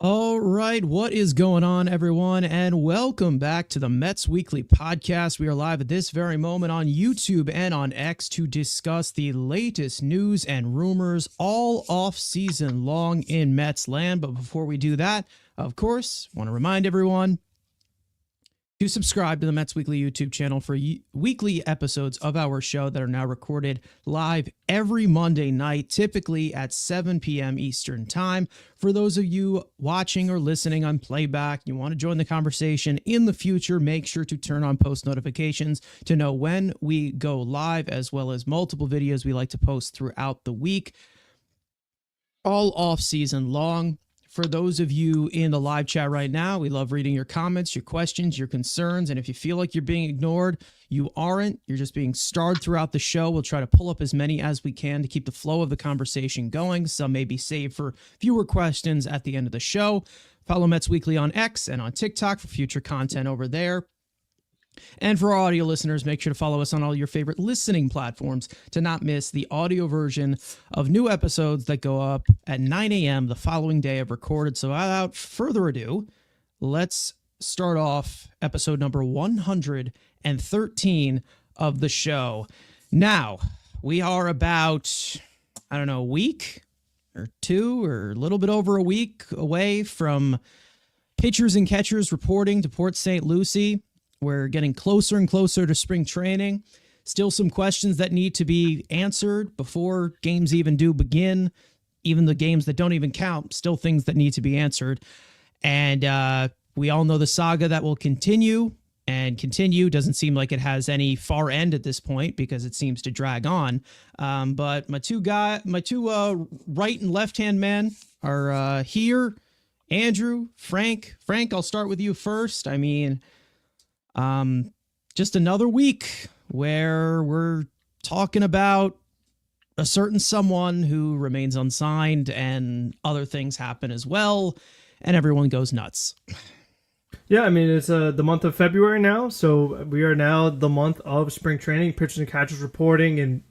All right, what is going on, everyone? And welcome back to the Mets Weekly Podcast. We are live at this very moment on YouTube and on X to discuss the latest news and rumors all off season long in Mets land. But before we do that, of course, I want to remind everyone to subscribe to the Mets Weekly YouTube channel for weekly episodes of our show that are now recorded live every Monday night, typically at 7 p.m. Eastern Time. For those of you watching or listening on playback, you want to join the conversation in the future, make sure to turn on post notifications to know when we go live, as well as multiple videos we like to post throughout the week, all off season long. For those of you in the live chat right now, we love reading your comments, your questions, your concerns. And if you feel like you're being ignored, you aren't. You're just being starred throughout the show. We'll try to pull up as many as we can to keep the flow of the conversation going. Some may be saved for fewer questions at the end of the show. Follow Mets Weekly on X and on TikTok for future content over there. And for our audio listeners, make sure to follow us on all your favorite listening platforms to not miss the audio version of new episodes that go up at 9 a.m. the following day of recorded. So without further ado, let's start off episode number 113 of the show. Now, we are about, a week or two or a little bit over a week away from pitchers and catchers reporting to Port St. Lucie. We're getting closer and closer to spring training. Still some questions that need to be answered before games even do begin. Even the games that don't even count, still things that need to be answered. And we all know the saga that will continue and continue. Doesn't seem like it has any far end at this point because it seems to drag on. But my two right and left-hand men are here. Andrew, Frank. Frank, I'll start with you first. Just another week where we're talking about a certain someone who remains unsigned and other things happen as well, and everyone goes nuts. Yeah, it's the month of February now, so we are now the month of spring training, pitchers and catchers reporting in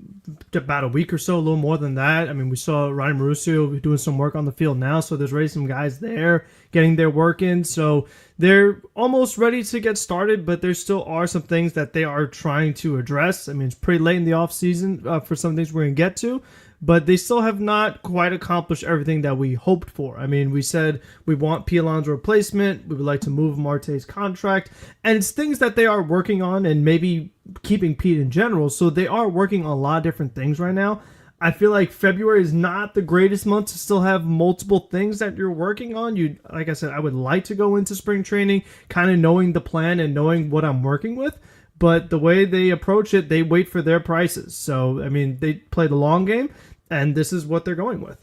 about a week or so, a little more than that. We saw Ryan Marusio doing some work on the field now, so there's already some guys there getting their work in, so they're almost ready to get started, but there still are some things that they are trying to address. It's pretty late in the offseason for some things we're going to get to, but they still have not quite accomplished everything that we hoped for. We said we want Pete Alonso replacement. We would like to move Marte's contract. And it's things that they are working on and maybe keeping Pete in general. So they are working on a lot of different things right now. I feel like February is not the greatest month to still have multiple things that you're working on. Like I said, I would like to go into spring training kind of knowing the plan and knowing what I'm working with. But the way they approach it, they wait for their prices. So, they play the long game, and this is what they're going with.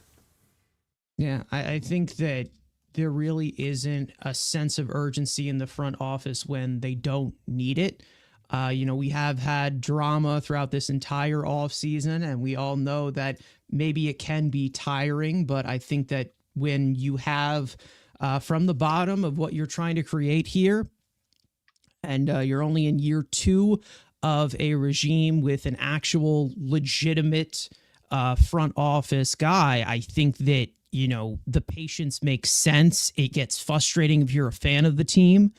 Yeah, I think that there really isn't a sense of urgency in the front office when they don't need it. We have had drama throughout this entire offseason, and we all know that maybe it can be tiring, but I think that when you have from the bottom of what you're trying to create here, and you're only in year 2 of a regime with an actual legitimate front office guy, I think that, the patience makes sense. It gets frustrating if you're a fan of the team.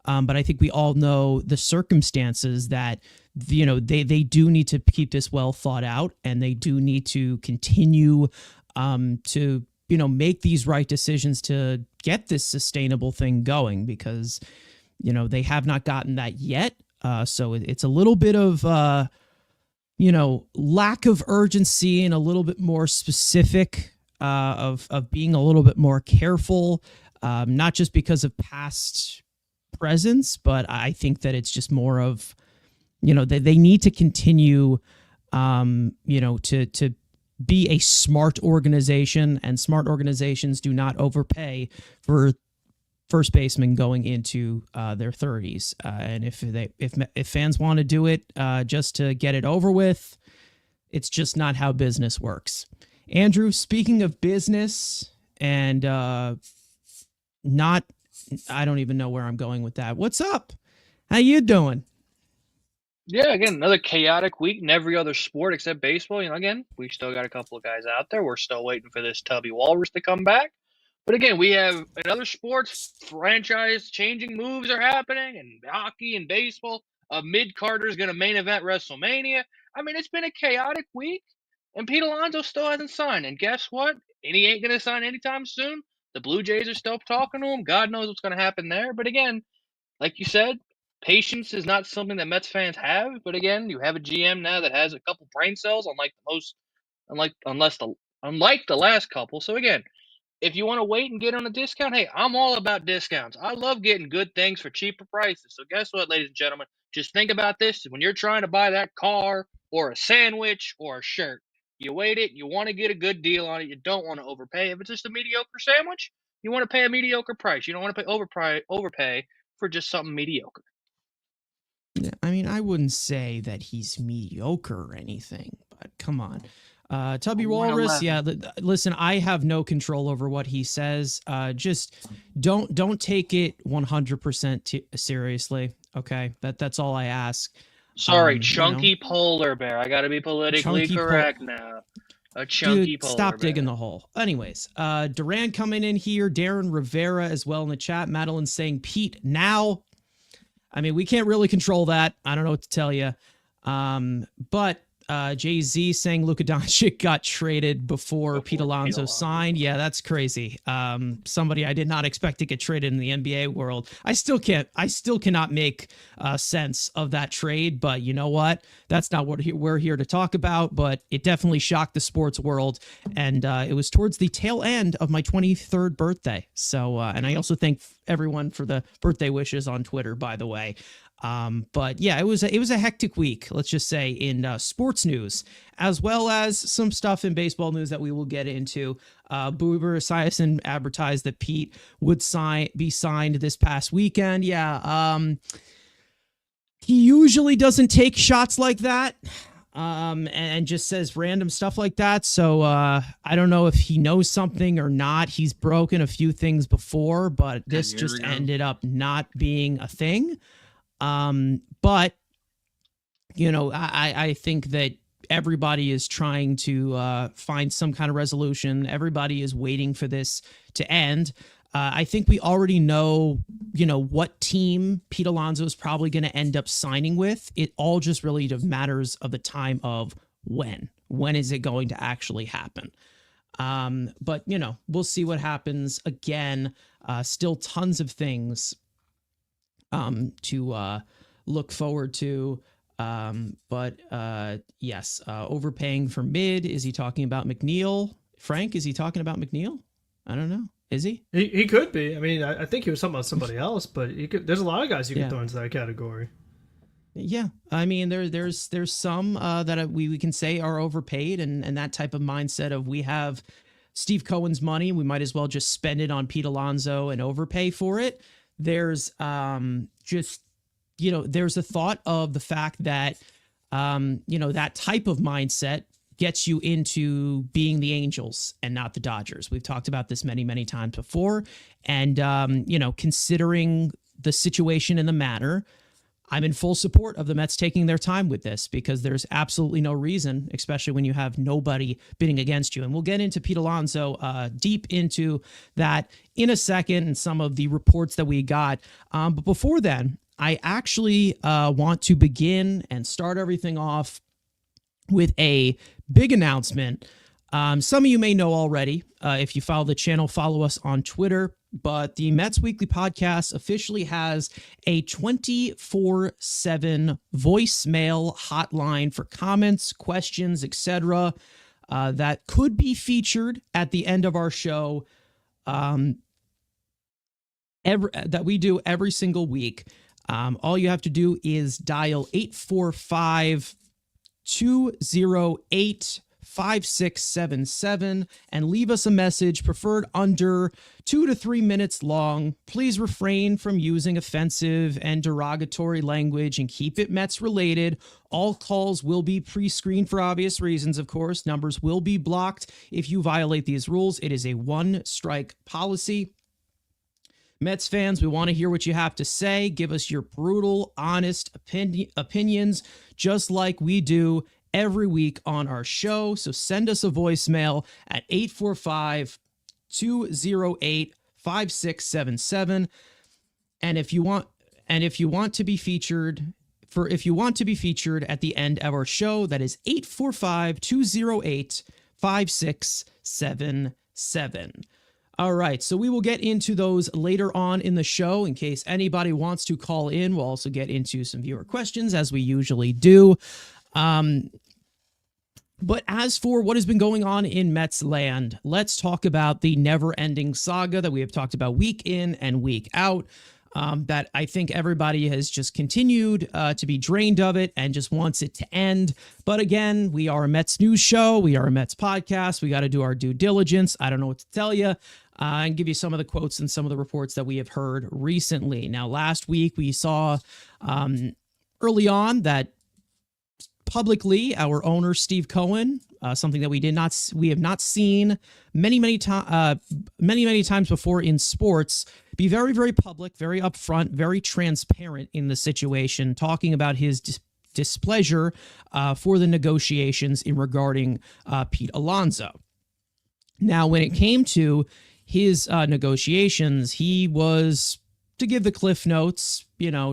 But I think we all know the circumstances that, they do need to keep this well thought out, and they do need to continue to, make these right decisions to get this sustainable thing going because, they have not gotten that yet. So it's a little bit of, lack of urgency and a little bit more specific of being a little bit more careful, not just because of past presence, but I think that it's just more of, they need to continue, to be a smart organization, and smart organizations do not overpay for first baseman going into their 30s. And if fans want to do it just to get it over with, it's just not how business works. Andrew, speaking of business and I don't even know where I'm going with that. What's up? How you doing? Yeah, again, another chaotic week in every other sport except baseball. Again, we still got a couple of guys out there. We're still waiting for this Tubby Walrus to come back. But again, we have in other sports, franchise-changing moves are happening, and hockey and baseball. Mid-Carter is going to main event WrestleMania. I mean, it's been a chaotic week, and Pete Alonso still hasn't signed. And guess what? And he ain't going to sign anytime soon. The Blue Jays are still talking to him. God knows what's going to happen there. But again, like you said, patience is not something that Mets fans have. But again, you have a GM now that has a couple brain cells, unlike the last couple. So again, if you want to wait and get on a discount, hey, I'm all about discounts. I love getting good things for cheaper prices. So guess what, ladies and gentlemen? Just think about this. When you're trying to buy that car or a sandwich or a shirt, you wait it. You want to get a good deal on it. You don't want to overpay. If it's just a mediocre sandwich, you want to pay a mediocre price. You don't want to pay overpay for just something mediocre. I mean, I wouldn't say that he's mediocre or anything, but come on. Tubby Walrus, yeah. Listen, I have no control over what he says. Just don't take it 100% seriously. Okay, that's all I ask. Sorry, chunky polar bear. I got to be politically correct now. A chunky polar stop bear. digging the hole. Anyways, Duran coming in here. Darren Rivera as well in the chat. Madeline saying Pete now. I mean, we can't really control that. I don't know what to tell you. But Jay-Z saying Luka Doncic got traded before Pete Alonso signed. Yeah, that's crazy. Somebody I did not expect to get traded in the NBA world. I still cannot make sense of that trade, but you know what? That's not what we're here to talk about, but it definitely shocked the sports world. And it was towards the tail end of my 23rd birthday. So, and I also thank everyone for the birthday wishes on Twitter, by the way. But yeah, it was a hectic week, let's just say, in sports news, as well as some stuff in baseball news that we will get into. Boober Esiason advertised that Pete would be signed this past weekend. Yeah. He usually doesn't take shots like that. And just says random stuff like that. So, I don't know if he knows something or not. He's broken a few things before, but this just ended up not being a thing. But you know, I think that everybody is trying to find some kind of resolution. Everybody is waiting for this to end. I think we already know, you know, what team Pete Alonso is probably going to end up signing with. It all just really matters of the time of when. When is it going to actually happen? But, you know, we'll see what happens. Again, still tons of things to look forward to. But yes, overpaying for mid. Is he talking about McNeil? Frank, is he talking about McNeil? I don't know. Is he? He could be. I mean, I think he was talking about somebody else, but there's a lot of guys you can throw into that category. Yeah, I mean, there's some that we can say are overpaid, and that type of mindset of we have Steve Cohen's money, we might as well just spend it on Pete Alonso and overpay for it. There's just, you know, there's a thought of the fact that, you know, that type of mindset gets you into being the Angels and not the Dodgers. We've talked about this many, many times before. And, you know, considering the situation and the matter, I'm in full support of the Mets taking their time with this, because there's absolutely no reason, especially when you have nobody bidding against you. And we'll get into Pete Alonso deep into that in a second and some of the reports that we got. But before then, I actually want to begin and start everything off with a big announcement. Some of you may know already, if you follow the channel, follow us on Twitter, but the Mets Weekly Podcast officially has a 24/7 voicemail hotline for comments, questions, etc. That could be featured at the end of our show that we do every single week. All you have to do is dial 845-208-5677 and leave us a message, preferred under 2 to 3 minutes long. Please refrain from using offensive and derogatory language and keep it Mets related. All calls will be pre-screened for obvious reasons, of course. Numbers will be blocked if you violate these rules. It is a one-strike policy. Mets fans, we want to hear what you have to say. Give us your brutal, honest opinions, just like we do every week on our show. So send us a voicemail at 208-5677. And if you want to be featured at the end of our show, that is 845-208-5677. All right, so we will get into those later on in the show in case anybody wants to call in. We'll also get into some viewer questions as we usually do. But as for what has been going on in Mets land, let's talk about the never-ending saga that we have talked about week in and week out. That I think everybody has just continued to be drained of it and just wants it to end. But again, we are a Mets news show. We are a Mets podcast. We got to do our due diligence. I don't know what to tell you. And give you some of the quotes and some of the reports that we have heard recently. Now, last week we saw early on that publicly our owner Steve Cohen, something that we have not seen many times before in sports, be very, very public, very upfront, very transparent in the situation, talking about his displeasure for the negotiations in regarding Pete Alonso. Now, when it came to his negotiations, he was, to give the cliff notes,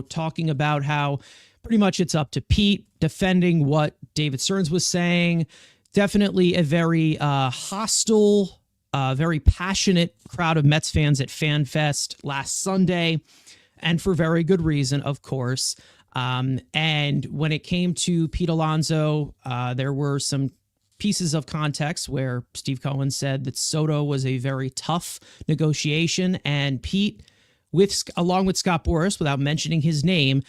talking about how pretty much it's up to Pete, defending what David Stearns was saying. Definitely a very hostile, very passionate crowd of Mets fans at FanFest last Sunday, and for very good reason, of course. And when it came to Pete Alonso, there were some pieces of context where Steve Cohen said that Soto was a very tough negotiation, and Pete, along with Scott Boras, without mentioning his name,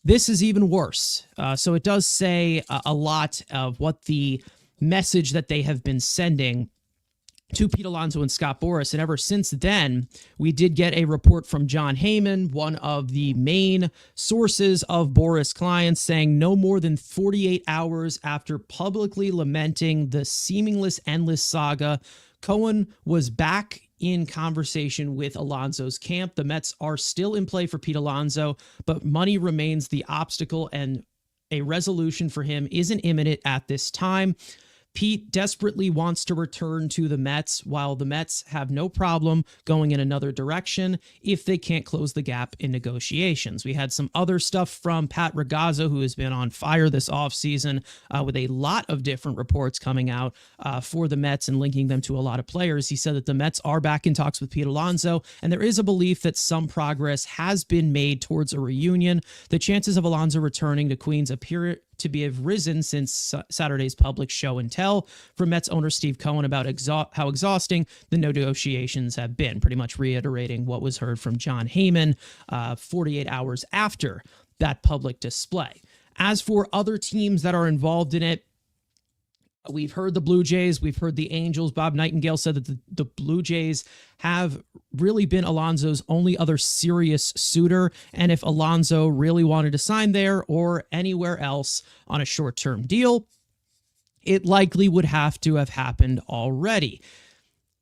this is even worse. So it does say a lot of what the message that they have been sending to Pete Alonso and Scott Boras. And ever since then, we did get a report from John Heyman, one of the main sources of Boras clients, saying no more than 48 hours after publicly lamenting the seamless, endless saga, Cohen was back in conversation with Alonso's camp. The Mets are still in play for Pete Alonso, but money remains the obstacle, and a resolution for him isn't imminent at this time. Pete desperately wants to return to the Mets, while the Mets have no problem going in another direction if they can't close the gap in negotiations. We had some other stuff from Pat Ragazzo, who has been on fire this offseason with a lot of different reports coming out for the Mets and linking them to a lot of players. He said that the Mets are back in talks with Pete Alonso, and there is a belief that some progress has been made towards a reunion. The chances of Alonso returning to Queens appear to have risen since Saturday's public show and tell from Mets owner Steve Cohen about how exhausting the negotiations have been, pretty much reiterating what was heard from John Heyman 48 hours after that public display. As for other teams that are involved in it, we've heard the Blue Jays, we've heard the Angels. Bob Nightingale said that the Blue Jays have really been Alonso's only other serious suitor, and if Alonso really wanted to sign there or anywhere else on a short-term deal, it likely would have to have happened already.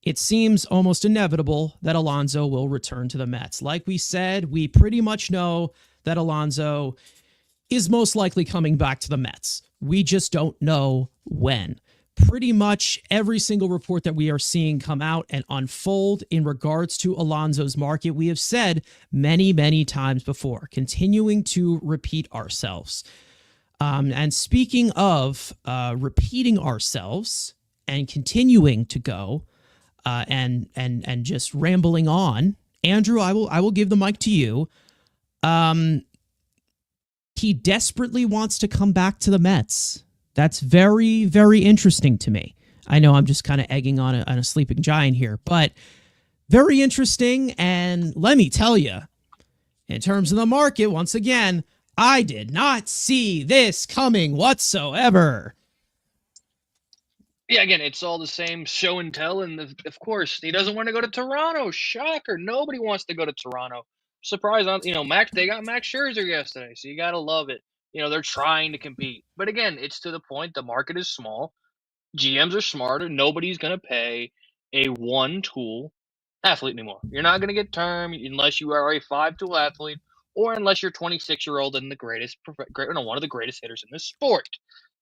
It seems almost inevitable that Alonso will return to the Mets. Like we said, we pretty much know that Alonso is most likely coming back to the Mets. We just don't know when. Pretty much every single report that we are seeing come out and unfold in regards to Alonso's market, we have said many, many times before, continuing to repeat ourselves. And speaking of repeating ourselves and continuing to go and just rambling on, Andrew, I will give the mic to you. He desperately wants to come back to the Mets. That's very, very interesting to me. I know I'm just kind of egging on a sleeping giant here, but very interesting. And let me tell you, in terms of the market, once again, I did not see this coming whatsoever. Yeah, again, it's all the same show and tell, and of course, he doesn't want to go to Toronto. Shocker! Nobody wants to go to Toronto. Surprise on Max. They got Max Scherzer yesterday, so you gotta love it. They're trying to compete, but again, it's to the point. The market is small. GMs are smarter. Nobody's gonna pay a one-tool athlete anymore. You're not gonna get term unless you are a 5-tool athlete, or unless you're 26-year-old and one of the greatest hitters in this sport,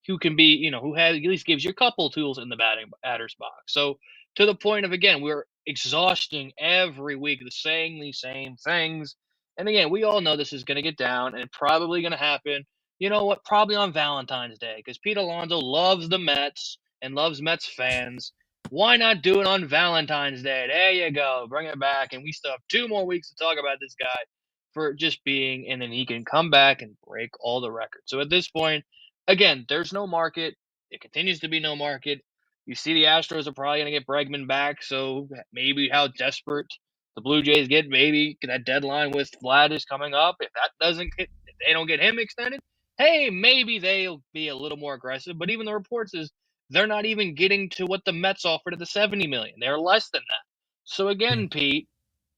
who can be, who has at least gives you a couple tools in the batter's box. So to the point of, again, we're exhausting every week, saying the same things. And again, we all know this is going to get down and probably going to happen. You know what? Probably on Valentine's Day, because Pete Alonso loves the Mets and loves Mets fans. Why not do it on Valentine's Day? There you go. Bring it back. And we still have 2 more weeks to talk about this guy for just being, and then he can come back and break all the records. So at this point, again, there's no market. It continues to be no market. You see the Astros are probably going to get Bregman back, so maybe how desperate the Blue Jays get, maybe that deadline with Vlad is coming up. If that doesn't hit, if they don't get him extended, hey, maybe they'll be a little more aggressive. But even the reports is they're not even getting to what the Mets offered at the $70 million. They're less than that. So again, Pete,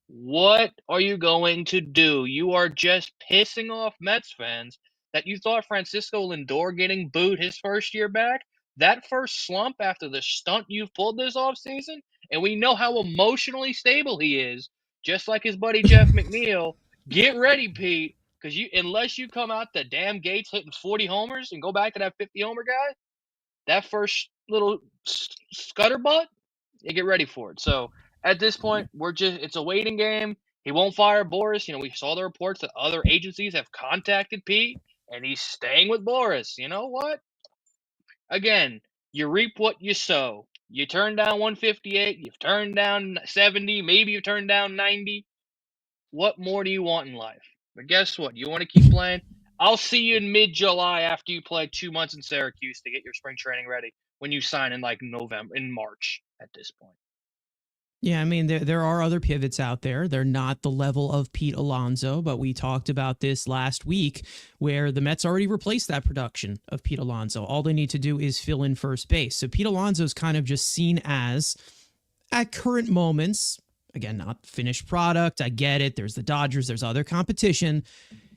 what are you going to do? You are just pissing off Mets fans that you thought Francisco Lindor getting booed his first year back, that first slump after the stunt you've pulled this offseason, and we know how emotionally stable he is, just like his buddy Jeff McNeil. Get ready, Pete, because unless you come out the damn gates hitting 40 homers and go back to that 50 homer guy, that first little scutterbutt, you get ready for it. So at this point, it's a waiting game. He won't fire Boris. We saw the reports that other agencies have contacted Pete, and he's staying with Boris. You know what? Again, you reap what you sow. You turn down 158, you've turned down 70, maybe you've turned down 90. What more do you want in life? But guess what? You want to keep playing? I'll see you in mid-July after you play 2 months in Syracuse to get your spring training ready when you sign in in March at this point. Yeah, I mean, there are other pivots out there. They're not the level of Pete Alonso, but we talked about this last week where the Mets already replaced that production of Pete Alonso. All they need to do is fill in first base. So Pete Alonso is kind of just seen as, at current moments, again, not finished product. I get it. There's the Dodgers. There's other competition.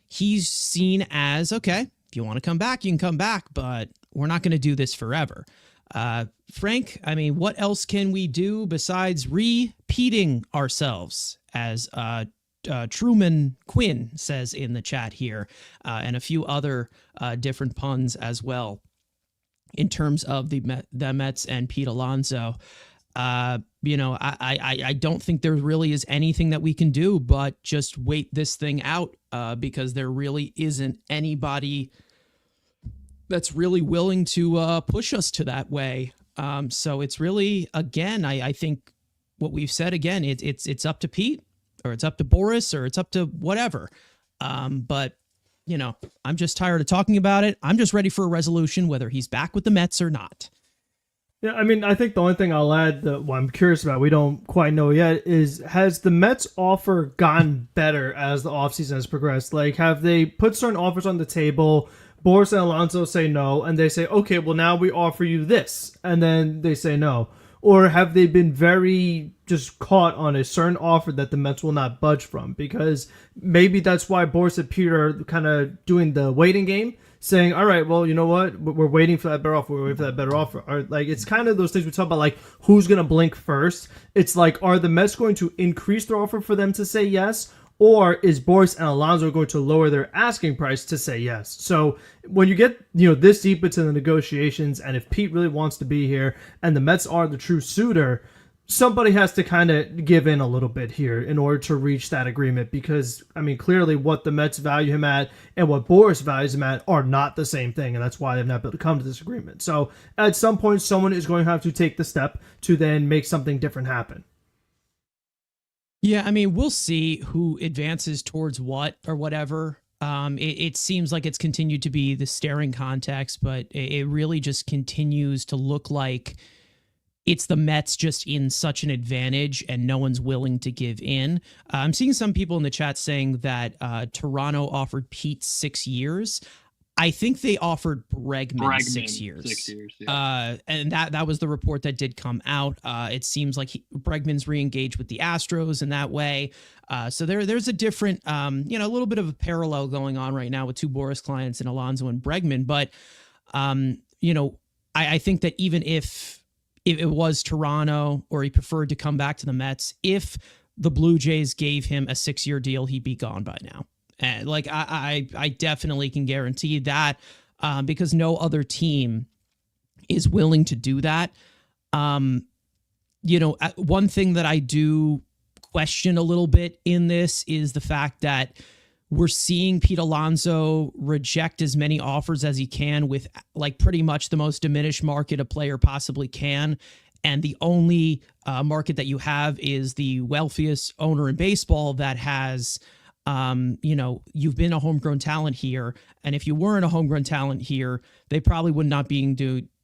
He's seen as, okay, if you want to come back, you can come back, but we're not going to do this forever. Frank, I mean, what else can we do besides repeating ourselves, as Truman Quinn says in the chat here, and a few other different puns as well in terms of the Mets and Pete Alonso? I don't think there really is anything that we can do but just wait this thing out, because there really isn't anybody that's really willing to push us to that way. So it's really, again, I think what we've said, again, it's up to Pete, or it's up to Boris, or it's up to whatever. But, I'm just tired of talking about it. I'm just ready for a resolution, whether he's back with the Mets or not. Yeah, I mean, I think the only thing I'll add, what I'm curious about, we don't quite know yet, is has the Mets offer gotten better as the offseason has progressed? Like, have they put certain offers on the table? Boris and Alonso say no, and they say, okay, well, now we offer you this, and then they say no. Or have they been very just caught on a certain offer that the Mets will not budge from? Because maybe that's why Boris and Peter are kind of doing the waiting game, saying, all right, well, you know what? We're waiting for that better offer. We're waiting for that better offer. Or, like, it's kind of those things we talk about, like, who's going to blink first? It's like, are the Mets going to increase their offer for them to say yes? Or is Boris and Alonso going to lower their asking price to say yes? So when you get this deep into the negotiations, and if Pete really wants to be here and the Mets are the true suitor, somebody has to kind of give in a little bit here in order to reach that agreement. Because, I mean, clearly what the Mets value him at and what Boris values him at are not the same thing, and that's why they've not been able to come to this agreement. So at some point, someone is going to have to take the step to then make something different happen. Yeah, I mean, we'll see who advances towards what or whatever. It seems like it's continued to be the staring contest, but it really just continues to look like it's the Mets just in such an advantage and no one's willing to give in. I'm seeing some people in the chat saying that Toronto offered Pete 6 years. I think they offered Bregman 6 years. 6 years, yeah. And that was the report that did come out. It seems like Bregman's re-engaged with the Astros in that way. So there's a different, a little bit of a parallel going on right now with two Boris clients in Alonso and Bregman. But, I think that even if it was Toronto or he preferred to come back to the Mets, if the Blue Jays gave him a 6-year deal, he'd be gone by now. And like I definitely can guarantee that, because no other team is willing to do that. one thing that I do question a little bit in this is the fact that we're seeing Pete Alonso reject as many offers as he can with like pretty much the most diminished market a player possibly can. And the only market that you have is the wealthiest owner in baseball that has, you've been a homegrown talent here. And if you weren't a homegrown talent here, they probably would not be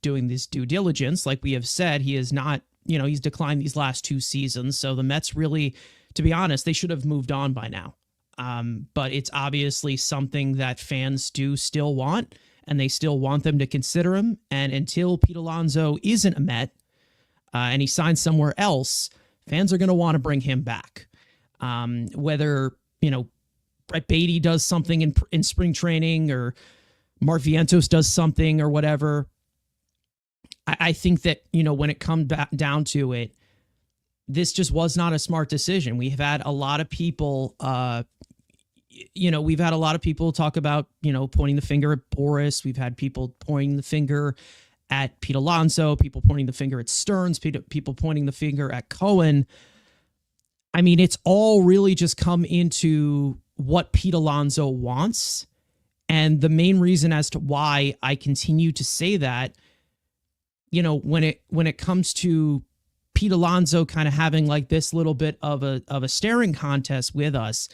doing this due diligence. Like we have said, he is not, he's declined these last 2 seasons. So the Mets really, to be honest, they should have moved on by now. But it's obviously something that fans do still want, and they still want them to consider him. And until Pete Alonso isn't a Met, and he signs somewhere else, fans are going to want to bring him back. Whether, Brett Beatty does something in spring training or Mark Vientos does something or whatever, I think that, when it comes back down to it, this just was not a smart decision. We've had a lot of people, talk about, pointing the finger at Boris. We've had people pointing the finger at Pete Alonso, people pointing the finger at Stearns, people pointing the finger at Cohen. I mean, it's all really just come into what Pete Alonso wants. And the main reason as to why I continue to say that, when it comes to Pete Alonso kind of having like this little bit of a staring contest with us,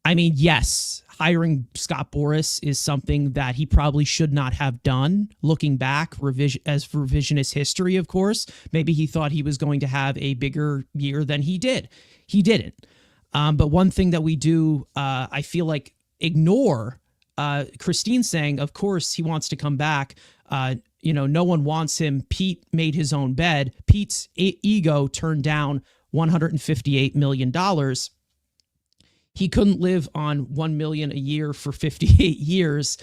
I mean, yes, hiring Scott Boras is something that he probably should not have done. Looking back, as revisionist history, of course, maybe he thought he was going to have a bigger year than he did. He didn't. But one thing that we do, I feel like, ignore, Christine saying, of course, he wants to come back. No one wants him. Pete made his own bed. Pete's ego turned down $158 million. He couldn't live on $1 million a year for 58 years.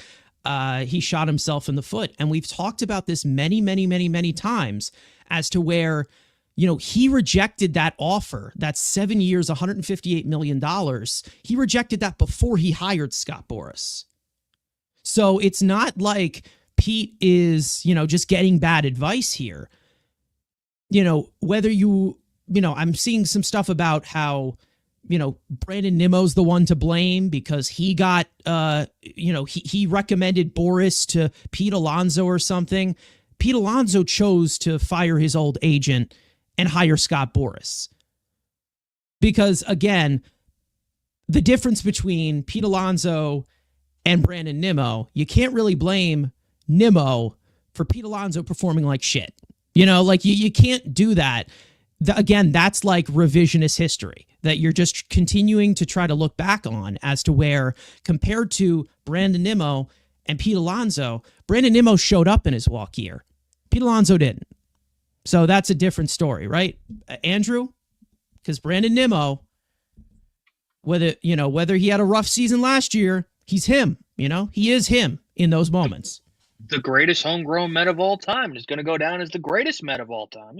He shot himself in the foot. And we've talked about this many, many, many, many times as to where, he rejected that offer, that 7 years, $158 million. He rejected that before he hired Scott Boras. So it's not like Pete is, just getting bad advice here. Whether I'm seeing some stuff about how, Brandon Nimmo's the one to blame because he got, he recommended Boris to Pete Alonso or something. Pete Alonso chose to fire his old agent and hire Scott Boras. Because, again, the difference between Pete Alonso and Brandon Nimmo, you can't really blame Nimmo for Pete Alonso performing like shit. You can't do that. Again, that's like revisionist history that you're just continuing to try to look back on as to where, compared to Brandon Nimmo and Pete Alonso, Brandon Nimmo showed up in his walk year. Pete Alonso didn't. So that's a different story, right, Andrew? Because Brandon Nimmo, whether he had a rough season last year, he's him. He is him in those moments. The greatest homegrown Met of all time is going to go down as the greatest Met of all time.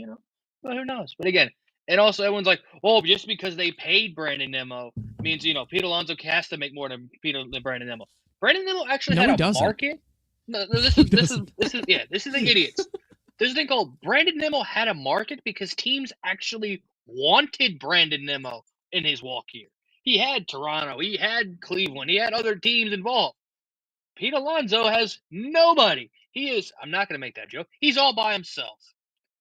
Well, who knows? But again, and also everyone's like, well, just because they paid Brandon Nimmo means, Pete Alonso has to make more than Brandon Nimmo. Brandon Nimmo actually had a market. No, this is the idiots. There's a thing called Brandon Nimmo had a market because teams actually wanted Brandon Nimmo in his walk year. He had Toronto, he had Cleveland, he had other teams involved. Pete Alonso has nobody. I'm not going to make that joke. He's all by himself.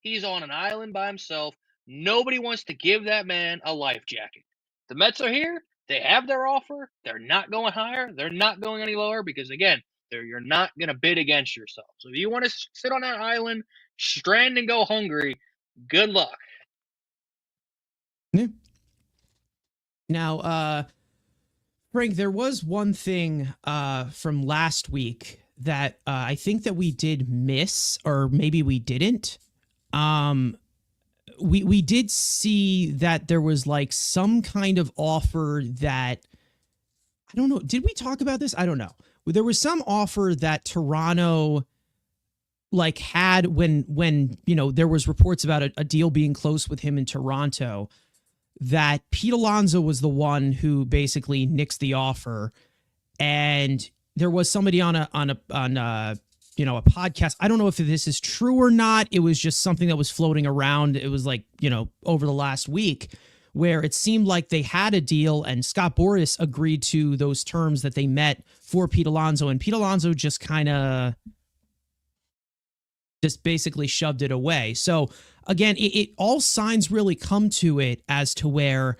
He's on an island by himself. Nobody wants to give that man a life jacket. The Mets are here. They have their offer. They're not going higher. They're not going any lower because, again, you're not going to bid against yourself. So if you want to sit on that island, strand and go hungry, good luck. Yeah. Now, Frank, there was one thing from last week that I think that we did miss, or maybe we didn't. We did see that there was like some kind of offer that, I don't know. Did we talk about this? I don't know. There was some offer that Toronto like had when there was reports about a deal being close with him in Toronto, that Pete Alonso was the one who basically nixed the offer. And there was somebody on a podcast. I don't know if this is true or not. It was just something that was floating around. It was like, over the last week where it seemed like they had a deal and Scott Boras agreed to those terms that they met for Pete Alonso, and Pete Alonso just kind of basically shoved it away. So again, it all signs really come to it as to where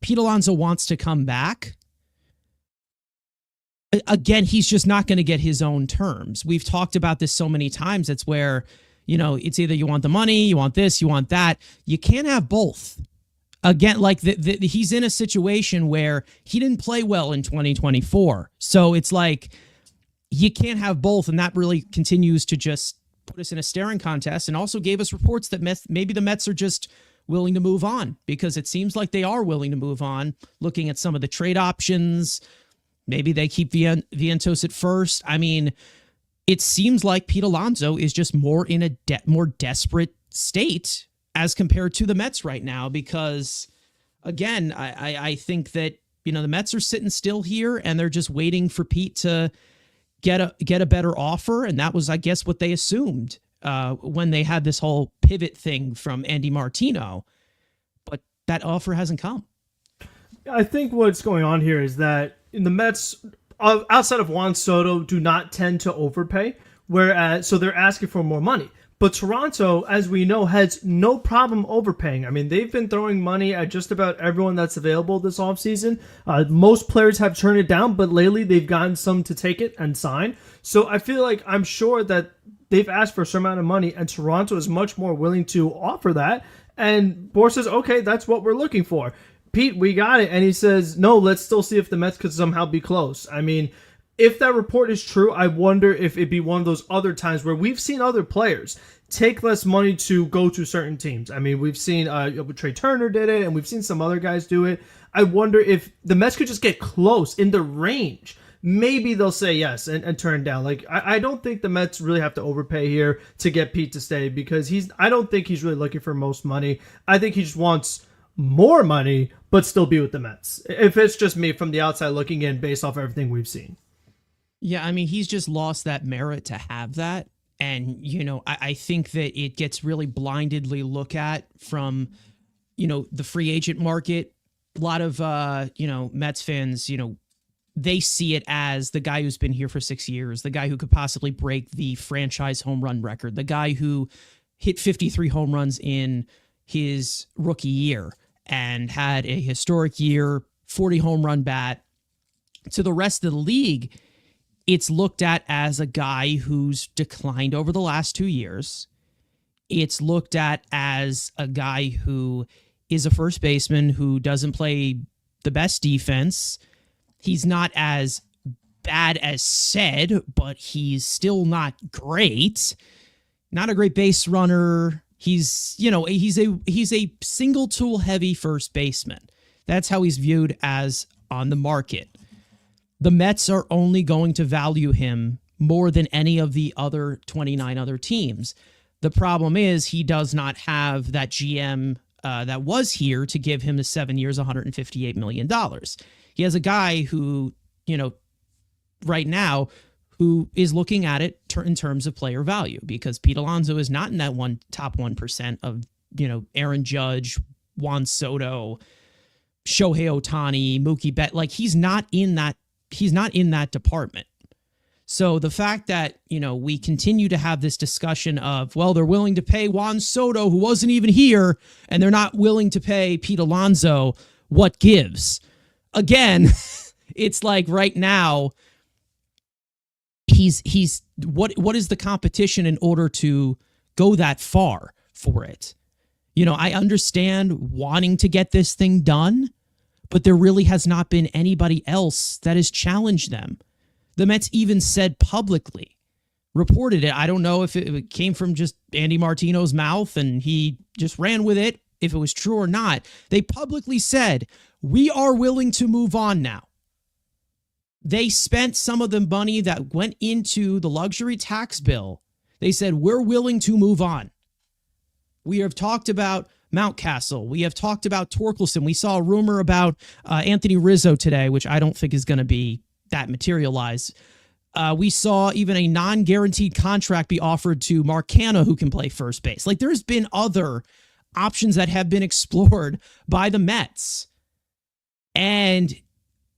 Pete Alonso wants to come back. Again, he's just not going to get his own terms. We've talked about this so many times. It's where, it's either you want the money, you want this, you want that. You can't have both. Again, like he's in a situation where he didn't play well in 2024. So it's like you can't have both. And that really continues to just put us in a staring contest, and also gave us reports that maybe the Mets are just willing to move on, because it seems like they are willing to move on, looking at some of the trade options. Maybe they keep Vientos at first. I mean, it seems like Pete Alonso is just more in a more desperate state as compared to the Mets right now, because, again, I think that, the Mets are sitting still here and they're just waiting for Pete to get a better offer. And that was, I guess, what they assumed when they had this whole pivot thing from Andy Martino. But that offer hasn't come. I think what's going on here is that in the Mets, outside of Juan Soto, do not tend to overpay, so they're asking for more money. But Toronto, as we know, has no problem overpaying. I mean, they've been throwing money at just about everyone that's available this offseason. Most players have turned it down, but lately they've gotten some to take it and sign. So I feel like I'm sure that they've asked for a certain amount of money, and Toronto is much more willing to offer that. And Boras says, okay, that's what we're looking for. Pete, we got it. And he says, no, let's still see if the Mets could somehow be close. I mean, if that report is true, I wonder if it'd be one of those other times where we've seen other players take less money to go to certain teams. I mean, we've seen Trey Turner did it, and we've seen some other guys do it. I wonder if the Mets could just get close in the range. Maybe they'll say yes and turn down. Like, I don't think the Mets really have to overpay here to get Pete to stay, because I don't think he's really looking for most money. I think he just wants more money, but still be with the Mets. If it's just me from the outside looking in based off everything we've seen. Yeah, I mean, he's just lost that merit to have that. And, I think that it gets really blindedly looked at from, the free agent market. A lot of, Mets fans, they see it as the guy who's been here for 6 years, the guy who could possibly break the franchise home run record, the guy who hit 53 home runs in his rookie year and had a historic year, 40 home run bat. To the rest of the league, it's looked at as a guy who's declined over the last 2 years. It's looked at as a guy who is a first baseman who doesn't play the best defense. He's not as bad as said, but he's still not great. Not a great base runner. He's a single tool heavy first baseman. That's how he's viewed as on the market. The Mets are only going to value him more than any of the other 29 other teams. The problem is he does not have that GM that was here to give him the 7 years, $158 million. He has a guy who, right now, who is looking at it in terms of player value, because Pete Alonso is not in that top 1% of, Aaron Judge, Juan Soto, Shohei Ohtani, Mookie Betts. Like, he's not in that department. So the fact that, we continue to have this discussion of, well, they're willing to pay Juan Soto, who wasn't even here, and they're not willing to pay Pete Alonso, what gives? Again, it's like right now, he's what is the competition in order to go that far for it? I understand wanting to get this thing done, but there really has not been anybody else that has challenged them. The Mets even said publicly, reported it. I don't know if it came from just Andy Martino's mouth and he just ran with it, if it was true or not. They publicly said, we are willing to move on now. They spent some of the money that went into the luxury tax bill. They said, we're willing to move on. We have talked about Mountcastle. We have talked about Torkelson. We saw a rumor about Anthony Rizzo today, which I don't think is going to be that materialized. We saw even a non-guaranteed contract be offered to Mark Canha, who can play first base. Like, there's been other options that have been explored by the Mets, and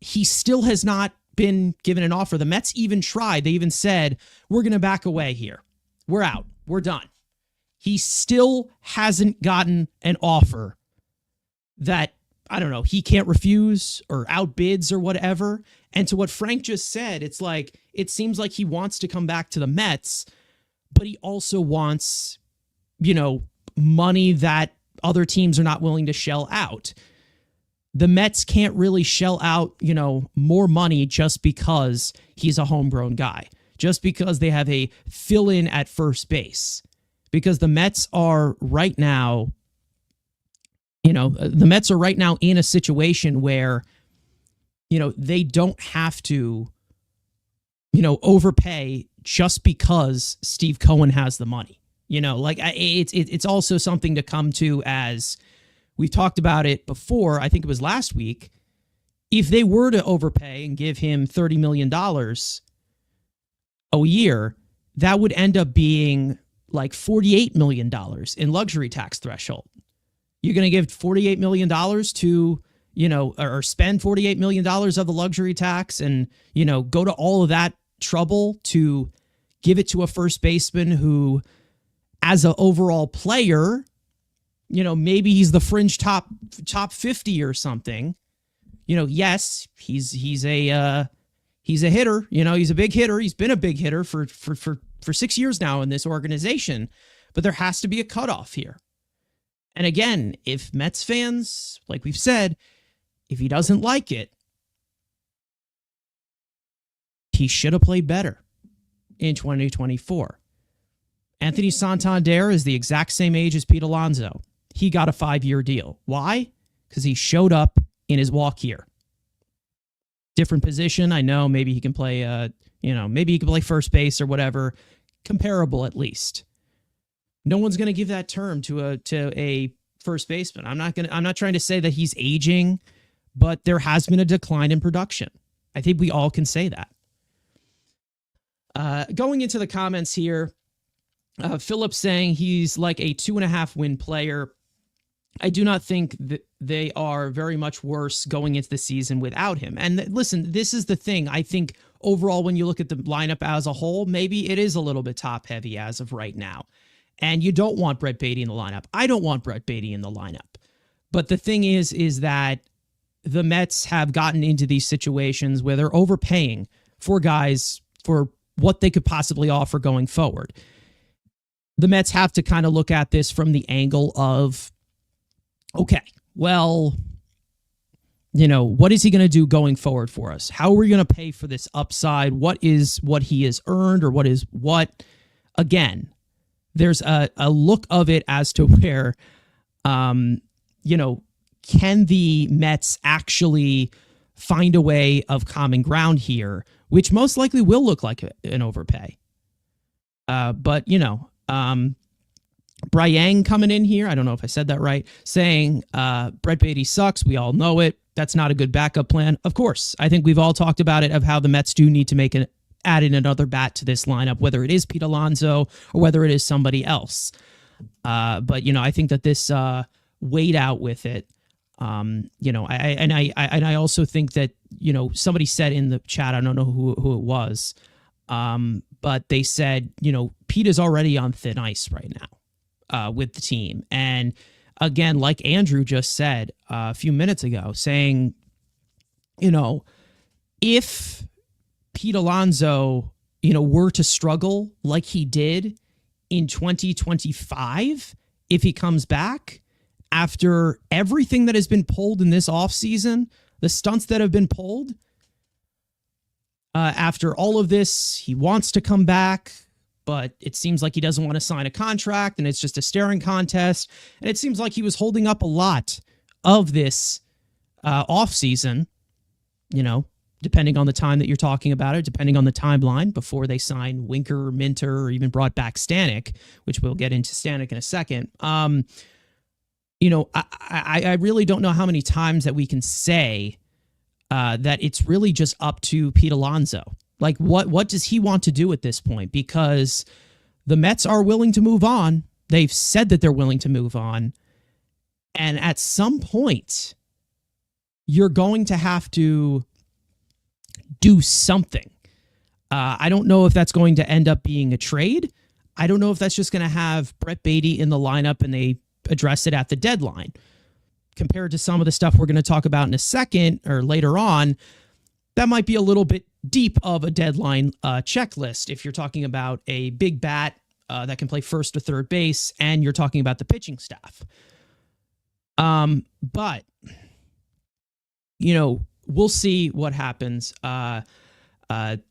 he still has not been given an offer. The Mets even tried. They even said, we're going to back away here. We're out. We're done. He still hasn't gotten an offer that, I don't know, he can't refuse or outbids or whatever. And to what Frank just said, it's like, it seems like he wants to come back to the Mets, but he also wants, money that other teams are not willing to shell out. The Mets can't really shell out, more money just because he's a homegrown guy, just because they have a fill-in at first base. Because the Mets are right now, in a situation where, they don't have to, overpay just because Steve Cohen has the money. It's also something to come to, as we've talked about it before. I think it was last week. If they were to overpay and give him $30 million a year, that would end up being like $48 million in luxury tax threshold. You're going to give $48 million to, or spend $48 million of the luxury tax and, go to all of that trouble to give it to a first baseman who, as an overall player, maybe he's the fringe top 50 or something. Yes, he's a hitter. He's a big hitter. He's been a big hitter for 6 years now in this organization, but there has to be a cutoff here. And again, if Mets fans, like we've said, if he doesn't like it, he should have played better in 2024. Anthony Santander is the exact same age as Pete Alonso. He got a 5-year deal. Why? Because he showed up in his walk year. Different position. I know maybe he can play, maybe he can play first base or whatever. Comparable at least. No one's going to give that term to a first baseman. I'm not trying to say that he's aging, but there has been a decline in production. I think we all can say that. Going into the comments here, Philip saying he's like a 2.5 win player. I do not think that they are very much worse going into the season without him. And listen, this is the thing. I think overall, when you look at the lineup as a whole, maybe it is a little bit top heavy as of right now. And you don't want Brett Beatty in the lineup. I don't want Brett Beatty in the lineup. But the thing is that the Mets have gotten into these situations where they're overpaying for guys for what they could possibly offer going forward. The Mets have to kind of look at this from the angle of, okay, well, what is he going to do going forward for us? How are we going to pay for this upside? What is what he has earned, or what is what? Again, there's a look of it as to where, can the Mets actually find a way of common ground here, which most likely will look like an overpay. But Brian coming in here, I don't know if I said that right, saying Brett Beatty sucks. We all know it. That's not a good backup plan. Of course, I think we've all talked about it, of how the Mets do need to add in another bat to this lineup, whether it is Pete Alonso or whether it is somebody else. But I think that this weighed out with it. I also think that, somebody said in the chat, I don't know who it was, but they said, Pete is already on thin ice right now with the team. And again, like Andrew just said a few minutes ago, saying, if Pete Alonso, were to struggle like he did in 2025, if he comes back after everything that has been pulled in this offseason, the stunts that have been pulled, after all of this, he wants to come back, but it seems like he doesn't want to sign a contract, and it's just a staring contest. And it seems like he was holding up a lot of this offseason, depending on the time that you're talking about it, depending on the timeline before they signed Winker, Minter, or even brought back Stanek, which we'll get into Stanek in a second. I really don't know how many times that we can say that it's really just up to Pete Alonso. Like, what does he want to do at this point? Because the Mets are willing to move on. They've said that they're willing to move on. And at some point, you're going to have to do something. I don't know if that's going to end up being a trade. I don't know if that's just going to have Brett Beatty in the lineup and they address it at the deadline. Compared to some of the stuff we're going to talk about in a second or later on, that might be a little bit deep of a deadline checklist if you're talking about a big bat that can play first or third base and you're talking about the pitching staff. But, we'll see what happens.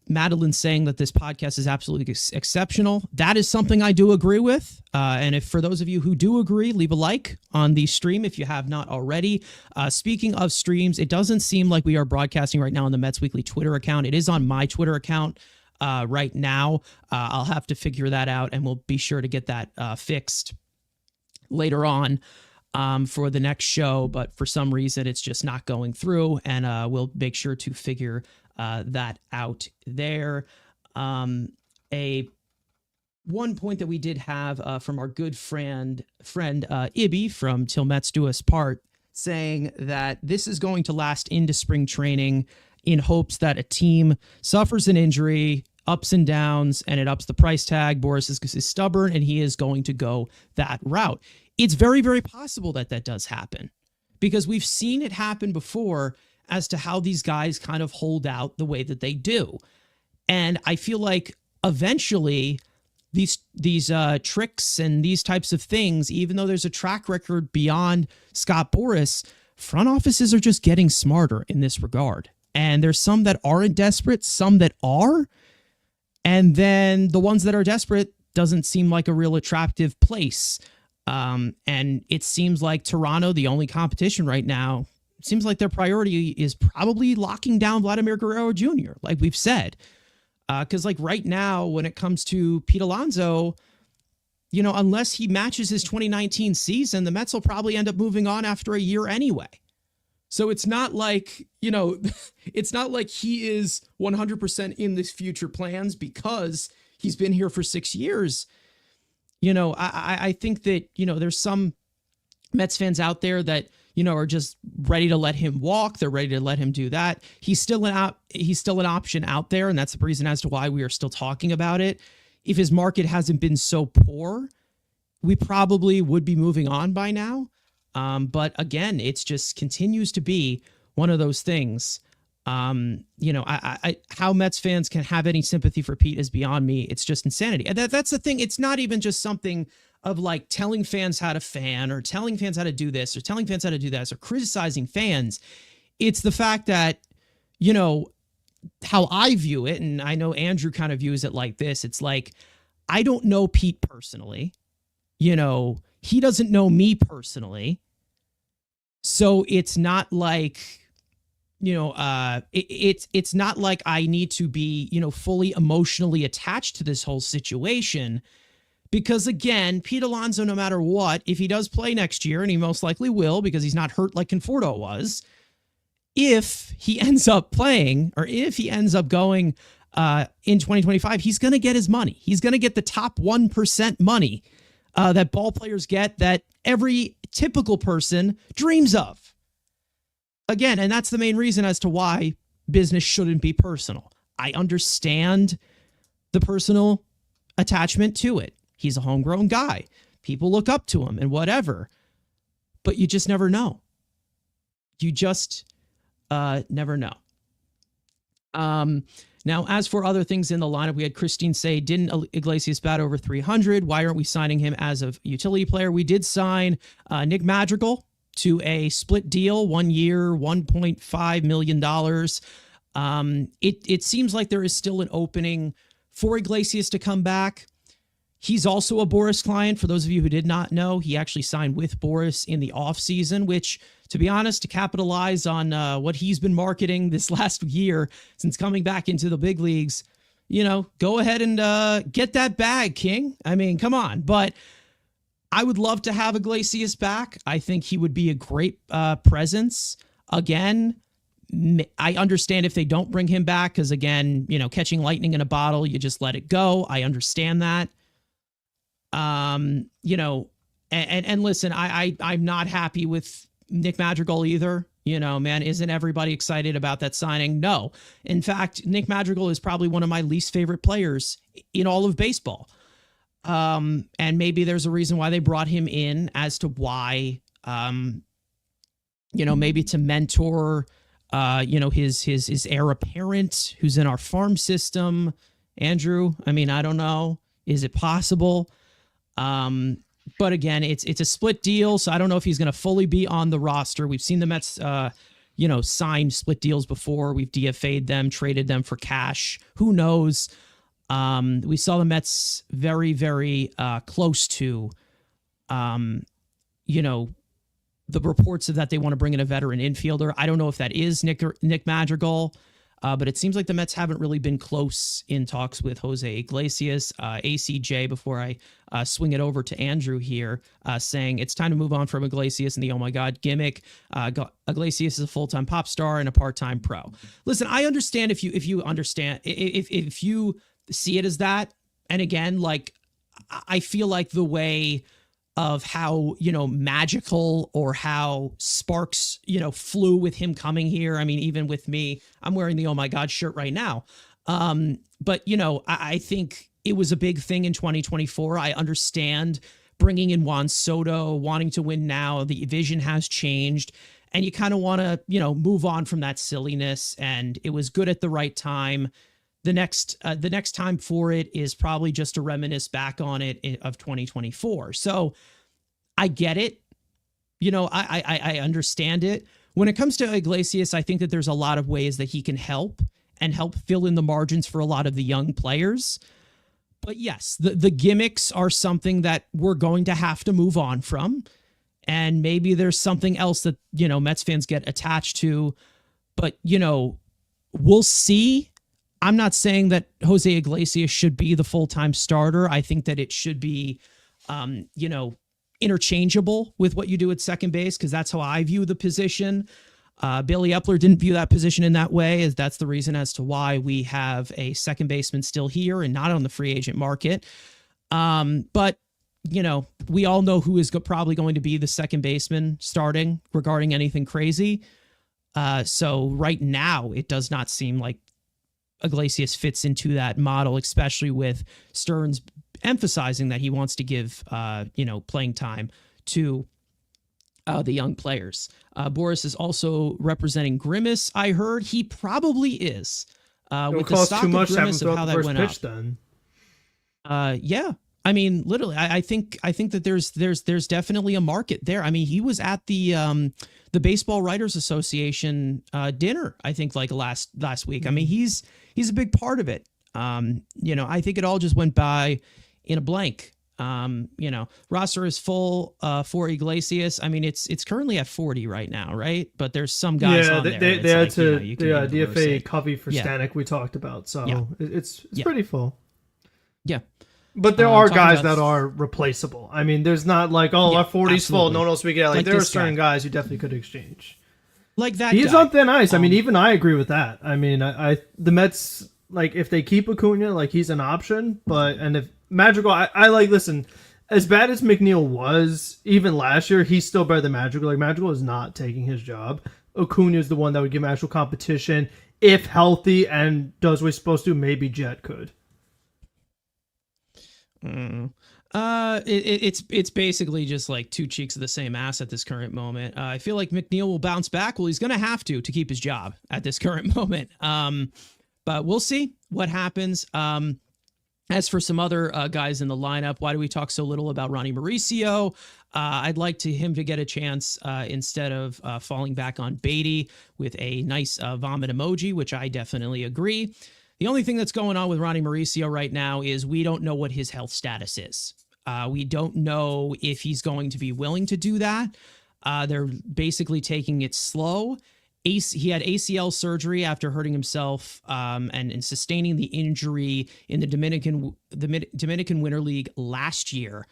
Madeline's saying that this podcast is absolutely exceptional. That is something I do agree with. And if for those of you who do agree, leave a like on the stream if you have not already. Speaking of streams, it doesn't seem like we are broadcasting right now on the Mets Weekly Twitter account. It is on my Twitter account right now. I'll have to figure that out, and we'll be sure to get that fixed later on for the next show. But for some reason, it's just not going through, and we'll make sure to figure that out there. One point that we did have from our good friend Ibby from Till Mets Do Us Part, saying that this is going to last into spring training in hopes that a team suffers an injury, ups and downs, and it ups the price tag. Boris is stubborn, and he is going to go that route. It's very, very possible that that does happen because we've seen it happen before as to how these guys kind of hold out the way that they do. And I feel like eventually these tricks and these types of things, even though there's a track record beyond Scott Boras, front offices are just getting smarter in this regard. And there's some that aren't desperate, some that are. And then the ones that are desperate doesn't seem like a real attractive place. And it seems like Toronto, the only competition right now, seems like their priority is probably locking down Vladimir Guerrero Jr., like we've said. Because like right now, when it comes to Pete Alonso, unless he matches his 2019 season, the Mets will probably end up moving on after a year anyway. So it's not like, it's not like he is 100% in this future plans because he's been here for 6 years. I think that, there's some Mets fans out there that, are just ready to let him walk. They're ready to let him do that. He's still an option out there, and that's the reason as to why we are still talking about it. If his market hasn't been so poor, we probably would be moving on by now. But again, it's just continues to be one of those things. How Mets fans can have any sympathy for Pete is beyond me. It's just insanity. And that's the thing. It's not even just something of like telling fans how to fan or telling fans how to do this or telling fans how to do that or criticizing fans. It's the fact that, how I view it, and I know Andrew kind of views it like this. It's like, I don't know Pete personally. He doesn't know me personally. So it's not like, it's not like I need to be, fully emotionally attached to this whole situation. Because again, Pete Alonso, no matter what, if he does play next year, and he most likely will because he's not hurt like Conforto was, if he ends up playing or if he ends up going in 2025, he's going to get his money. He's going to get the top 1% money that ball players get that every typical person dreams of. Again, and that's the main reason as to why business shouldn't be personal. I understand the personal attachment to it. He's a homegrown guy. People look up to him and whatever. But you just never know. You just never know. Now, as for other things in the lineup, we had Christine say, didn't Iglesias bat over 300? Why aren't we signing him as a utility player? We did sign Nick Madrigal to a split deal, 1 year, $1.5 million. It seems like there is still an opening for Iglesias to come back. He's also a Boris client. For those of you who did not know, he actually signed with Boris in the offseason, which, to be honest, to capitalize on what he's been marketing this last year since coming back into the big leagues, go ahead and get that bag, King. I mean, come on. But I would love to have Iglesias back. I think he would be a great presence. Again, I understand if they don't bring him back because, again, catching lightning in a bottle, you just let it go. I understand that. And listen, I'm not happy with Nick Madrigal either. Man, isn't everybody excited about that signing? No. In fact, Nick Madrigal is probably one of my least favorite players in all of baseball. And maybe there's a reason why they brought him in as to why, maybe to mentor, his heir apparent who's in our farm system. Andrew, I mean, I don't know. Is it possible? But again, it's a split deal, so I don't know if he's going to fully be on the roster. We've seen the Mets, sign split deals before. We've DFA'd them, traded them for cash. Who knows? We saw the Mets very, very close to, the reports of that they want to bring in a veteran infielder. I don't know if that is Nick Madrigal. But it seems like the Mets haven't really been close in talks with Jose Iglesias. ACJ, before I swing it over to Andrew here, saying it's time to move on from Iglesias and the oh my God gimmick. Iglesias is a full-time pop star and a part-time pro. Listen, I understand if you understand, if you see it as that. And again, like, I feel like the way of how, magical or how sparks, flew with him coming here. I mean, even with me, I'm wearing the oh my God shirt right now. But, I think it was a big thing in 2024. I understand bringing in Juan Soto, wanting to win now. The vision has changed and you kind of want to, move on from that silliness. And it was good at the right time. The next time for it is probably just to reminisce back on it of 2024. So I get it. I understand it. When it comes to Iglesias, I think that there's a lot of ways that he can help fill in the margins for a lot of the young players. But yes, the gimmicks are something that we're going to have to move on from. And maybe there's something else that, Mets fans get attached to. But, we'll see. I'm not saying that Jose Iglesias should be the full-time starter. I think that it should be, interchangeable with what you do at second base, because that's how I view the position. Billy Epler didn't view that position in that way, as that's the reason as to why we have a second baseman still here and not on the free agent market. But, we all know who is probably going to be the second baseman starting regarding anything crazy. So right now, it does not seem like Iglesias fits into that model, especially with Stearns emphasizing that he wants to give, playing time to the young players. Boris is also representing Grimace. I heard he probably is. With the stock of Grimace of how that went up. Then. Yeah. I mean, literally, I think that there's definitely a market there. I mean, he was at the Baseball Writers Association dinner, I think, like last week. I mean, he's a big part of it. I think it all just went by in a blank. Roster is full for Iglesias. I mean, it's currently at 40 right now, right? But there's some guys on there. They had to DFA Covey for Stanek we talked about, so it's pretty full. Yeah. But there are guys that are replaceable. I mean, there's not like, our 40's full, no one else we get. Like there are certain guys you definitely could exchange. Like that. He's on thin ice. I mean, even I agree with that. I mean, the Mets, like, if they keep Acuna, like, he's an option. And if Madrigal, I like, listen, as bad as McNeil was, even last year, he's still better than Madrigal. Like, Madrigal is not taking his job. Acuna is the one that would give him actual competition. If healthy and does what he's supposed to, maybe Jet could. It's basically just like two cheeks of the same ass at this current moment. I feel like McNeil will bounce back. Well, he's going to have to keep his job at this current moment. But we'll see what happens. As for some other guys in the lineup, why do we talk so little about Ronnie Mauricio? I'd like him to get a chance instead of falling back on Beatty with a nice vomit emoji, which I definitely agree. The only thing that's going on with Ronnie Mauricio right now is we don't know what his health status is. We don't know if he's going to be willing to do that. They're basically taking it slow. He had ACL surgery after hurting himself and sustaining the injury in the Dominican Winter League last year.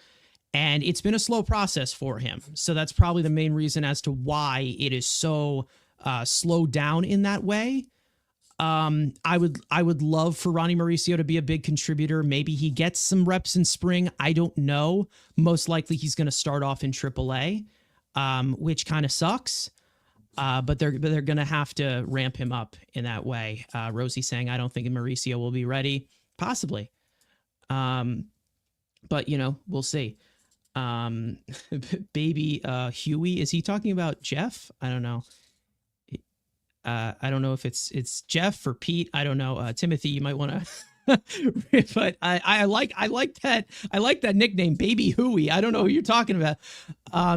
And it's been a slow process for him. So that's probably the main reason as to why it is so slow down in that way. I would love for Ronnie Mauricio to be a big contributor. Maybe he gets some reps in spring. I don't know. Most likely he's going to start off in AAA, which kind of sucks. But they're going to have to ramp him up in that way. Rosie saying, I don't think Mauricio will be ready. Possibly. But we'll see. Baby Huey, is he talking about Jeff? I don't know. I don't know if it's Jeff or Pete. I don't know. Timothy, you might want to, but I like that nickname, Baby Huey. I don't know who you're talking about.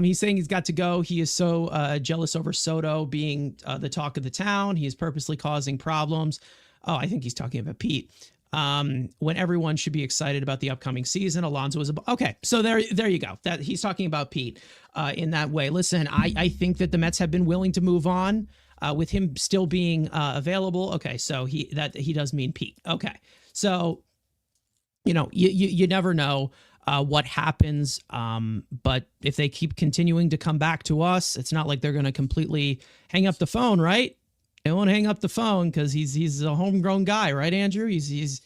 He's saying he's got to go. He is so jealous over Soto being the talk of the town. He is purposely causing problems. Oh, I think he's talking about Pete. When everyone should be excited about the upcoming season, Alonso is okay. So there you go. That he's talking about Pete in that way. Listen, I think that the Mets have been willing to move on. With him still being available. Okay, so he does mean Pete. Okay, so you never know what happens. But if they keep continuing to come back to us, it's not like they're going to completely hang up the phone, right? They won't hang up the phone because he's a homegrown guy, right, Andrew? He's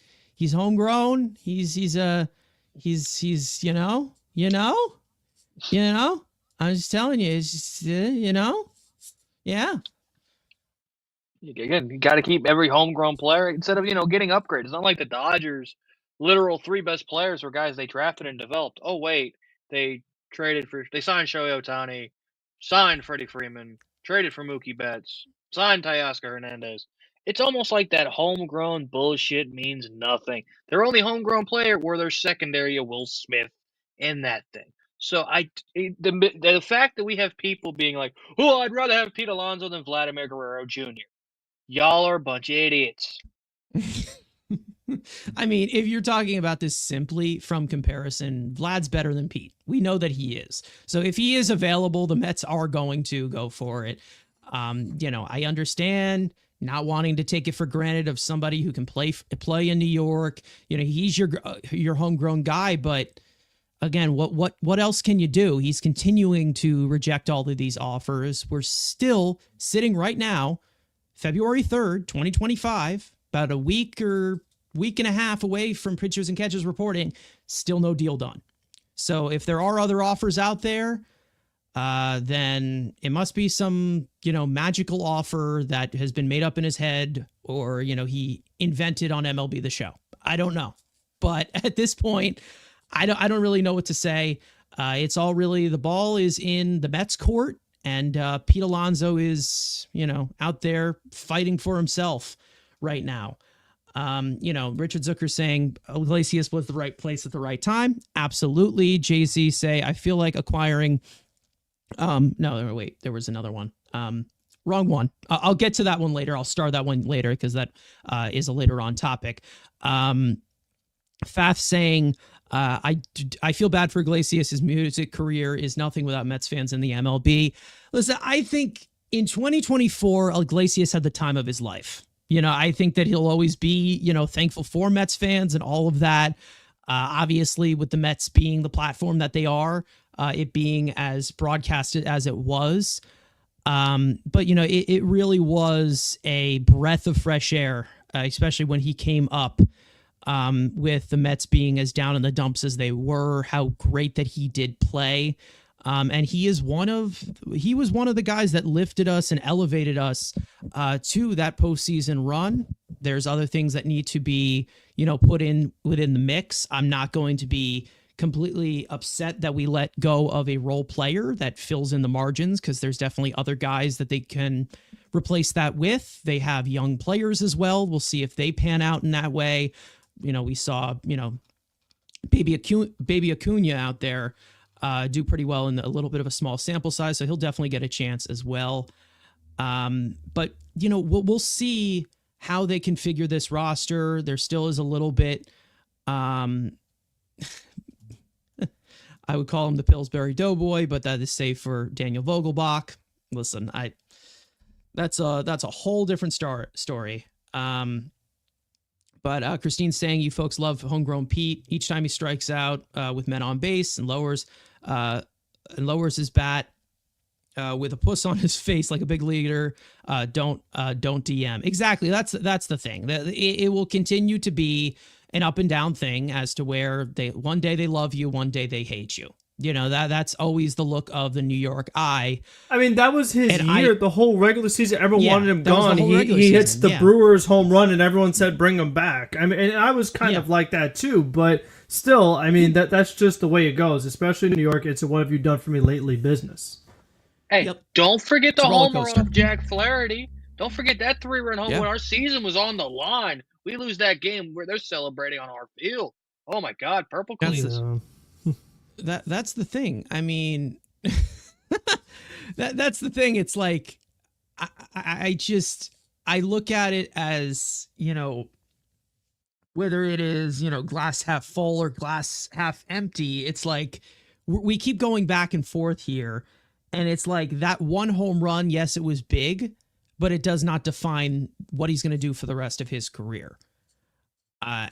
homegrown. He's I'm just telling you, it's just, yeah. Again, you got to keep every homegrown player instead of getting upgraded. It's not like the Dodgers' literal 3 best players were guys they drafted and developed. Oh wait, they signed Shohei Ohtani, signed Freddie Freeman, traded for Mookie Betts, signed Teoscar Hernandez. It's almost like that homegrown bullshit means nothing. Their only homegrown player were their secondary, Will Smith, in that thing. So the fact that we have people being like, "Oh, I'd rather have Pete Alonso than Vladimir Guerrero Jr." Y'all are a bunch of idiots. I mean, if you're talking about this simply from comparison, Vlad's better than Pete. We know that he is. So if he is available, the Mets are going to go for it. I understand not wanting to take it for granted of somebody who can play in New York. He's your homegrown guy, but again, what else can you do? He's continuing to reject all of these offers. We're still sitting right now, February 3rd, 2025, about a week or week and a half away from pitchers and catchers reporting, still no deal done. So if there are other offers out there, then it must be some, magical offer that has been made up in his head or, he invented on MLB The Show. I don't know. But at this point, I don't really know what to say. It's all really, the ball is in the Mets court. And Pete Alonso is, out there fighting for himself right now. Richard Zucker saying Iglesias was the right place at the right time. Absolutely. Jay-Z say, I feel like acquiring. No, wait, there was another one. Wrong one. I'll get to that one later. I'll star that one later because that is a later on topic. Fath saying, I feel bad for Iglesias. His music career is nothing without Mets fans in the MLB. Listen, I think in 2024, Iglesias had the time of his life. I think that he'll always be, thankful for Mets fans and all of that. Obviously, with the Mets being the platform that they are, it being as broadcasted as it was. But, it really was a breath of fresh air, especially when he came up. With the Mets being as down in the dumps as they were, how great that he did play. And he was one of the guys that lifted us and elevated us to that postseason run. There's other things that need to be, put in within the mix. I'm not going to be completely upset that we let go of a role player that fills in the margins, because there's definitely other guys that they can replace that with. They have young players as well. We'll see if they pan out in that way. We saw, Baby Acuna out there do pretty well in a little bit of a small sample size, so he'll definitely get a chance as well. But, we'll see how they configure this roster. There still is a little bit, I would call him the Pillsbury Doughboy, but that is safe for Daniel Vogelbach. Listen, that's a whole different story. But Christine's saying you folks love homegrown Pete. Each time he strikes out with men on base and lowers his bat, with a puss on his face like a big leaguer. Don't DM. Exactly. That's the thing. It will continue to be an up and down thing as to where one day they love you, one day they hate you. You know, that's always the look of the New York Eye. I mean, that was his year. The whole regular season, everyone wanted him gone. He hits the Brewers home run, and everyone said, bring him back. I mean, and I was kind of like that too, but still, I mean, that's just the way it goes, especially in New York. It's a what have you done for me lately business. Hey, don't forget the home run of Jack Flaherty. Don't forget that 3-run home when our season was on the line. We lose that game where they're celebrating on our field. Oh, my God, Purple Cleats. That's the thing. I mean, that's the thing. It's like, I look at it as, you know, whether it is, you know, glass half full or glass half empty. It's like we keep going back and forth here. And it's like that one home run. Yes, it was big, but it does not define what he's going to do for the rest of his career.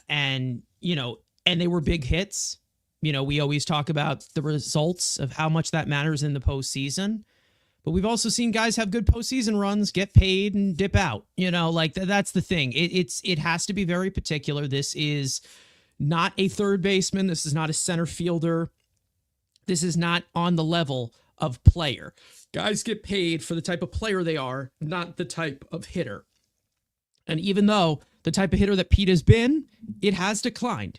And, you know, and they were big hits. You know, we always talk about the results of how much that matters in the postseason, but we've also seen guys have good postseason runs, get paid, and dip out. You know, like that's the thing. It has to be very particular. This is not a third baseman. This is not a center fielder. This is not on the level of player. Guys get paid for the type of player they are, not the type of hitter. And even though the type of hitter that Pete has been, it has declined.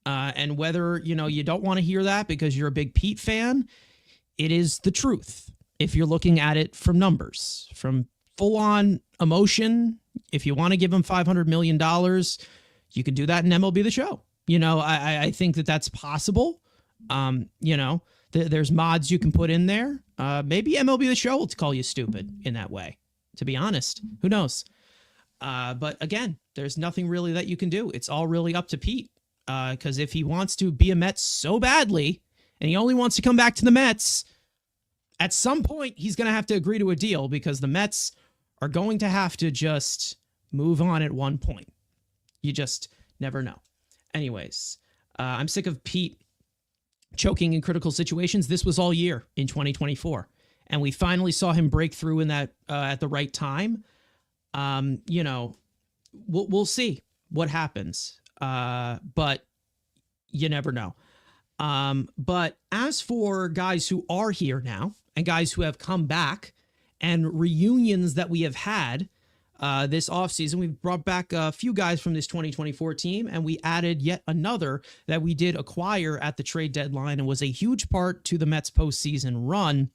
And whether, you know, you don't want to hear that because you're a big Pete fan, it is the truth. If you're looking at it from numbers, from full-on emotion, if you want to give him $500 million, you can do that in MLB The Show. You know, I think that's possible. You know, there's mods you can put in there. Maybe MLB The Show will call you stupid in that way, to be honest. Who knows? But again, there's nothing really that you can do. It's all really up to Pete. Because if he wants to be a Met so badly, and he only wants to come back to the Mets, at some point he's going to have to agree to a deal because the Mets are going to have to just move on at one point. You just never know. Anyways, I'm sick of Pete choking in critical situations. This was all year in 2024, and we finally saw him break through in that at the right time. You know, we'll see what happens. But you never know. But as for guys who are here now and guys who have come back and reunions that we have had this offseason, we've brought back a few guys from this 2024 team, and we added yet another that we did acquire at the trade deadline and was a huge part to the Mets postseason run.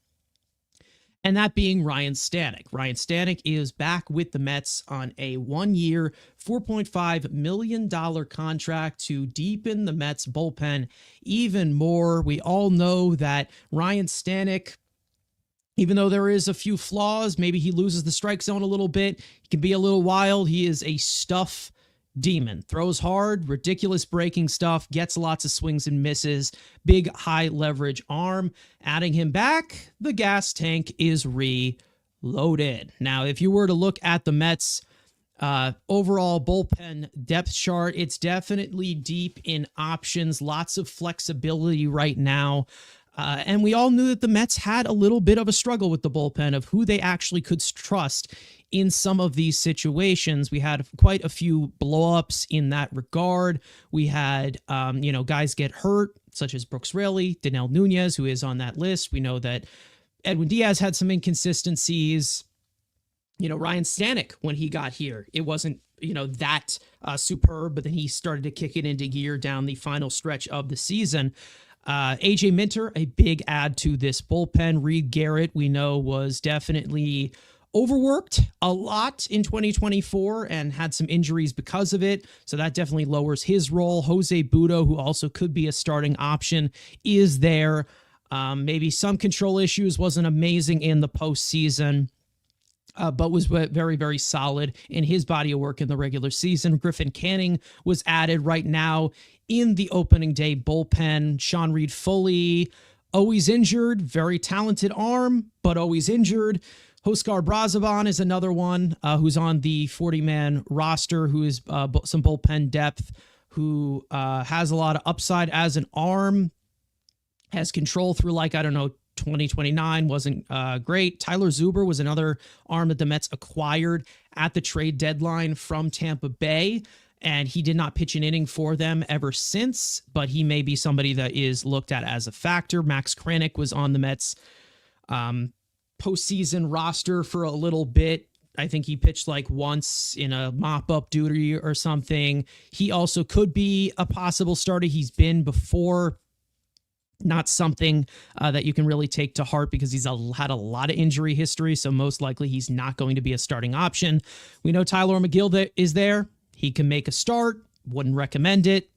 And that being Ryne Stanek. Ryne Stanek is back with the Mets on a 1-year, $4.5 million contract to deepen the Mets bullpen even more. We all know that Ryne Stanek, even though there is a few flaws, maybe he loses the strike zone a little bit, he can be a little wild. He is a stuff demon. Throws hard, ridiculous breaking stuff, gets lots of swings and misses, big high leverage arm. Adding him back, the gas tank is reloaded. Now, if you were to look at the Mets overall bullpen depth chart, it's definitely deep in options, lots of flexibility right now. And we all knew that the Mets had a little bit of a struggle with the bullpen of who they actually could trust in some of these situations. We had quite a few blowups in that regard. We had, guys get hurt, such as Brooks Raley, Danel Nunez, who is on that list. We know that Edwin Diaz had some inconsistencies. You know, Ryne Stanek, when he got here, it wasn't, that superb, but then he started to kick it into gear down the final stretch of the season. AJ Minter, a big add to this bullpen. Reed Garrett, we know, was definitely overworked a lot in 2024 and had some injuries because of it. So that definitely lowers his role. Jose Budo, who also could be a starting option, is there. Maybe some control issues, wasn't amazing in the postseason. But was very, very solid in his body of work in the regular season. Griffin Canning was added right now in the opening day bullpen. Sean Reed Foley, always injured, very talented arm, but always injured. Huascar Brazoban is another one who's on the 40-man roster, who is some bullpen depth, who has a lot of upside as an arm, has control through 2029 wasn't great. Tyler Zuber was another arm that the Mets acquired at the trade deadline from Tampa Bay, and he did not pitch an inning for them ever since, but he may be somebody that is looked at as a factor. Max Kranick was on the Mets postseason roster for a little bit. I think he pitched like once in a mop-up duty or something. He also could be a possible starter. He's been before. Not something that you can really take to heart because he's had a lot of injury history, so most likely he's not going to be a starting option. We know Tyler McGill that is there. He can make a start. Wouldn't recommend it.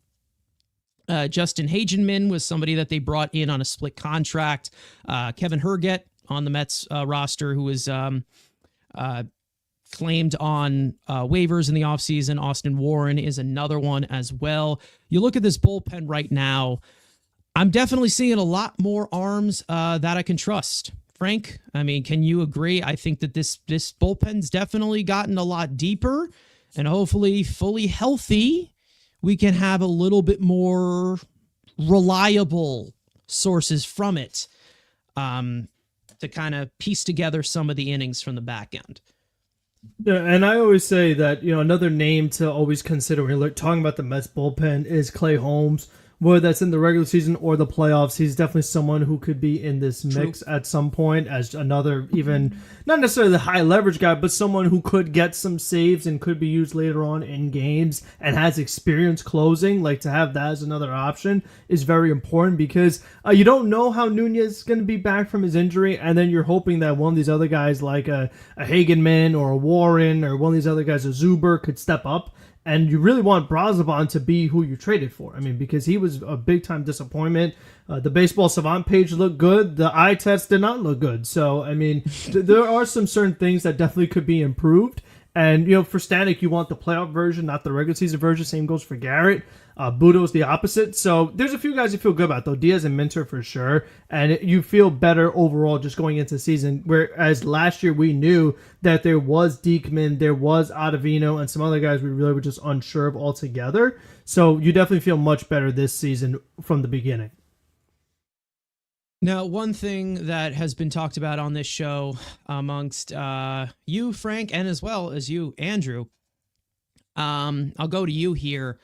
Justin Hagenman was somebody that they brought in on a split contract. Kevin Herget on the Mets roster, who was claimed on waivers in the offseason. Austin Warren is another one as well. You look at this bullpen right now, I'm definitely seeing a lot more arms that I can trust. Frank, I mean, can you agree? I think that this bullpen's definitely gotten a lot deeper, and hopefully fully healthy, we can have a little bit more reliable sources from it to kind of piece together some of the innings from the back end. Yeah, and I always say that, another name to always consider when you're talking about the Mets bullpen is Clay Holmes. Whether that's in the regular season or the playoffs, he's definitely someone who could be in this mix at some point as another, even not necessarily the high leverage guy, but someone who could get some saves and could be used later on in games and has experience closing. Like, to have that as another option is very important because you don't know how Nunez is going to be back from his injury, and then you're hoping that one of these other guys like a Hagenman or a Warren or one of these other guys, a Zuber, could step up. And you really want Brazoban to be who you traded for. I mean, because he was a big-time disappointment. The Baseball Savant page looked good. The eye test did not look good. So, I mean, there are some certain things that definitely could be improved. And, for Stanek, you want the playoff version, not the regular season version. Same goes for Garrett. Budo's the opposite. So there's a few guys you feel good about, though. Diaz and Minter for sure. And you feel better overall just going into the season. Whereas last year we knew that there was Diekman, there was Ottavino, and some other guys we really were just unsure of altogether. So you definitely feel much better this season from the beginning. Now, one thing that has been talked about on this show amongst you, Frank, and as well as you, Andrew, I'll go to you here.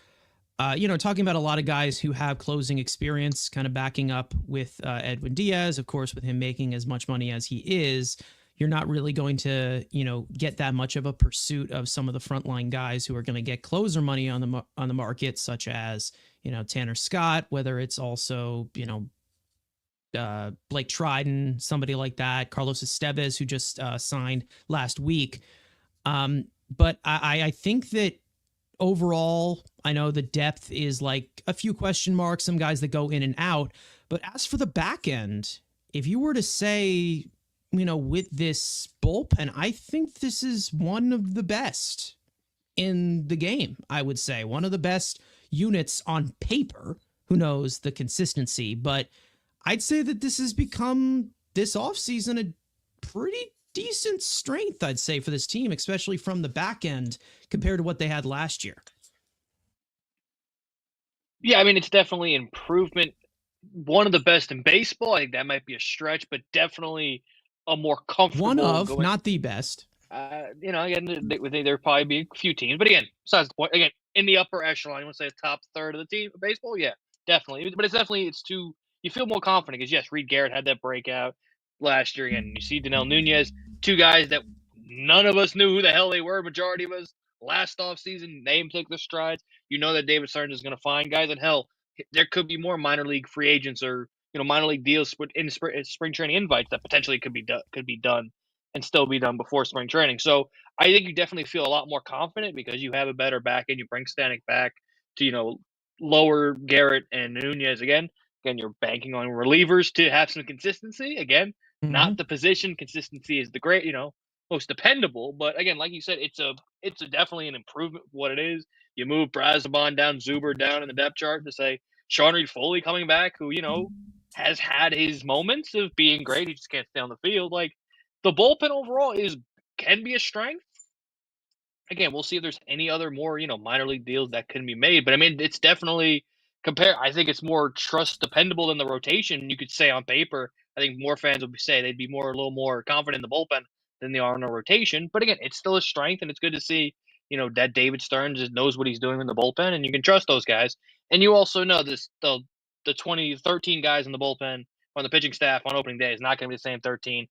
Talking about a lot of guys who have closing experience, kind of backing up with Edwin Diaz, of course, with him making as much money as he is, you're not really going to, get that much of a pursuit of some of the frontline guys who are going to get closer money on the market, such as, Tanner Scott, whether it's also, Blake Trident, somebody like that, Carlos Estevez, who just signed last week. But I think that overall, I know the depth is like a few question marks, some guys that go in and out. But as for the back end, if you were to say, with this bullpen, I think this is one of the best in the game, I would say. One of the best units on paper. Who knows the consistency, but I'd say that this has become, this offseason, a pretty decent strength, I'd say, for this team, especially from the back end compared to what they had last year. Yeah, I mean, it's definitely improvement. One of the best in baseball. I think that might be a stretch, but definitely a more comfortable. One of, not the best. Again, there'll probably be a few teams. But again, besides the point, again, in the upper echelon, you want to say the top third of the team of baseball? Yeah, definitely. But it's too, you feel more confident because, yes, Reed Garrett had that breakout last year. And you see Danel Nunez, two guys that none of us knew who the hell they were, majority of us, last offseason. Name took the strides. You know that David Stearns is going to find guys. And hell, there could be more minor league free agents or minor league deals in spring training invites that potentially could be done and still be done before spring training. So I think you definitely feel a lot more confident because you have a better back end. You bring Stanek back to lower Garrett and Nunez again. Again, you're banking on relievers to have some consistency. Again, not the position. Consistency is the great, most dependable. But again, like you said, it's a definitely an improvement for what it is. You move Brazoban down, Zuber down in the depth chart to say Sean Reed Foley coming back, who, has had his moments of being great. He just can't stay on the field. Like, the bullpen overall can be a strength. Again, we'll see if there's any other more, minor league deals that can be made. But I mean, it's definitely I think it's more trust dependable than the rotation. You could say on paper, I think more fans would say they'd be a little more confident in the bullpen than they are in a rotation. But again, it's still a strength, and it's good to see, that David Stearns just knows what he's doing in the bullpen, and you can trust those guys. And you also know the 13 guys in the bullpen on the pitching staff on opening day is not going to be the same 13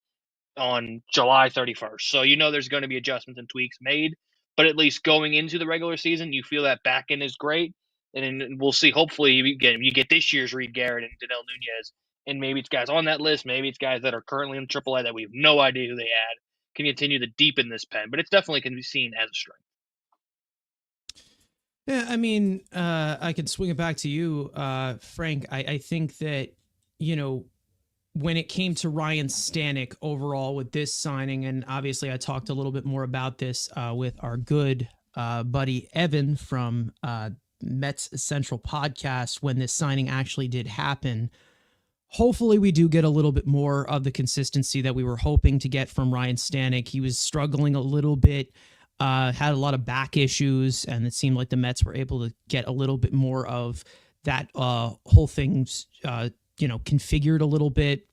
on July 31st. So there's going to be adjustments and tweaks made, but at least going into the regular season, you feel that back end is great. And then we'll see. Hopefully, you get this year's Reed Garrett and Danel Nunez, and maybe it's guys on that list, maybe it's guys that are currently in AAA that we have no idea who they add, can continue to deepen this pen. But it's definitely can be seen as a strength. Yeah, I mean, I can swing it back to you, Frank. I think that, when it came to Ryne Stanek overall with this signing, and obviously I talked a little bit more about this with our good buddy Evan from Mets Central podcast when this signing actually did happen. Hopefully we do get a little bit more of the consistency that we were hoping to get from Ryne Stanek. He was struggling a little bit, had a lot of back issues, and it seemed like the Mets were able to get a little bit more of that whole thing's configured a little bit,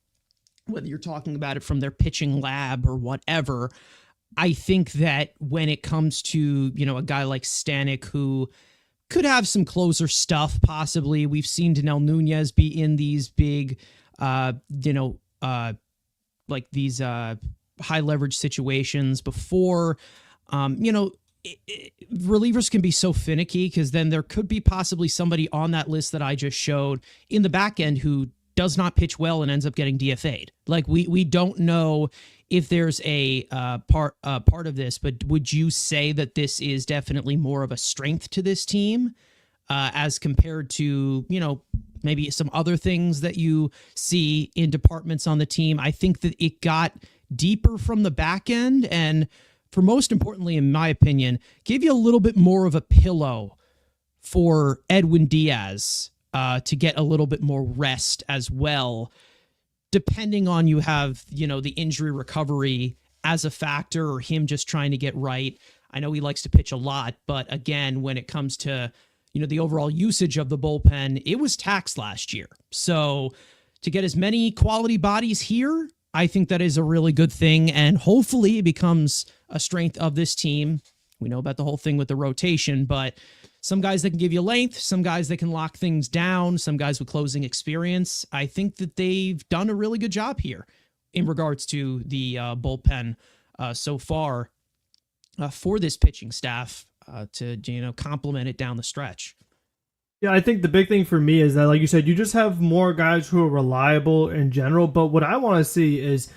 whether you're talking about it from their pitching lab or whatever. I think that when it comes to, a guy like Stanek who could have some closer stuff, possibly. We've seen Danel Nunez be in these big, like these high leverage situations before. Relievers can be so finicky because then there could be possibly somebody on that list that I just showed in the back end who does not pitch well and ends up getting DFA'd. Like we don't know if there's a part of this, but would you say that this is definitely more of a strength to this team as compared to, maybe some other things that you see in departments on the team? I think that it got deeper from the back end, and for most importantly, in my opinion, gave you a little bit more of a pillow for Edwin Diaz to get a little bit more rest as well, depending on you have, the injury recovery as a factor or him just trying to get right. I know he likes to pitch a lot, but again, when it comes to, the overall usage of the bullpen, it was taxed last year. So to get as many quality bodies here, I think that is a really good thing, and hopefully it becomes a strength of this team. We know about the whole thing with the rotation, but some guys that can give you length, some guys that can lock things down, some guys with closing experience. I think that they've done a really good job here in regards to the bullpen so far for this pitching staff to complement it down the stretch. Yeah, I think the big thing for me is that, like you said, you just have more guys who are reliable in general. But what I want to see is,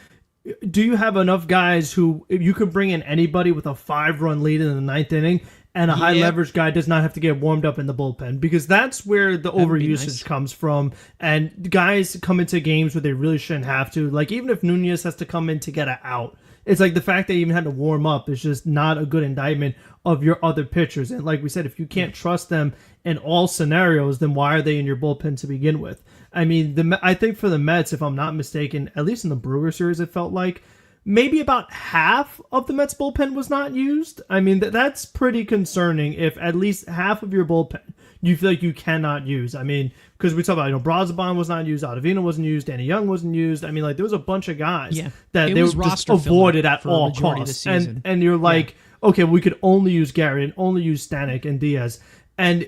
do you have enough guys who, if you could bring in anybody with a 5-run lead in the 9th inning, and a high leverage guy does not have to get warmed up in the bullpen, because that's where the overusage comes from. And guys come into games where they really shouldn't have to. Like, even if Nunez has to come in to get an out, it's like the fact that he even had to warm up is just not a good indictment of your other pitchers. And like we said, if you can't trust them in all scenarios, then why are they in your bullpen to begin with? I mean, I think for the Mets, if I'm not mistaken, at least in the Brewer series, it felt like maybe about half of the Mets bullpen was not used. I mean, that's pretty concerning if at least half of your bullpen you feel like you cannot use. I mean, because we talk about, Braziban was not used, Ottavino wasn't used, Danny Young wasn't used. I mean, like, there was a bunch of guys that they were just avoided at all costs. And you're like, okay, we could only use Garrett and only use Stanek and Diaz and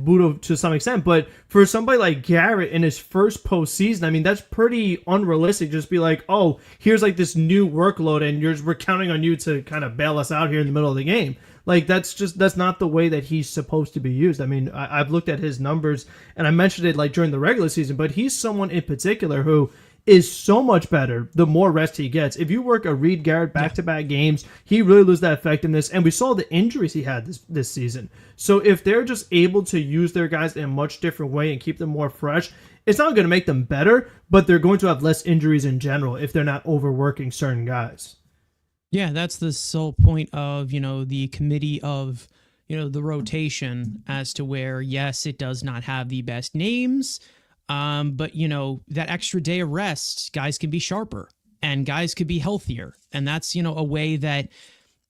Budo to some extent. But for somebody like Garrett in his first postseason, I mean, that's pretty unrealistic. Just be like, oh, here's like this new workload and we're counting on you to kind of bail us out here in the middle of the game. Like, that's not the way that he's supposed to be used. I mean, I've looked at his numbers, and I mentioned it like during the regular season, but he's someone in particular who is so much better the more rest he gets. If you work a Reed Garrett back-to-back games, he really loses that effectiveness, and we saw the injuries he had this season. So if they're just able to use their guys in a much different way and keep them more fresh, it's not going to make them better, but they're going to have less injuries in general if they're not overworking certain guys. Yeah, that's the sole point of, the committee of, the rotation, as to where, yes, it does not have the best names, but, that extra day of rest, guys can be sharper and guys could be healthier. And that's, a way that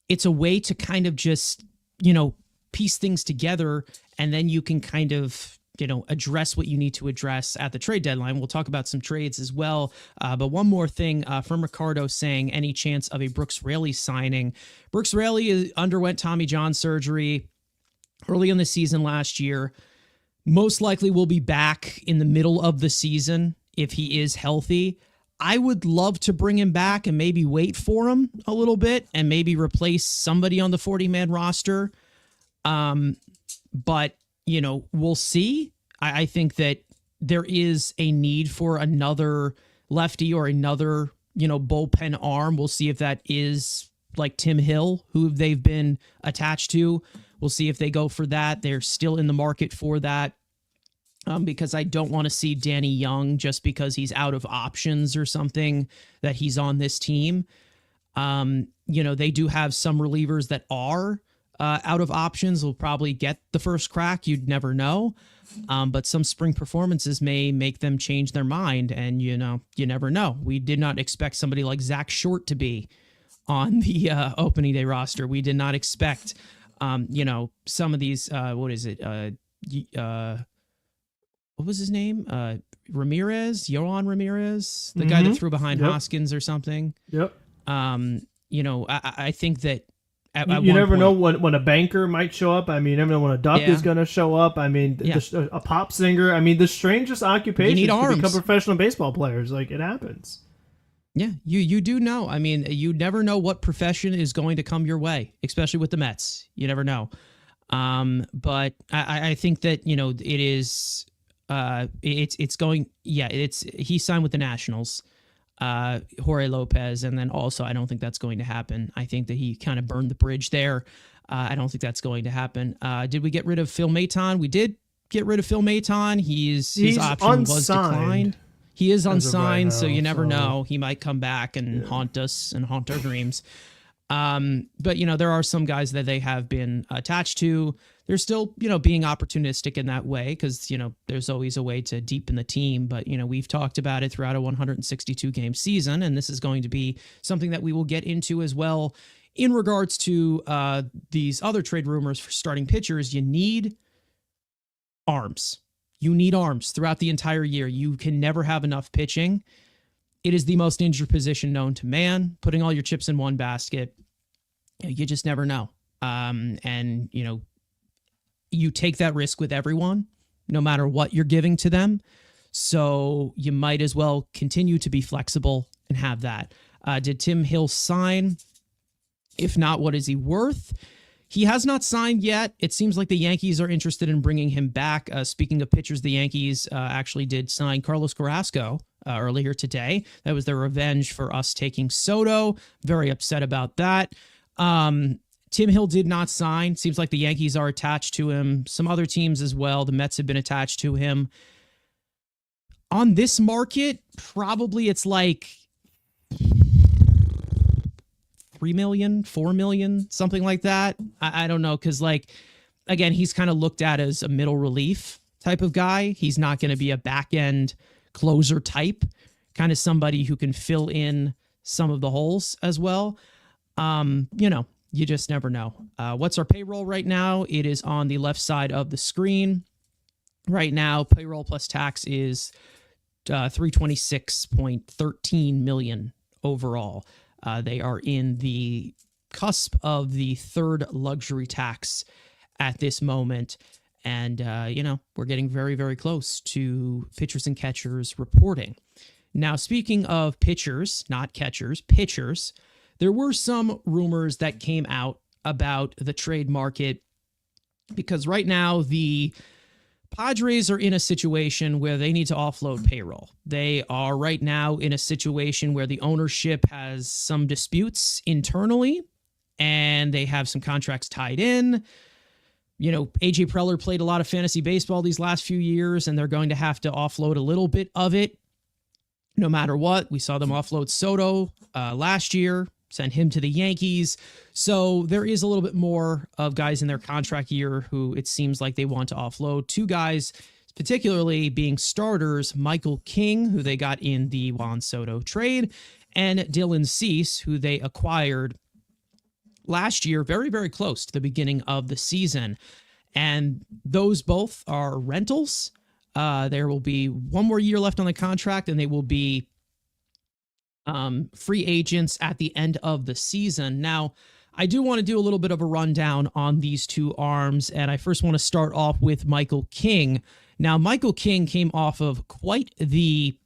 it's a way to kind of just, piece things together, and then you can kind of, address what you need to address at the trade deadline. We'll talk about some trades as well. But one more thing from Ricardo saying any chance of a Brooks Raley signing. Brooks Raley underwent Tommy John surgery early in the season last year. Most likely will be back in the middle of the season if he is healthy. I would love to bring him back and maybe wait for him a little bit and maybe replace somebody on the 40-man roster. But, we'll see. I think that there is a need for another lefty or another, bullpen arm. We'll see if that is like Tim Hill, who they've been attached to. We'll see if they go for that. They're still in the market for that. Because I don't want to see Danny Young just because he's out of options or something that he's on this team. They do have some relievers that are out of options. Will probably get the first crack. You'd never know. But some spring performances may make them change their mind. And, you never know. We did not expect somebody like Zach Short to be on the opening day roster. We did not expect, some of these, what was his name? Yohan Ramirez, the guy that threw behind Hoskins or something. Yep. I think that you never know when a banker might show up. I mean, you never know when a duck is going to show up. I mean, a pop singer. I mean, the strangest occupations to become professional baseball players. Like, it happens. Yeah, you do know. I mean, you never know what profession is going to come your way, especially with the Mets. You never know. But I think that, it is... it's going, he signed with the Nationals, Jorge Lopez. And then also, I don't think that's going to happen. I think that he kind of burned the bridge there. I don't think that's going to happen. Did we get rid of Phil Maton? We did get rid of Phil Maton. His option was declined. He is unsigned. So you never know. He might come back and haunt us and haunt our dreams. But there are some guys that they have been attached to. They're still, being opportunistic in that way because, there's always a way to deepen the team. But, we've talked about it throughout a 162 game season, and this is going to be something that we will get into as well in regards to these other trade rumors for starting pitchers. You need arms. You need arms throughout the entire year. You can never have enough pitching. It is the most injured position known to man. Putting all your chips in one basket, you just never know. You take that risk with everyone, no matter what you're giving to them. So you might as well continue to be flexible and have that. Did Tim Hill sign? If not, what is he worth? He has not signed yet. It seems like the Yankees are interested in bringing him back. Speaking of pitchers, the Yankees actually did sign Carlos Carrasco earlier today. That was their revenge for us taking Soto. Very upset about that. Tim Hill did not sign. Seems like the Yankees are attached to him. Some other teams as well. The Mets have been attached to him. On this market, probably it's like $3 million, $4 million, something like that. I don't know, because again, he's kind of looked at as a middle relief type of guy. He's not going to be a back-end closer type, kind of somebody who can fill in some of the holes as well. You just never know. What's our payroll right now? It is on the left side of the screen. Right now, payroll plus tax is $326.13 million overall. They are in the cusp of the third luxury tax at this moment. And, we're getting very, very close to pitchers and catchers reporting. Now, speaking of pitchers, not catchers, pitchers, there were some rumors that came out about the trade market because right now the Padres are in a situation where they need to offload payroll. They are right now in a situation where the ownership has some disputes internally and they have some contracts tied in. AJ Preller played a lot of fantasy baseball these last few years and they're going to have to offload a little bit of it no matter what. We saw them offload Soto last year. Send him to the Yankees. So there is a little bit more of guys in their contract year who it seems like they want to offload. Two guys, particularly being starters, Michael King, who they got in the Juan Soto trade, and Dylan Cease, who they acquired last year, very, very close to the beginning of the season. and those both are rentals. There will be one more year left on the contract, and they will be free agents at the end of the season. Now, I do want to do a little bit of a rundown on these two arms, and I first want to start off with Michael King. Now, Michael King came off of quite the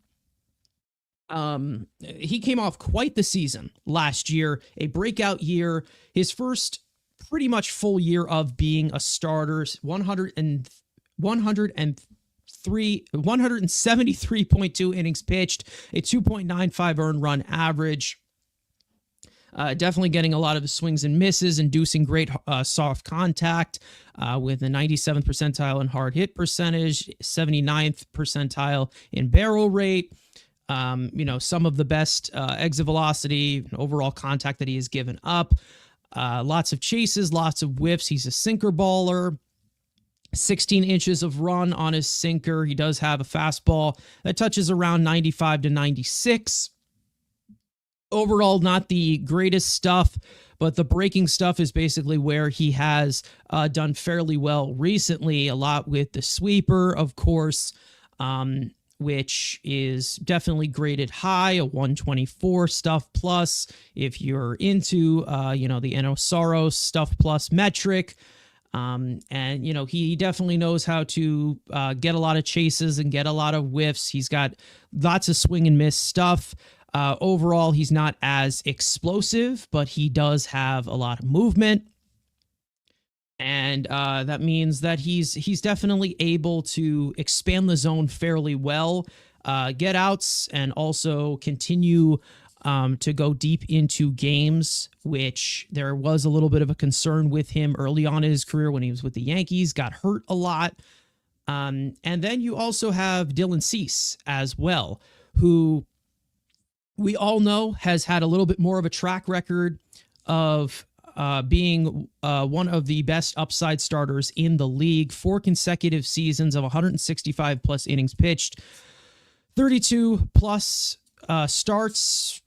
season last year, a breakout year, his first pretty much full year of being a starter, 173.2 innings pitched, a 2.95 earned run average. Definitely getting a lot of swings and misses, inducing great soft contact with a 97th percentile in hard hit percentage, 79th percentile in barrel rate. Some of the best exit velocity, overall contact that he has given up. Lots of chases, lots of whiffs. He's a sinker baller. 16 inches of run on his sinker. He does have a fastball that touches around 95 to 96. Overall, not the greatest stuff, but the breaking stuff is basically where he has done fairly well recently, a lot with the sweeper, of course, which is definitely graded high, a 124 stuff plus. If you're into, the Enosaurus stuff plus metric, he definitely knows how to get a lot of chases and get a lot of whiffs. He's got lots of swing and miss stuff. Overall, he's not as explosive, but he does have a lot of movement. And that means that he's definitely able to expand the zone fairly well, get outs, and also continue to go deep into games, which there was a little bit of a concern with him early on in his career when he was with the Yankees, got hurt a lot. And then you also have Dylan Cease as well, who we all know has had a little bit more of a track record of being one of the best upside starters in the league. 4 consecutive seasons of 165 plus innings pitched, 32 plus starts,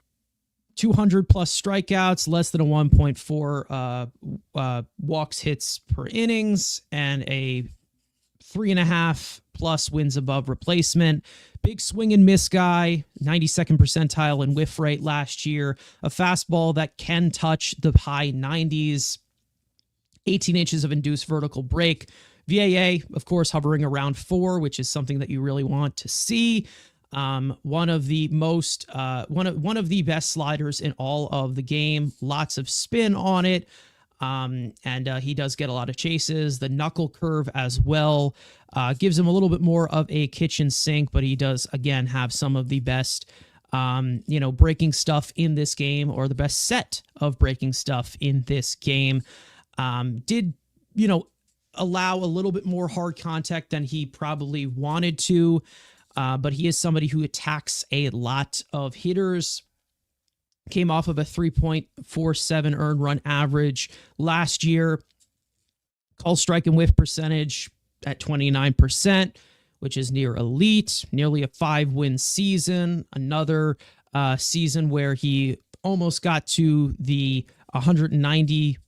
200 plus strikeouts, less than a 1.4 walks hits per innings, and a 3.5 plus wins above replacement. Big swing and miss guy, 92nd percentile in whiff rate last year. A fastball that can touch the high 90s. 18 inches of induced vertical break. VAA, of course, hovering around 4, which is something that you really want to see. One of the best sliders in all of the game. Lots of spin on it. He does get a lot of chases. The knuckle curve as well gives him a little bit more of a kitchen sink, but he does, again, have some of the best, breaking stuff in this game, or the best set of breaking stuff in this game. Did allow a little bit more hard contact than he probably wanted to, but he is somebody who attacks a lot of hitters. Came off of a 3.47 earned run average last year. Call strike and whiff percentage at 29%, which is near elite. Nearly a 5-win season. Another season where he almost got to the 190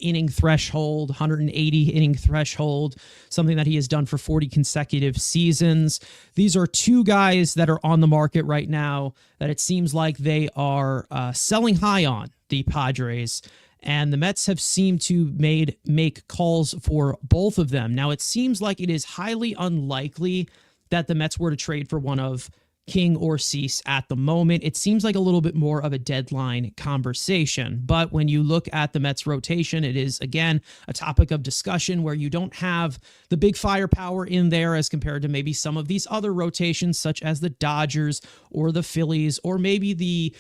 inning threshold, 180 inning threshold, something that he has done for 40 consecutive seasons. These are two guys that are on the market right now that it seems like they are selling high on, the Padres, and the Mets have seemed to make calls for both of them. Now, it seems like it is highly unlikely that the Mets were to trade for one of King or Cease at the moment. It seems like a little bit more of a deadline conversation. But when you look at the Mets rotation, it is, again, a topic of discussion where you don't have the big firepower in there as compared to maybe some of these other rotations, such as the Dodgers or the Phillies, or maybe the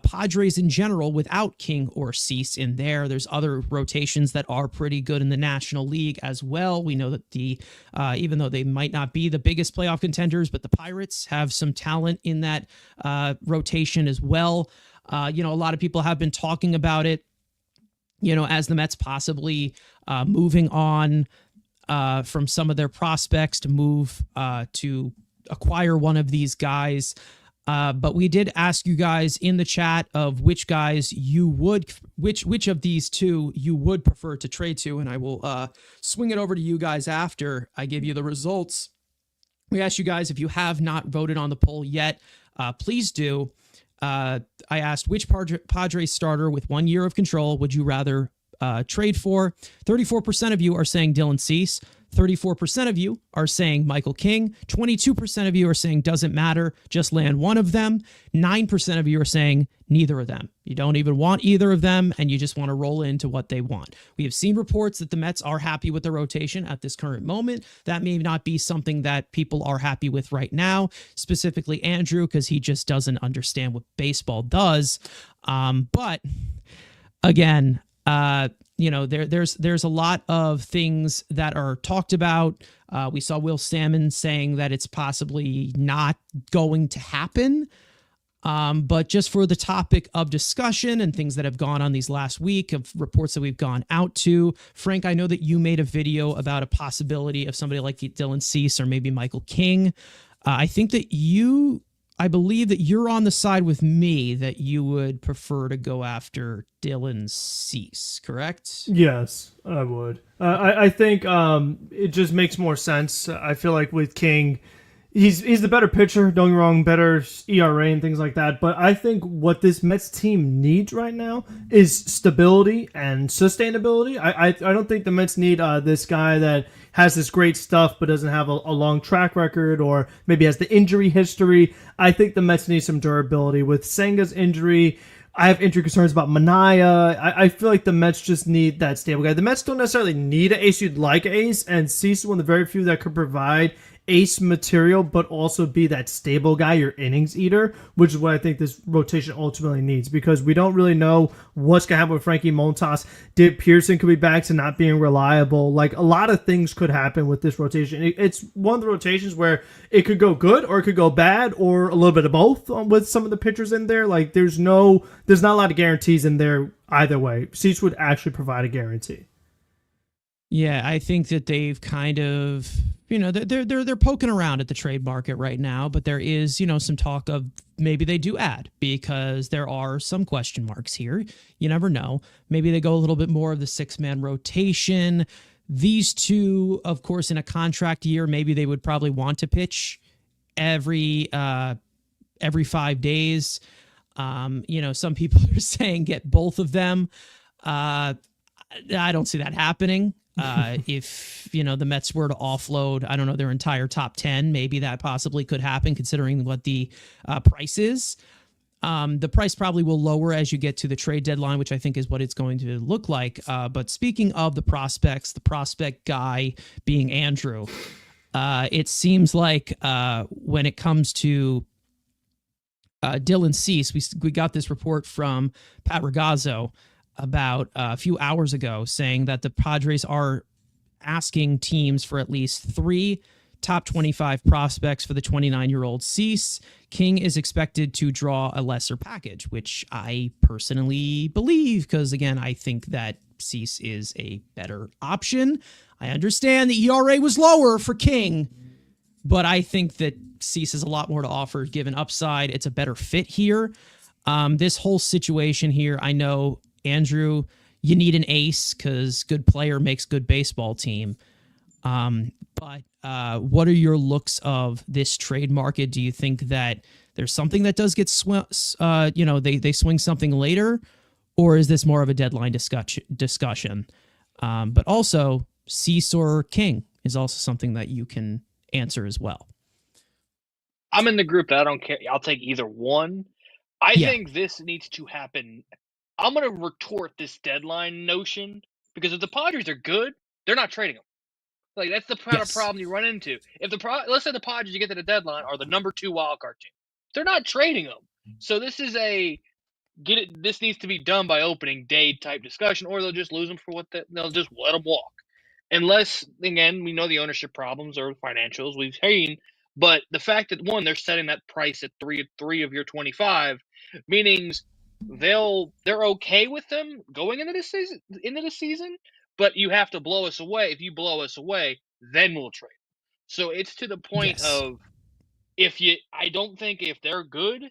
Padres in general without King or Cease in there. There's other rotations that are pretty good in the National League as well. We know that even though they might not be the biggest playoff contenders, but the Pirates have some talent in that rotation as well. A lot of people have been talking about it, as the Mets possibly moving on from some of their prospects to move to acquire one of these guys. But we did ask you guys in the chat of which guys you would, which of these two you would prefer to trade to, and I will swing it over to you guys after I give you the results. We asked you guys, if you have not voted on the poll yet, please do. I asked which Padres starter with 1 year of control would you rather trade for. 34% of you are saying Dylan Cease. 34% of you are saying Michael King. 22% of you are saying doesn't matter, just land one of them. 9% of you are saying neither of them. You don't even want either of them, and you just want to roll into what they want. We have seen reports that the Mets are happy with the rotation at this current moment. That may not be something that people are happy with right now, specifically Andrew, because he just doesn't understand what baseball does. But again, there's a lot of things that are talked about. We saw Will Salmon saying that it's possibly not going to happen. But just for the topic of discussion and things that have gone on these last week of reports that we've gone out to, Frank, I know that you made a video about a possibility of somebody like Dylan Cease or maybe Michael King. I believe that you're on the side with me that you would prefer to go after Dylan Cease, correct? Yes, I would. I think it just makes more sense. I feel like with King, he's the better pitcher, don't get me wrong, better ERA and things like that. But I think what this Mets team needs right now is stability and sustainability. I don't think the Mets need this guy that has this great stuff but doesn't have a long track record or maybe has the injury history. I think the Mets need some durability. With Senga's injury, I have injury concerns about Manaea. I feel like the Mets just need that stable guy. The Mets don't necessarily need an ace. You'd like ace, and Cease is one of the very few that could provide ace material, but also be that stable guy, your innings eater, which is what I think this rotation ultimately needs, because we don't really know what's going to happen with Frankie Montas. Did Pearson could be back to not being reliable. Like, a lot of things could happen with this rotation. It's one of the rotations where it could go good or it could go bad or a little bit of both with some of the pitchers in there. Like, there's not a lot of guarantees in there either way. Cease would actually provide a guarantee. Yeah, I think that they've kind of, they're poking around at the trade market right now, but there is, some talk of maybe they do add, because there are some question marks here. You never know. Maybe they go a little bit more of the 6-man rotation. These two, of course, in a contract year, maybe they would probably want to pitch every 5 days. Some people are saying get both of them. I don't see that happening. If, the Mets were to offload, I don't know, their entire top 10, maybe that possibly could happen considering what the price is. The price probably will lower as you get to the trade deadline, which I think is what it's going to look like. But speaking of the prospects, the prospect guy being Andrew, it seems like when it comes to Dylan Cease, we got this report from Pat Ragazzo about a few hours ago saying that the Padres are asking teams for at least 3 top 25 prospects for the 29-year-old Cease. King is expected to draw a lesser package, which I personally believe, because again, I think that Cease is a better option. I understand the ERA was lower for King, but I think that Cease has a lot more to offer given upside. It's a better fit here. This whole situation here, I know, Andrew, you need an ace because good player makes good baseball team. But what are your looks of this trade market? Do you think that there's something that does get they swing something later, or is this more of a deadline discussion? But also, Cease or King is also something that you can answer as well. I'm in the group that I don't care. I'll take either one. I think this needs to happen. I'm going to retort this deadline notion, because if the Padres are good, they're not trading them. Like, that's the kind of problem you run into. If let's say the Padres, you get to the deadline, are the number 2 wildcard team, they're not trading them. So this is this needs to be done by opening day type discussion, or they'll just lose them for they'll just let them walk. Unless, again, we know the ownership problems or financials we've seen, but the fact that, one, they're setting that price at 3 of your 25, meaning they're okay with them going into the season, but you have to blow us away. If you blow us away, then we'll trade. So it's to the point of, I don't think if they're good,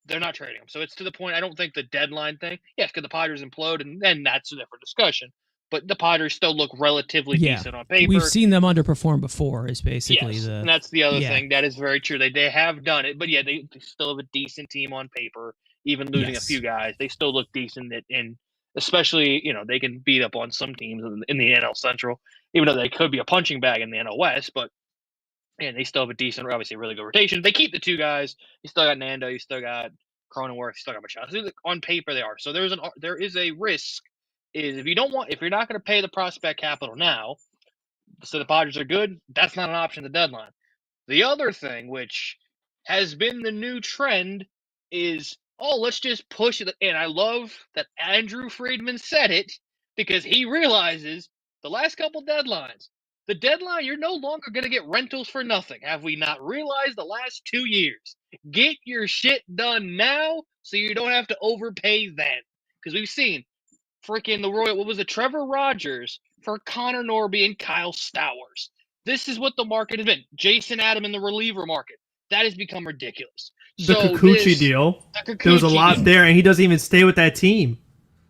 they're not trading them. So it's to the point. I don't think the deadline thing. Yes, could the Padres implode, and then that's a different discussion. But the Padres still look relatively decent on paper. We've seen them underperform before. Is basically yes, and that's the other thing. That is very true. They have done it, but yeah, they still have a decent team on paper. Even losing a few guys, they still look decent. And especially, they can beat up on some teams in the NL Central, even though they could be a punching bag in the NL West. But and they still have a decent, obviously, really good rotation. They keep the two guys. You still got Nando. You still got Cronenworth. You still got Machado. So on paper, they are. So there is a risk. Is if you're not going to pay the prospect capital now, so the Padres are good. That's not an option at the deadline. The other thing, which has been the new trend, is let's just push it. And I love that Andrew Friedman said it because he realizes the last couple deadlines. The deadline, you're no longer going to get rentals for nothing. Have we not realized the last 2 years? Get your shit done now so you don't have to overpay then. Because we've seen freaking Trevor Rogers for Connor Norby and Kyle Stowers. This is what the market has been. Jason Adam in the reliever market. That has become ridiculous. The Kikuchi deal. There was a lot there, and he doesn't even stay with that team.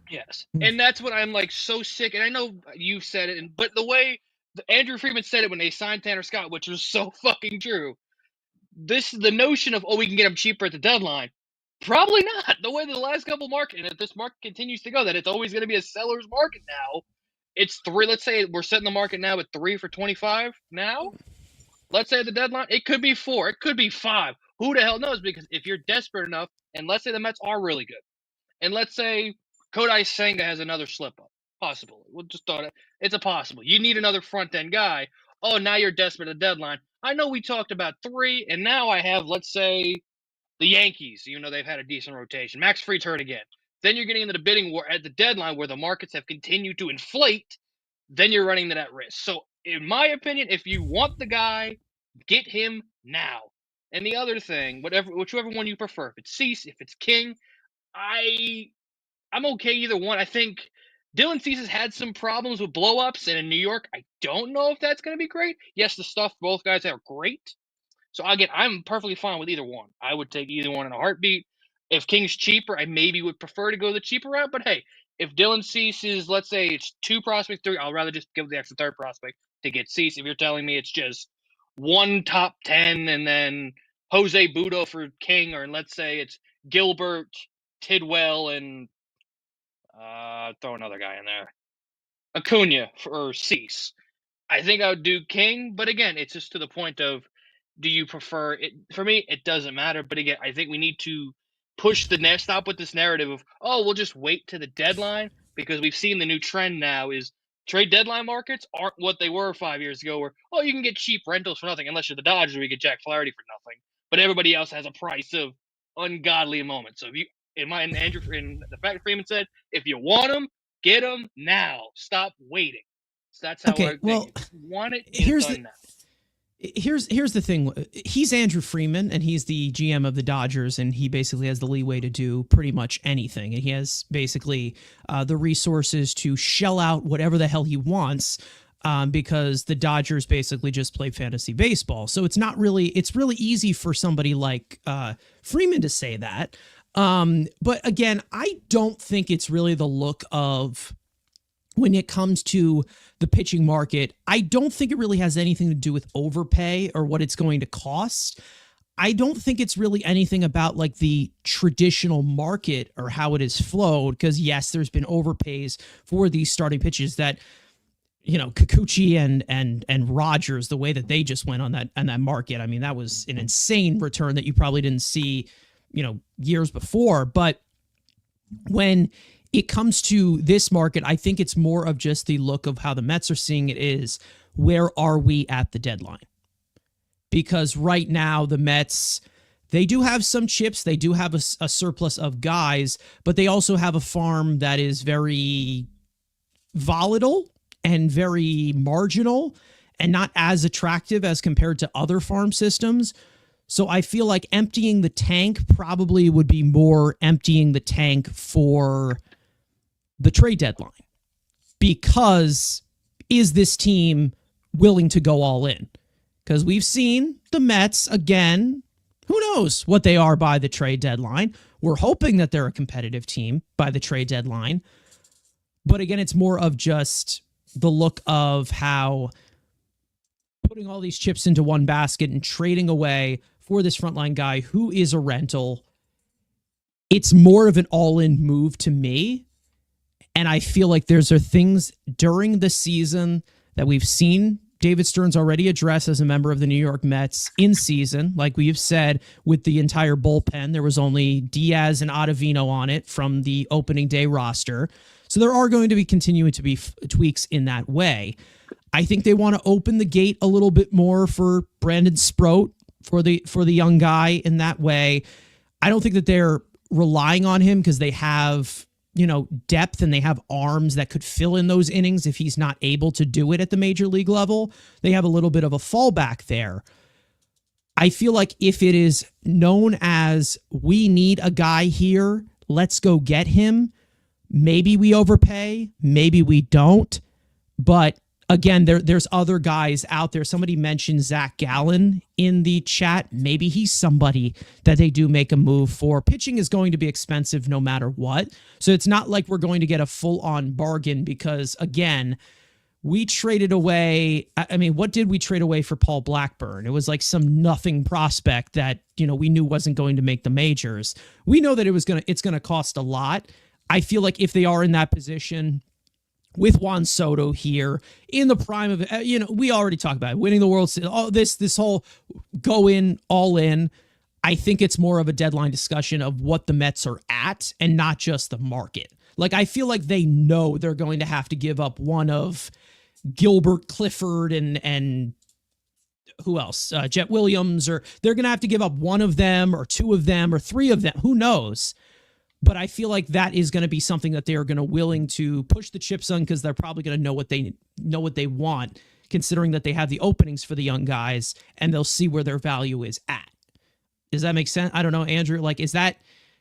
Yes. And that's what I'm so sick. And I know you said it, but the way Andrew Friedman said it when they signed Tanner Scott, which was so fucking true. The notion of, we can get him cheaper at the deadline. Probably not. The way the last couple market, and if this market continues to go, that it's always going to be a seller's market now. It's 3. Let's say we're setting the market now at 3 for 25 now. Let's say at the deadline, it could be 4. It could be 5. Who the hell knows? Because if you're desperate enough, and let's say the Mets are really good, and let's say Kodai Senga has another slip-up. Possible. We'll just thought it's a possible. You need another front-end guy. Now you're desperate at the deadline. I know we talked about 3, and now I have, let's say, the Yankees. They've had a decent rotation. Max Fried's hurt again. Then you're getting into the bidding war at the deadline where the markets have continued to inflate. Then you're running to that risk. So, in my opinion, if you want the guy, get him now. And the other thing, whichever one you prefer, if it's Cease, if it's King, I'm okay either one. I think Dylan Cease has had some problems with blow-ups, and in New York, I don't know if that's going to be great. Yes, the stuff both guys have are great. So, again, I'm perfectly fine with either one. I would take either one in a heartbeat. If King's cheaper, I maybe would prefer to go the cheaper route. But, hey, if Dylan Cease is, let's say it's 2 prospects, 3, I'll rather just give the extra 3rd prospect to get Cease. If you're telling me it's just 1 top 10 and then Jose Budo for King, or let's say it's Gilbert, Tidwell, and throw another guy in there, Acuna for Cease. I think I would do King, but again, it's just to the point of, do you prefer it? For me, it doesn't matter. But again, I think we need to stop with this narrative of, we'll just wait to the deadline, because we've seen the new trend now is trade deadline markets aren't what they were 5 years ago, where, you can get cheap rentals for nothing, unless you're the Dodgers, where you get Jack Flaherty for nothing. But everybody else has a price of ungodly moments. So if you, and the fact that Freeman said, if you want them, get them now. Stop waiting. So that's how I think. If you want it, here's done now. Here's the thing. He's Andrew Freeman, and he's the GM of the Dodgers, and he basically has the leeway to do pretty much anything. And he has basically the resources to shell out whatever the hell he wants, because the Dodgers basically just play fantasy baseball. So it's really easy for somebody like Freeman to say that. But again, I don't think it's really the look of, when it comes to the pitching market, I don't think it really has anything to do with overpay or what it's going to cost. I don't think it's really anything about like the traditional market or how it has flowed, because yes, there's been overpays for these starting pitches that, Kikuchi and Rogers, the way that they just went on that market. I mean, that was an insane return that you probably didn't see, years before. But when it comes to this market, I think it's more of just the look of how the Mets are seeing it is, where are we at the deadline? Because right now the Mets, they do have some chips. They do have a surplus of guys, but they also have a farm that is very volatile and very marginal and not as attractive as compared to other farm systems. So I feel like emptying the tank probably would be more emptying the tank for the trade deadline, because is this team willing to go all in? Because we've seen the Mets, again, Who knows what they are by the trade deadline? We're hoping that they're a competitive team by the trade deadline. But again, it's more of just the look of how putting all these chips into one basket and trading away for this frontline guy who is a rental. It's more of an all-in move to me. And I feel like are things during the season that we've seen David Stearns already address as a member of the New York Mets in season. Like we've said, with the entire bullpen, there was only Diaz and Ottavino on it from the opening day roster. So there are going to be continuing to be tweaks in that way. I think they want to open the gate a little bit more for Brandon Sproat, for the young guy in that way. I don't think that they're relying on him because they have, depth and they have arms that could fill in those innings if he's not able to do it at the major league level. They have a little bit of a fallback there. I feel like if it is known as we need a guy here, let's go get him. Maybe we overpay, maybe we don't. But again, there's other guys out there. Somebody mentioned Zach Gallen in the chat. Maybe he's somebody that they do make a move for. Pitching is going to be expensive no matter what. So it's not like we're going to get a full-on bargain because, again, we traded away. I mean, what did we trade away for Paul Blackburn? It was like some nothing prospect that, we knew wasn't going to make the majors. We know that it's going to cost a lot. I feel like if they are in that position with Juan Soto here in the prime of it, we already talked about it, winning the World Series, all this whole go in, all in. I think it's more of a deadline discussion of what the Mets are at and not just the market. Like, I feel like they know they're going to have to give up one of Gilbert, Clifford, and who else? Jet Williams, or they're going to have to give up one of them or two of them or three of them. Who knows? But I feel like that is going to be something that they are going to willing to push the chips on because they're probably going to know what they want, considering that they have the openings for the young guys and they'll see where their value is at. Does that make sense? I don't know, Andrew. Like, is that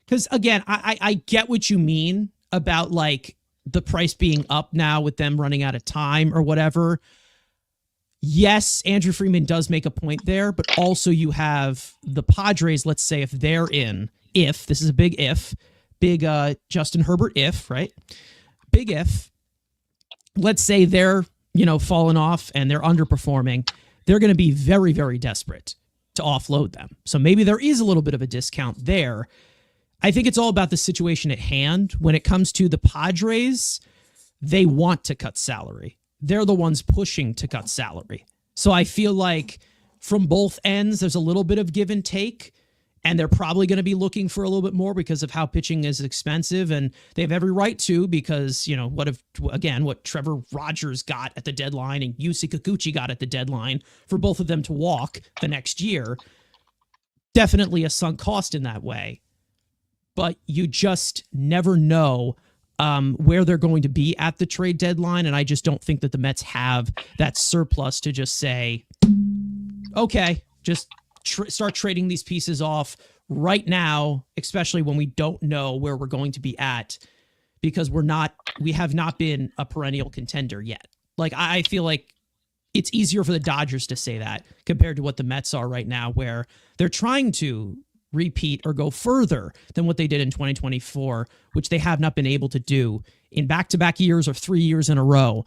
because again, I get what you mean about like the price being up now with them running out of time or whatever. Yes, Andrew Freeman does make a point there, but also you have the Padres. Let's say if this is a big if. Big Justin Herbert if, right? Big if. Let's say they're, falling off and they're underperforming. They're going to be very, very desperate to offload them. So maybe there is a little bit of a discount there. I think it's all about the situation at hand. When it comes to the Padres, they want to cut salary. They're the ones pushing to cut salary. So I feel like from both ends, there's a little bit of give and take. And they're probably going to be looking for a little bit more because of how pitching is expensive. And they have every right to because, what Trevor Rogers got at the deadline and Yusei Kikuchi got at the deadline for both of them to walk the next year. Definitely a sunk cost in that way. But you just never know where they're going to be at the trade deadline. And I just don't think that the Mets have that surplus to just say, okay, just start trading these pieces off right now, especially when we don't know where we're going to be at because we have not been a perennial contender yet. Like, I feel like it's easier for the Dodgers to say that compared to what the Mets are right now, where they're trying to repeat or go further than what they did in 2024, which they have not been able to do in back-to-back years or 3 years in a row,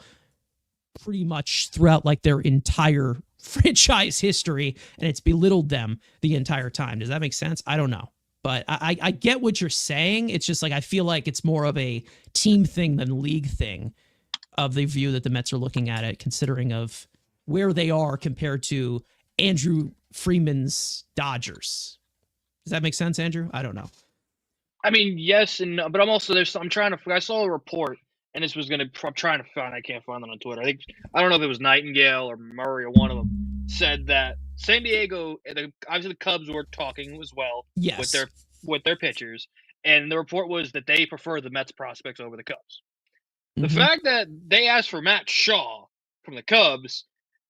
pretty much throughout like their entire franchise history, and it's belittled them the entire time. Does that make sense? I don't know. But I get what you're saying. It's just like I feel like it's more of a team thing than league thing of the view that the Mets are looking at it, considering of where they are compared to Andrew Freeman's Dodgers. Does that make sense, Andrew? I don't know. I mean, yes and no, but I saw a report, and this was I'm trying to find, I can't find it on Twitter. I don't know if it was Nightingale or Murray or one of them said that San Diego, obviously the Cubs were talking as well yes, with their pitchers, and the report was that they prefer the Mets prospects over the Cubs. The Mm-hmm. fact that they asked for Matt Shaw from the Cubs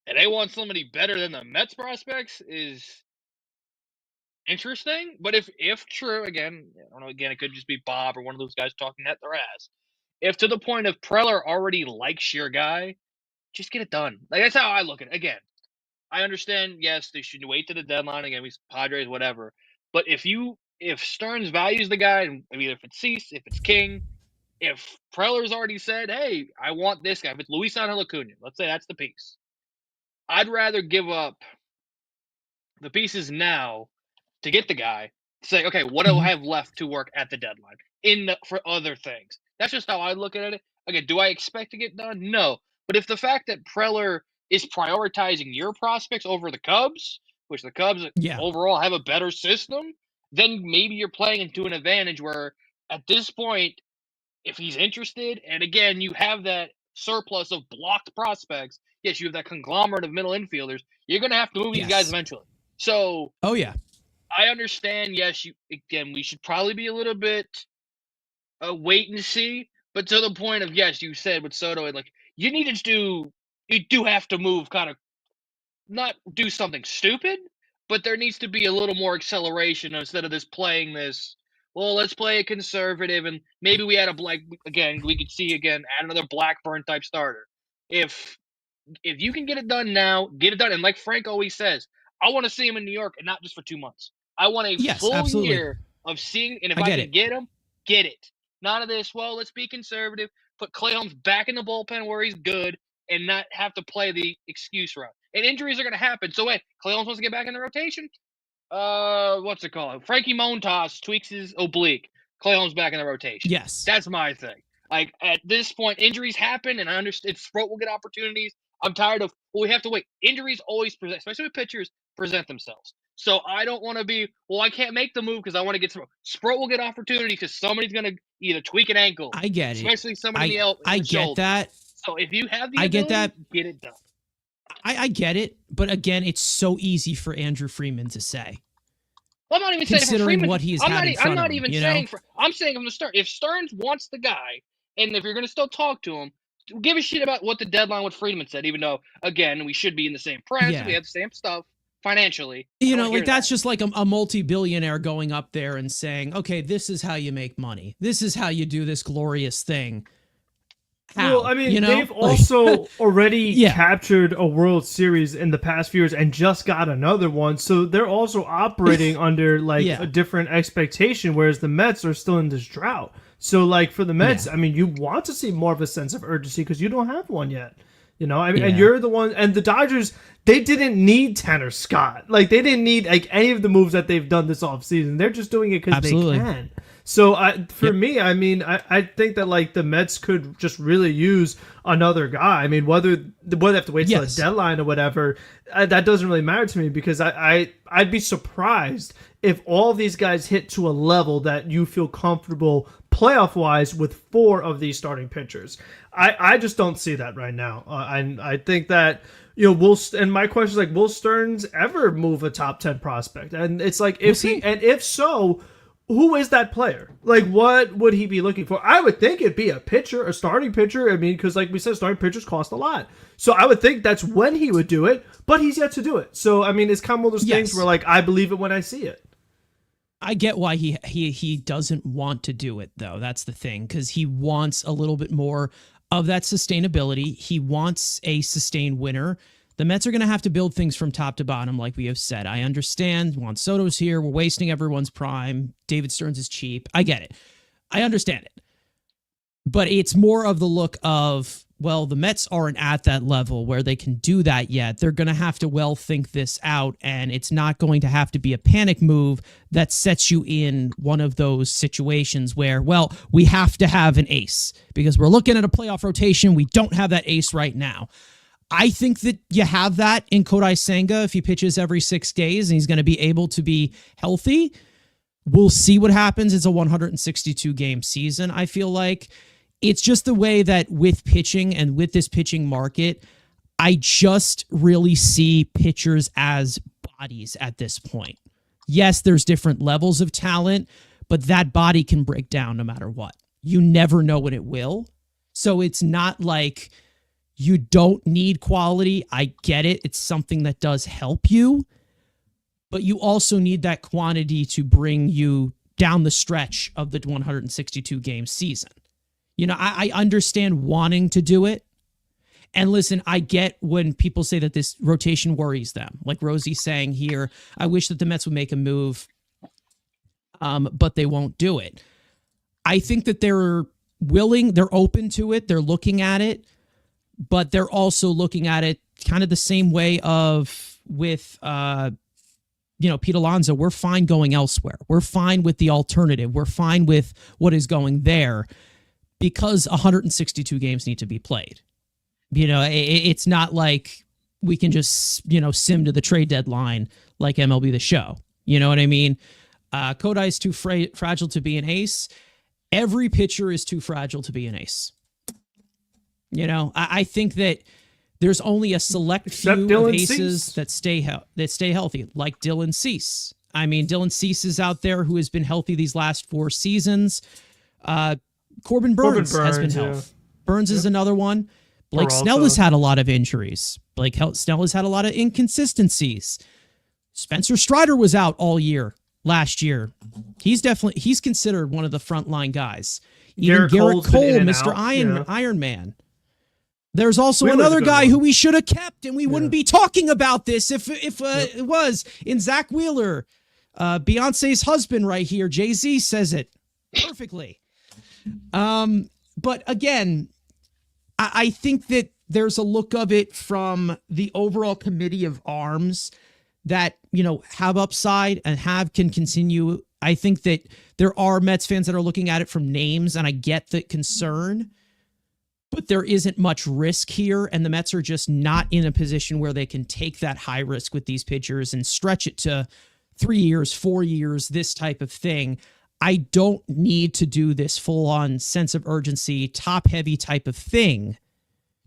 and they want somebody better than the Mets prospects is interesting. But if true, again, I don't know, it could just be Bob or one of those guys talking at their ass. If to the point of Preller already likes your guy, just get it done. Like, that's how I look at it. Again, I understand, yes, they should wait to the deadline. Again, we Padres, whatever. But if Stearns values the guy, and either if it's Cease, if it's King, if Preller's already said, hey, I want this guy, if it's Luis Angel Acuna, let's say that's the piece. I'd rather give up the pieces now to get the guy, say, okay, what do I have left to work at the deadline for other things? That's just how I look at it. Again, do I expect to get done? No. But if the fact that Preller is prioritizing your prospects over the Cubs, which the Cubs overall have a better system, then maybe you're playing into an advantage where at this point, if he's interested, and again, you have that surplus of blocked prospects, yes, you have that conglomerate of middle infielders, you're going to have to move these guys eventually. So, I understand, yes, we should probably be a little bit wait and see, but to the point of, yes, you said with Soto, like, you do have to move, kind of not do something stupid, but there needs to be a little more acceleration instead of playing this, well, let's play it conservative, and maybe we add we could see add another Blackburn type starter. If you can get it done now, get it done. And like Frank always says, I want to see him in New York, and not just for 2 months. I want a full year of seeing, and if I can get him, get it. None of this, well, let's be conservative, put Clay Holmes back in the bullpen where he's good, and not have to play the excuse route. And injuries are going to happen. So wait, Clay Holmes wants to get back in the rotation? What's it called? Frankie Montas tweaks his oblique. Clay Holmes back in the rotation. Yes. That's my thing. Like, at this point, injuries happen, and I understand Sproat will get opportunities. I'm tired of, we have to wait. Injuries always present, especially with pitchers, present themselves. So I don't want to be, I can't make the move because I want to get Sproat. Sproat will get opportunity because somebody's going to either tweak an ankle. I get it. Especially somebody else. I get that. So if you have the ability, get it done. I get it, but again, it's so easy for Andrew Freeman to say. Well, I'm not even considering saying Freeman, what he's had in front I'm not of him, even saying I'm saying from the start. If Stearns wants the guy, and if you're going to still talk to him, give a shit about what the deadline with Freeman said. Even though, again, we should be in the same press, we have the same stuff financially. That's just like a multi-billionaire going up there and saying, "Okay, this is how you make money. This is how you do this glorious thing." How? Well, I mean, they've also already captured a World Series in the past few years and just got another one. So they're also operating under a different expectation, whereas the Mets are still in this drought. So for the Mets, I mean, you want to see more of a sense of urgency because you don't have one yet. And you're the one, and the Dodgers, they didn't need Tanner Scott. They didn't need any of the moves that they've done this offseason. They're just doing it because they can. So for me, I mean, I think that the Mets could just really use another guy. I mean, whether they have to wait till the deadline or whatever, that doesn't really matter to me because I'd be surprised if all these guys hit to a level that you feel comfortable playoff-wise with 4 of these starting pitchers. I just don't see that right now. I think that and my question is will Stearns ever move a top 10 prospect? And it's if so, who is that player? What would he be looking for? I would think it'd be a pitcher, a starting pitcher. I mean, because we said, starting pitchers cost a lot. So I would think that's when he would do it, but he's yet to do it. So, I mean, it's kind of one of those things where, I believe it when I see it. I get why he doesn't want to do it, though. That's the thing, because he wants a little bit more of that sustainability. He wants a sustained winner. The Mets are going to have to build things from top to bottom, like we have said. I understand. Juan Soto's here. We're wasting everyone's prime. David Stearns is cheap. I get it. I understand it. But it's more of the look of, the Mets aren't at that level where they can do that yet. They're going to have to think this out, and it's not going to have to be a panic move that sets you in one of those situations where, we have to have an ace because we're looking at a playoff rotation. We don't have that ace right now. I think that you have that in Kodai Senga if he pitches every 6 days and he's going to be able to be healthy. We'll see what happens. It's a 162-game season, I feel like. It's just the way that with pitching and with this pitching market, I just really see pitchers as bodies at this point. Yes, there's different levels of talent, but that body can break down no matter what. You never know when it will. So it's not like you don't need quality. I get it. It's something that does help you, but you also need that quantity to bring you down the stretch of the 162-game season. I understand wanting to do it. And listen, I get when people say that this rotation worries them. Like Rosie's saying here, I wish that the Mets would make a move. but they won't do it. I think that they're willing, they're open to it, they're looking at it, but they're also looking at it kind of the same way with Pete Alonso. We're fine going elsewhere. We're fine with the alternative. We're fine with what is going there because 162 games need to be played. It's not like we can just, sim to the trade deadline like MLB The Show. You know what I mean? Kodai's too fragile to be an ace. Every pitcher is too fragile to be an ace. I think that there's only a select few of aces that stay healthy, like Dylan Cease. I mean, Dylan Cease is out there who has been healthy these last 4 seasons. Corbin Burns has been healthy. Yeah. Burns is another one. Blake Snell has had a lot of injuries. Blake Snell has had a lot of inconsistencies. Spencer Strider was out all year last year. He's considered one of the frontline guys. Even Garrett Cole, Mr. Iron Man. There's also another guy who we should have kept, and we wouldn't be talking about this if it was in Zach Wheeler. Beyonce's husband right here, Jay-Z, says it perfectly. But again, I think that there's a look of it from the overall committee of arms that, have upside and can continue. I think that there are Mets fans that are looking at it from names, and I get the concern, but there isn't much risk here, and the Mets are just not in a position where they can take that high risk with these pitchers and stretch it to 3 years, 4 years, this type of thing. I don't need to do this full-on sense of urgency, top-heavy type of thing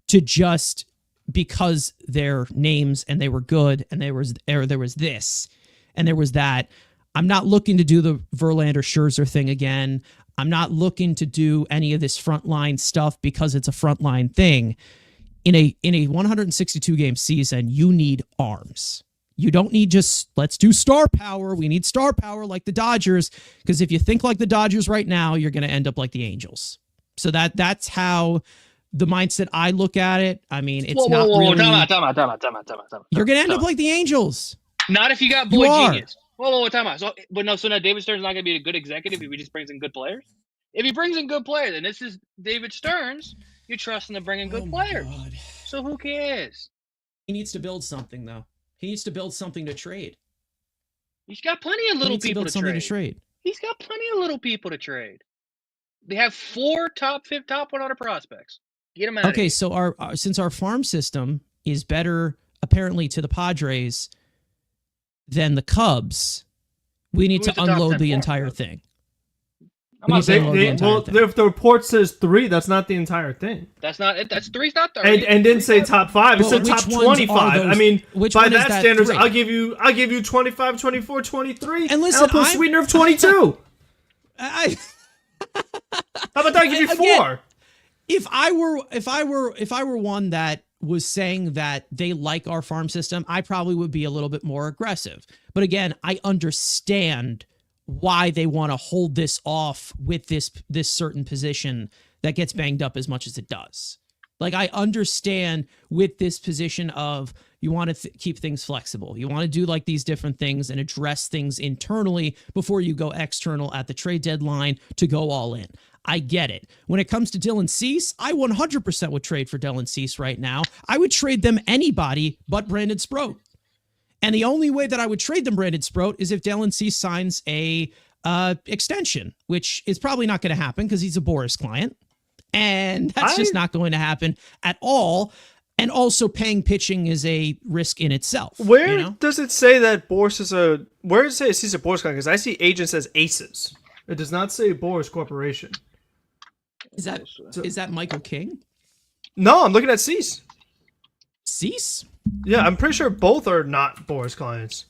to just because they're names and they were good and there was this and there was that. I'm not looking to do the Verlander Scherzer thing again. I'm not looking to do any of this frontline stuff because it's a frontline thing. In a 162 game season, you need arms. You don't need just, let's do star power. We need star power like the Dodgers, because if you think like the Dodgers right now, you're going to end up like the Angels. So that's how the mindset I look at it. I mean, it's not really... Time out. You're going to end up like the Angels. Not if you got Boy Genius. Whoa, time out. So now David Stern's not going to be a good executive if he just brings in good players? If he brings in good players, and this is David Stearns, you trust him to bring in good players. God. So who cares? He needs to build something, though. He needs to build something to trade. He's got plenty of little people to trade. He's got plenty of little people to trade. They have 4 top 100 prospects. Get them out. Okay, so since our farm system is better, apparently, to the Padres than the Cubs, we need to unload the entire thing. If the report says 3, that's not the entire thing. That's not it. That's 3's not 30. And didn't say top 5. It said top 25. I mean, by that standards, I'll give you 25, 24, 23. And listen, I'll put sweetener of 22. How about that? I give you 4. If I were one that was saying that they like our farm system, I probably would be a little bit more aggressive. But again, I understand why they want to hold this off with this certain position that gets banged up as much as it does. Like, I understand with this position of you want to keep things flexible. You want to do like these different things and address things internally before you go external at the trade deadline to go all in. I get it. When it comes to Dylan Cease, I 100% would trade for Dylan Cease right now. I would trade them anybody but Brandon Sproat. And the only way that I would trade them Brandon Sproat is if Dylan Cease signs a extension, which is probably not going to happen because he's a Boris client. And that's just not going to happen at all. And also paying pitching is a risk in itself. Where does it say that Boris is a... Where does it say he's a Boris client? Because I see agent says Aces. It does not say Boris Corporation. Is that Michael King? No, I'm looking at Cease. Cease? Yeah, I'm pretty sure both are not Boris clients.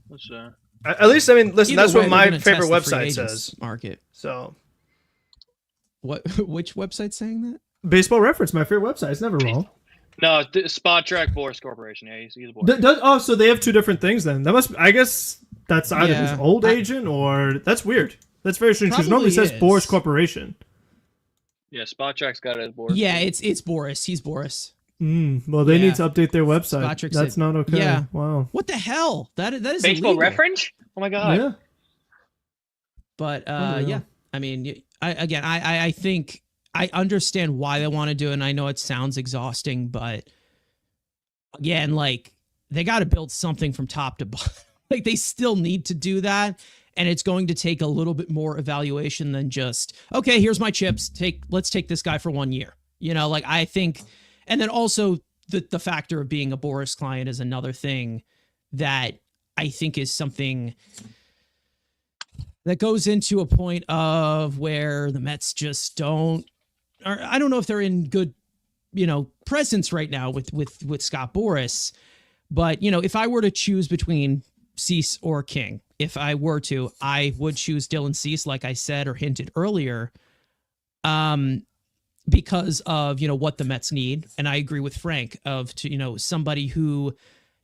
What's that? At least, I mean, listen, Either that's way, what my favorite website says. Market. So, which website's saying that? Baseball Reference, my favorite website. It's never wrong. No, Spot Track Boris Corporation. Yeah, he's a Boris. So they have 2 different things then. That must. I guess that's either his old agent or that's weird. That's very strange because normally it says Boris Corporation. Yeah, Spot Track's got it as Boris. Yeah, it's Boris. He's Boris. Well, they need to update their website. That's not okay. Yeah. Wow. What the hell? That is Baseball illegal. Reference? Oh my god. Yeah. But Unreal. yeah, I mean, I think I understand why they want to do it, and I know it sounds exhausting, but again, like they got to build something from top to bottom. Like they still need to do that, and it's going to take a little bit more evaluation than just, okay, here's my chips. Let's take this guy for 1 year. You know, like I think, and then also the factor of being a Boris client is another thing that I think is something that goes into a point of where the Mets just don't, or I don't know if they're in good, presence right now with Scott Boras. But, if I were to choose between Cease or King, if I were to, I would choose Dylan Cease, like I said or hinted earlier, because of, what the Mets need. And I agree with Frank somebody who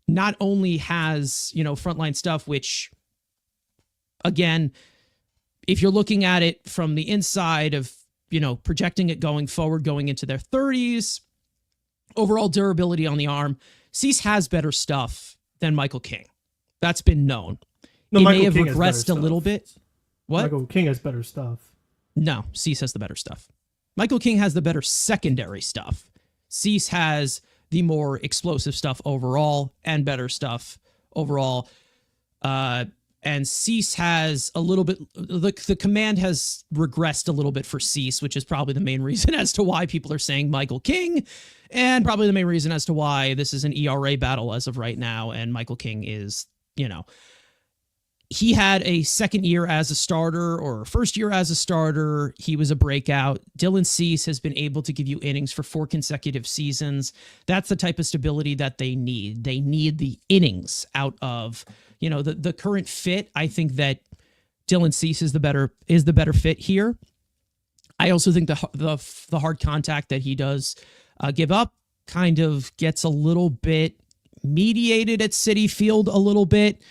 not only has, frontline stuff, which, again, if you're looking at it from the inside of, projecting it going forward, going into their 30s, overall durability on the arm, Cease has better stuff than Michael King. That's been known. No, he Michael may have King has regressed better a little stuff. bit. What? Michael King has better stuff. No, Cease has the better stuff. Michael King has the better secondary stuff. Cease has the more explosive stuff overall and better stuff overall. And Cease has a little bit, the command has regressed a little bit for Cease, which is probably the main reason as to why people are saying Michael King, and probably the main reason as to why this is an ERA battle as of right now. And Michael King is, he had a second year as a starter or first year as a starter. He was a breakout. Dylan Cease has been able to give you innings for 4 consecutive seasons. That's the type of stability that they need. They need the innings out of, the current fit. I think that Dylan Cease is the better fit here. I also think the hard contact that he does give up kind of gets a little bit mediated at Citi Field a little bit.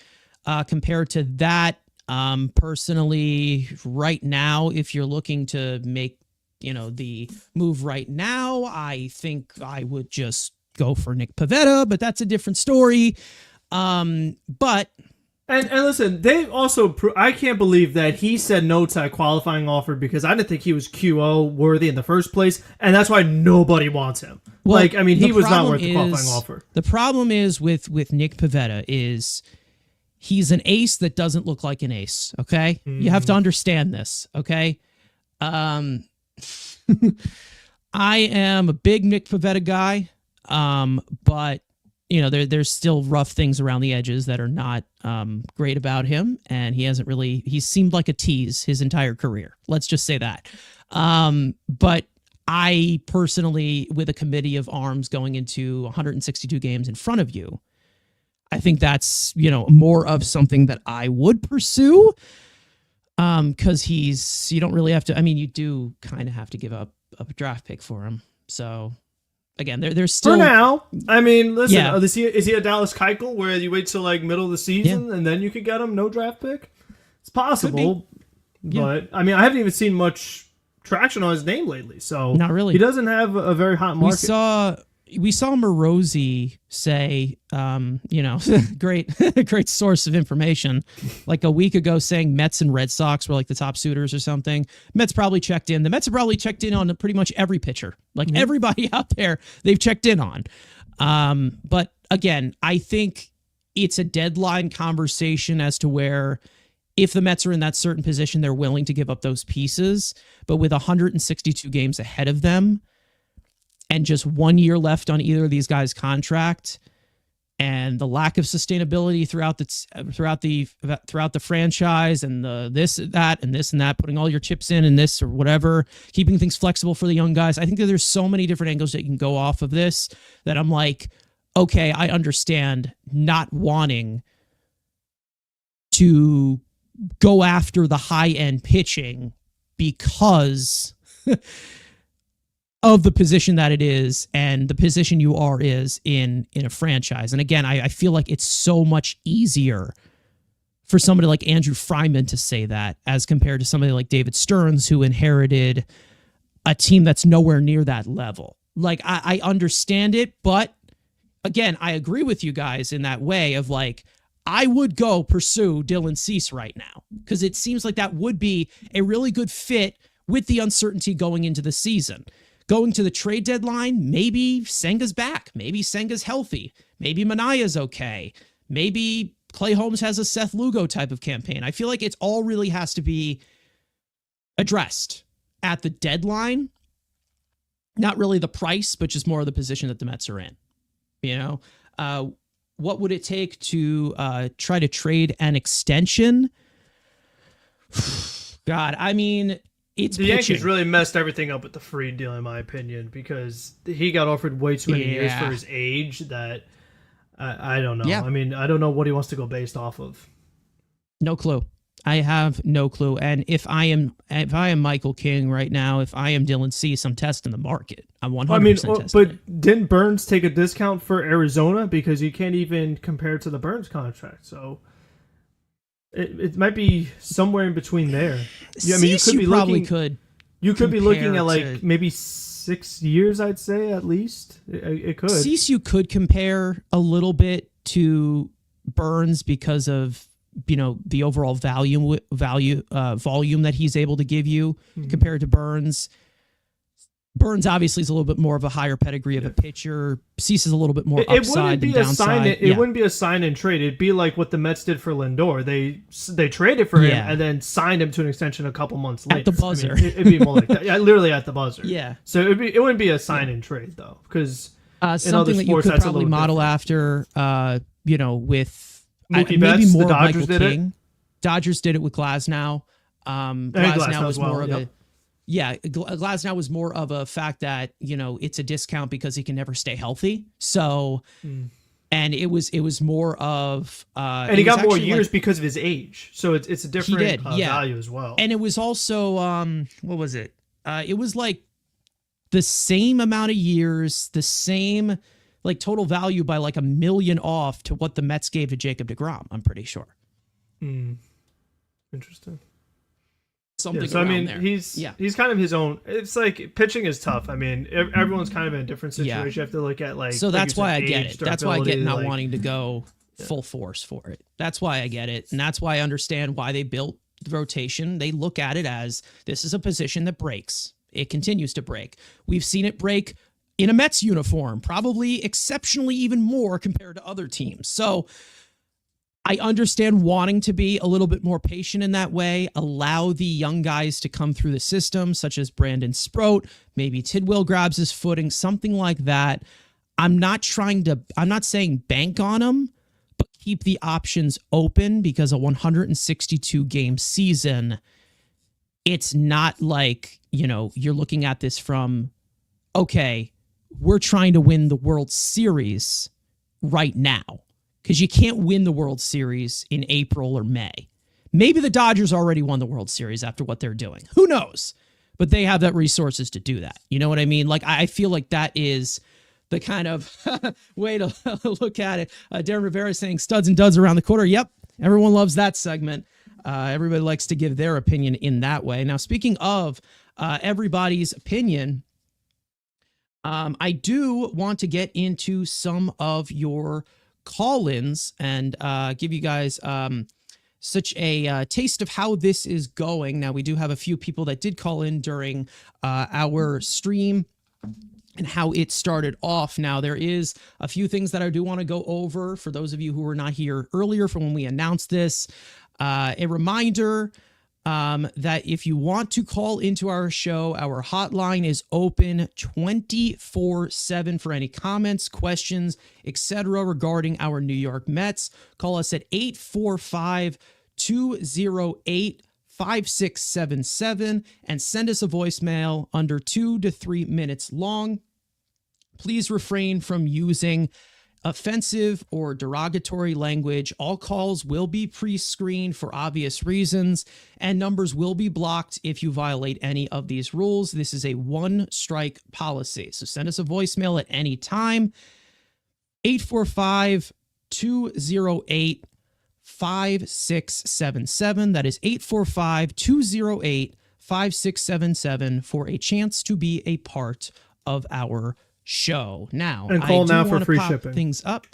Compared to that, personally, right now, if you're looking to make, the move right now, I think I would just go for Nick Pivetta, but that's a different story. But And listen, they also I can't believe that he said no to a qualifying offer because I didn't think he was QO worthy in the first place, and that's why nobody wants him. Well, he was not worth the qualifying offer. The problem is with Nick Pivetta is he's an ace that doesn't look like an ace, okay? You have to understand this, okay? I am a big Nick Pivetta guy, but, there's still rough things around the edges that are not great about him, and he seemed like a tease his entire career. Let's just say that. But I personally, with a committee of arms going into 162 games in front of you, I think that's, more of something that I would pursue. Because you don't really have to, you do kind of have to give up a draft pick for him. So again, there's still. For now, listen, Yeah. is he a Dallas Keuchel where you wait till middle of the season and then you could get him, no draft pick? It's possible. But I haven't even seen much traction on his name lately. So Not really. He doesn't have a very hot market. We saw Morosi say, great source of information, like a week ago, saying Mets and Red Sox were like the top suitors or something. Mets probably checked in. The Mets have probably checked in on pretty much every pitcher, everybody out there they've checked in on. But again, I think it's a deadline conversation as to where if the Mets are in that certain position, they're willing to give up those pieces. But with 162 games ahead of them, and just 1 year left on either of these guys' contract, and the lack of sustainability throughout the franchise, and the this and that, putting all your chips in this or whatever, keeping things flexible for the young guys. I think that there's so many different angles that you can go off of this that I'm like, okay, I understand not wanting to go after the high end pitching because of the position that it is and the position you are is in a franchise. And again, I feel like it's so much easier for somebody like Andrew Fryman to say that as compared to somebody like David Stearns, who inherited a team that's nowhere near that level. Like, I understand it, but again, I agree with you guys in that way of like, I would go pursue Dylan Cease right now because it seems like that would be a really good fit with the uncertainty going into the season. Going to the trade deadline, maybe Senga's back. Maybe Senga's healthy. Maybe Manaya's okay. Maybe Clay Holmes has a Seth Lugo type of campaign. I feel like it's all really has to be addressed at the deadline. Not really the price, but just more of the position that the Mets are in. You know, what would it take to try to trade an extension? God, I mean, it's the pitching. Yankees really messed everything up with the Fried deal, in my opinion, because he got offered way too many years for his age that I don't know. Yeah. I mean, I don't know what he wants to go based off of. No clue. I have no clue. And if I am Michael King right now, if I am Dylan Cease, I'm testing the market. I'm 100% testing but it. didn't Burns take a discount for Arizona because you can't even compare it to the Burns contract? So it might be somewhere in between there. Yeah, I mean, you could be looking at like maybe 6 years, I'd say at least. It could. Cease, you could compare a little bit to Burns because of, you know, the overall volume that he's able to give you compared to Burns. Burns obviously is a little bit more of a higher pedigree of a pitcher. Cease is a little bit more upside than downside. It wouldn't be a sign and trade. It'd be like what the Mets did for Lindor. They traded for him and then signed him to an extension a couple months later. At the buzzer. I mean, it'd be more like that. Yeah, literally at the buzzer. Yeah. So it wouldn't be a sign and trade though, because something that you could probably model after. You know, with Mookie maybe Betts, more the Dodgers Michael did King. Dodgers did it with Glasnow. Glasnow was more of a Glasnow was more of a fact that, you know, it's a discount because he can never stay healthy. So, and it was more of, and he got more years because of his age. So it's a different value as well. And it was also, what was it? It was like the same amount of years, the same like total value by like $1 million off to what the Mets gave to Jacob deGrom. I'm pretty sure. Interesting. Something. So I mean, there. he's kind of his own. It's like pitching is tough. I mean, everyone's kind of in a different situation. You have to look at like. So that's why I get it. That's why I get not like, wanting to go full force for it. That's why I get it, and that's why I understand why they built the rotation. They look at it as this is a position that breaks. It continues to break. We've seen it break in a Mets uniform, probably exceptionally even more compared to other teams. So I understand wanting to be a little bit more patient in that way, allow the young guys to come through the system, such as Brandon Sproat, maybe Tidwell grabs his footing, something like that. I'm not saying bank on them, but keep the options open because a 162 game season, it's not like, you know, you're looking at this from, okay, we're trying to win the World Series right now. Because you can't win the World Series in April or May. Maybe the Dodgers already won the World Series after what they're doing. Who knows? But they have that resources to do that. You know what I mean? Like, I feel like that is the kind of way to look at it. Darren Rivera saying studs and duds around the corner. Yep, everyone loves that segment. Everybody likes to give their opinion in that way. Now, speaking of everybody's opinion, I do want to get into some of your call-ins and give you guys such a taste of how this is going. Now, we do have a few people that did call in during our stream and how it started off. Now, there is a few things that I do want to go over for those of you who were not here earlier from when we announced this. A reminder that if you want to call into our show, our hotline is open 24/7 for any comments, questions, etc. regarding our New York Mets. Call us at 845-208-5677 and send us a voicemail under 2 to 3 minutes long. Please refrain from using offensive or derogatory language. All calls will be pre-screened for obvious reasons, and numbers will be blocked if you violate any of these rules. This is a one-strike policy. So send us a voicemail at any time. 845-208-5677. That is 845-208-5677 for a chance to be a part of our show. Now, and call I do now for want to free pop shipping. things up.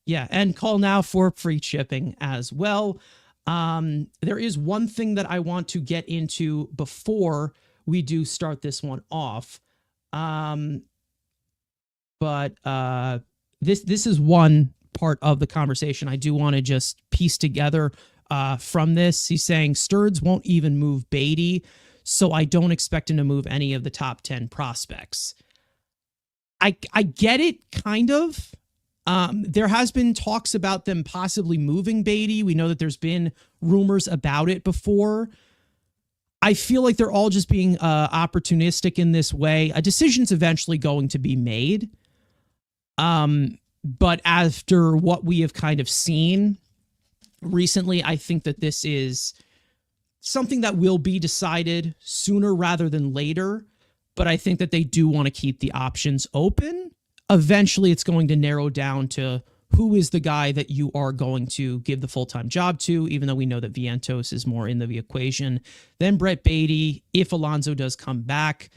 Yeah, and call now for free shipping as well. There is one thing that I want to get into before we do start this one off. But this is one part of the conversation I do want to just piece together from this. He's saying Sturds won't even move Beatty, so I don't expect him to move any of the top 10 prospects. I get it, kind of. There has been talks about them possibly moving Beatty. We know that there's been rumors about it before. I feel like they're all just being opportunistic in this way. A decision's eventually going to be made. But after what we have kind of seen recently, I think that this is something that will be decided sooner rather than later. But I think that they do want to keep the options open. Eventually, it's going to narrow down to who is the guy that you are going to give the full-time job to, even though we know that Vientos is more in the equation than Brett Beatty, if Alonso does come back.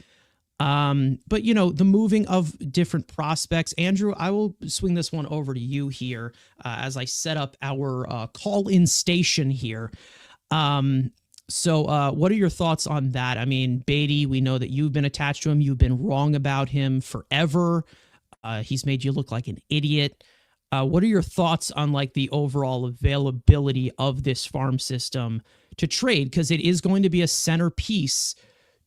But, you know, the moving of different prospects. Andrew, I will swing this one over to you here as I set up our call-in station here. So what are your thoughts on that? I mean, Beatty, we know that you've been attached to him. You've been wrong about him forever. He's made you look like an idiot. What are your thoughts on like the overall availability of this farm system to trade? Because it is going to be a centerpiece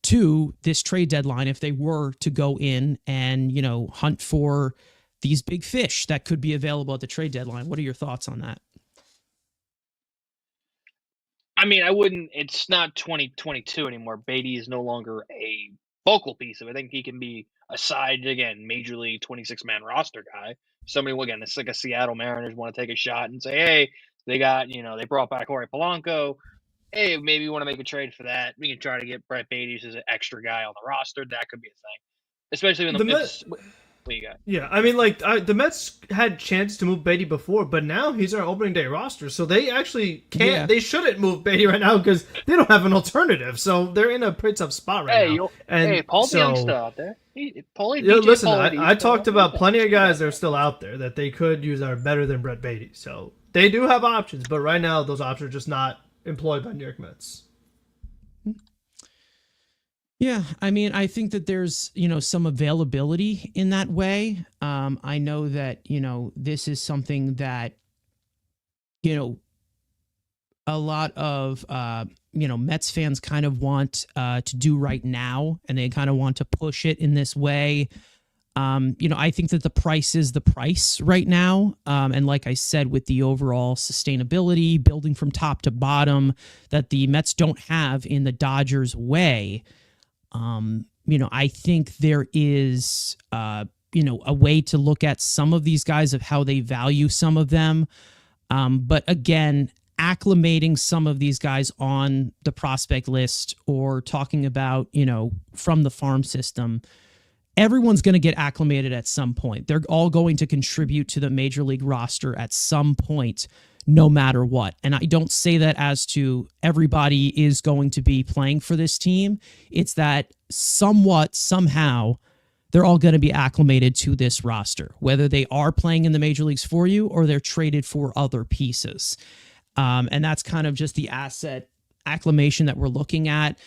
to this trade deadline if they were to go in and, you know, hunt for these big fish that could be available at the trade deadline. What are your thoughts on that? I mean, it's not 2022 anymore. Beatty is no longer a focal piece of it. I think he can be a side, again, major league 26-man roster guy. Somebody, again, it's like a Seattle Mariners want to take a shot and say, hey, they got, you know, they brought back Jorge Polanco. Hey, maybe you want to make a trade for that. We can try to get Brett Beatty as an extra guy on the roster. That could be a thing. Especially when what you got? Yeah, I mean, like, the Mets had chance to move Beatty before, but now he's our opening day roster, so they actually can't. Yeah. They shouldn't move Beatty right now because they don't have an alternative. So they're in a pretty tough spot right now. Hey, Paul Young's out there. Listen, I talked about plenty of guys that are still out there that they could use that are better than Brett Beatty. So they do have options, but right now those options are just not employed by New York Mets. Yeah, I mean, I think that there's, you know, some availability in that way. I know that, you know, this is something that, you know, a lot of, you know, Mets fans kind of want to do right now, and they kind of want to push it in this way. You know, I think that the price is the price right now. And like I said, with the overall sustainability, building from top to bottom that the Mets don't have in the Dodgers way, you know, I think there is, you know, a way to look at some of these guys of how they value some of them. But again, acclimating some of these guys on the prospect list or talking about, you know, from the farm system, everyone's going to get acclimated at some point. They're all going to contribute to the major league roster at some point, no matter what. And I don't say that as to everybody is going to be playing for this team. It's that somehow, they're all going to be acclimated to this roster, whether they are playing in the major leagues for you or they're traded for other pieces. And that's kind of just the asset acclimation that we're looking at.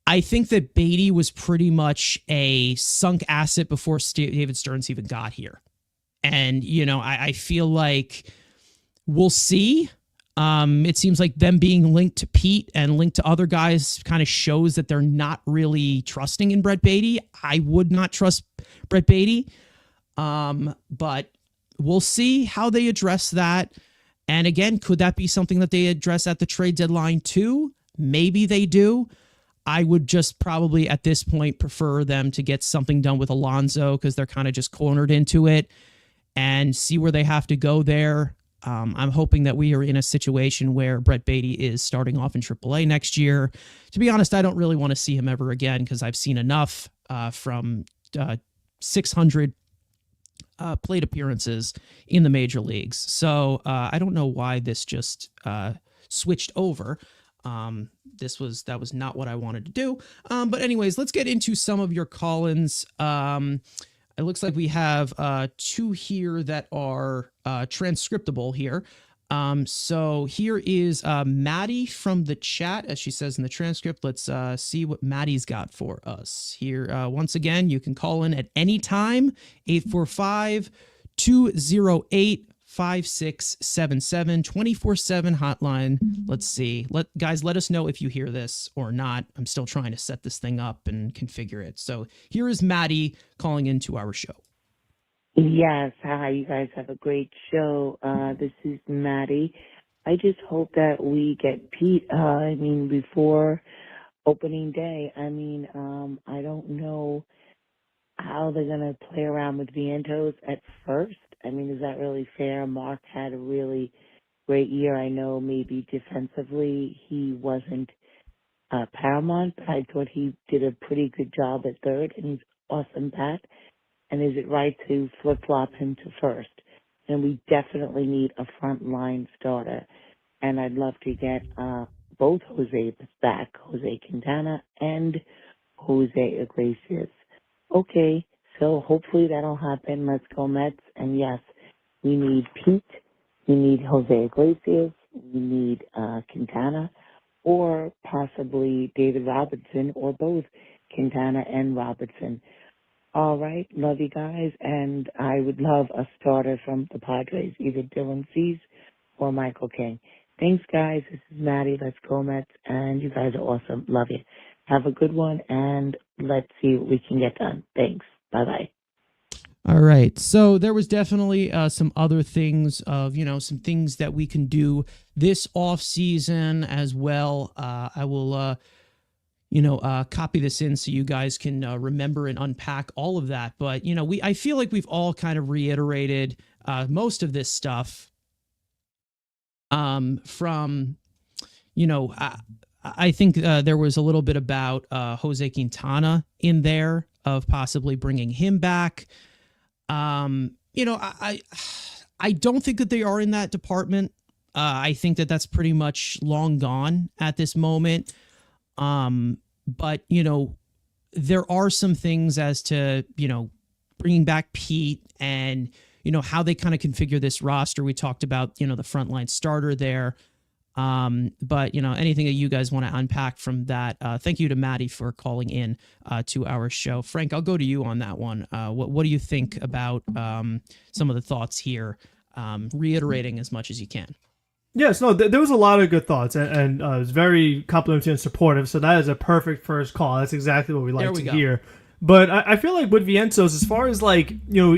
I think that Beatty was pretty much a sunk asset before David Stearns even got here. And, you know, I feel like we'll see. It seems like them being linked to Pete and linked to other guys kind of shows that they're not really trusting in Brett Beatty. I would not trust Brett Beatty. But we'll see how they address that. And again, could that be something that they address at the trade deadline too? Maybe they do. I would just probably at this point prefer them to get something done with Alonso because they're kind of just cornered into it and see where they have to go there. I'm hoping that we are in a situation where Brett Beatty is starting off in AAA next year. To be honest, I don't really want to see him ever again because I've seen enough from 600 plate appearances in the major leagues. So I don't know why this just switched over. That was not what I wanted to do. But anyways, let's get into some of your call-ins. it looks like we have two here that are transcriptable here. So here is Maddie from the chat, as she says in the transcript. Let's see what Maddie's got for us here. Once again, you can call in at any time, 845-208-5677, 24/7 hotline. Let's see. Guys, let us know if you hear this or not. I'm still trying to set this thing up and configure it. So here is Maddie calling into our show. Yes, hi, you guys have a great show. This is Maddie. I just hope that we get Pete, before opening day. I don't know how they're going to play around with Vientos at first. Is that really fair? Mark had a really great year. I know maybe defensively he wasn't paramount, but I thought he did a pretty good job at third, and he's awesome bat. And is it right to flip-flop him to first? And we definitely need a front-line starter. And I'd love to get both Jose back, Jose Quintana and Jose Iglesias. Okay, so hopefully that'll happen. Let's go Mets. And yes, we need Pete, we need Jose Iglesias, we need Quintana, or possibly David Robertson, or both Quintana and Robertson. All right, love you guys, and I would love a starter from the Padres, either Dylan Cease or Michael King. Thanks, guys. This is Maddie. Let's go Mets, and you guys are awesome. Love you. Have a good one, and let's see what we can get done. Thanks. Bye-bye. All right. So there was definitely some other things of, some things that we can do this off season as well. I will, copy this in so you guys can remember and unpack all of that. But, I feel like we've all kind of reiterated most of this stuff from, I think there was a little bit about Jose Quintana in there of possibly bringing him back. I don't think that they are in that department. I think that that's pretty much long gone at this moment. But, there are some things as to, bringing back Pete and, how they kind of configure this roster. We talked about, the frontline starter there. But, anything that you guys want to unpack from that, thank you to Maddie for calling in to our show. Frank, I'll go to you on that one. What do you think about some of the thoughts here, reiterating as much as you can? Yes, no, there was a lot of good thoughts, and it was very complimentary and supportive, so that is a perfect first call. That's exactly what we like to hear. But I feel like with Vientos, as far as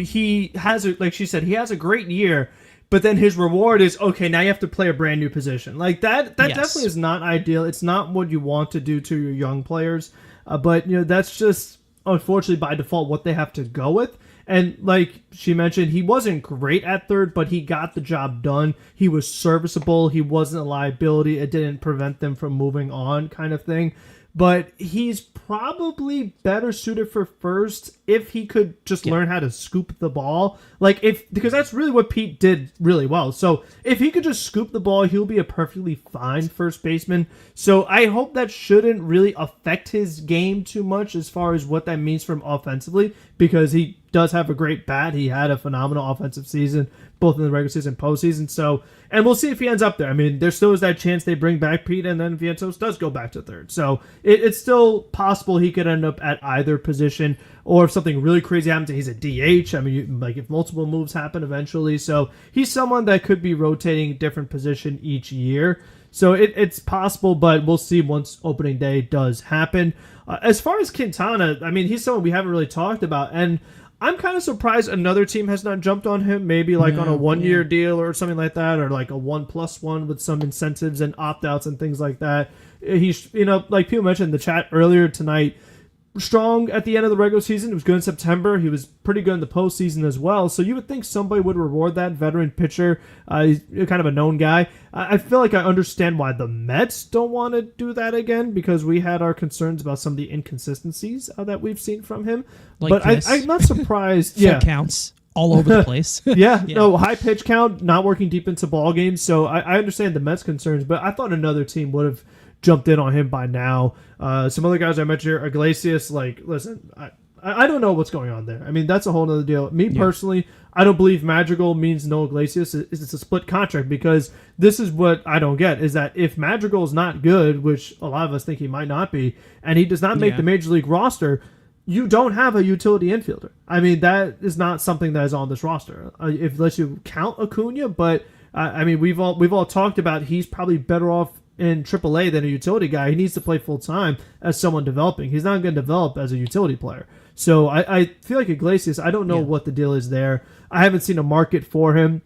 he has, like she said, he has a great year, but then his reward is, okay, now you have to play a brand new position. Like that yes. Definitely is not ideal. It's not what you want to do to your young players, but that's just, unfortunately, by default, what they have to go with. And like she mentioned, he wasn't great at third, but he got the job done. He was serviceable. He wasn't a liability. It didn't prevent them from moving on, kind of thing. But he's probably better suited for first if he could just learn how to scoop the ball. Because that's really what Pete did really well. So if he could just scoop the ball, he'll be a perfectly fine first baseman. So I hope that shouldn't really affect his game too much as far as what that means for him offensively, because he does have a great bat. He had a phenomenal offensive season, both in the regular season and postseason. So, and we'll see if he ends up there. There still is that chance they bring back Pete, and then Vientos does go back to third. So it's still possible he could end up at either position, or if something really crazy happens, he's a DH. If multiple moves happen eventually. So he's someone that could be rotating different position each year. So it's possible, but we'll see once opening day does happen. As far as Quintana, he's someone we haven't really talked about, and I'm kind of surprised another team has not jumped on him, maybe on a 1-year deal or something like that, or like a 1+1 with some incentives and opt-outs and things like that. He's, like people mentioned in the chat earlier tonight, strong at the end of the regular season. It was good in September. He was pretty good in the postseason as well. So you would think somebody would reward that veteran pitcher. He's kind of a known guy. I feel like I understand why the Mets don't want to do that again, because we had our concerns about some of the inconsistencies that we've seen from him. But I'm not surprised. Full counts all over the place. No, high pitch count, not working deep into ball games. So I understand the Mets' concerns, but I thought another team would have jumped in on him by now. Some other guys I mentioned here, Iglesias, listen, I don't know what's going on there. I mean, that's a whole other deal. Me personally, I don't believe Madrigal means no Iglesias. It's a split contract, because this is what I don't get, is that if Madrigal is not good, which a lot of us think he might not be, and he does not make the major league roster, you don't have a utility infielder. I mean, that is not something that is on this roster, unless you count Acuna. But I mean, we've all talked about he's probably better off in AAA than a utility guy. He needs to play full time as someone developing. He's not going to develop as a utility player. So I feel like Iglesias, I don't know what the deal is there. I haven't seen a market for him.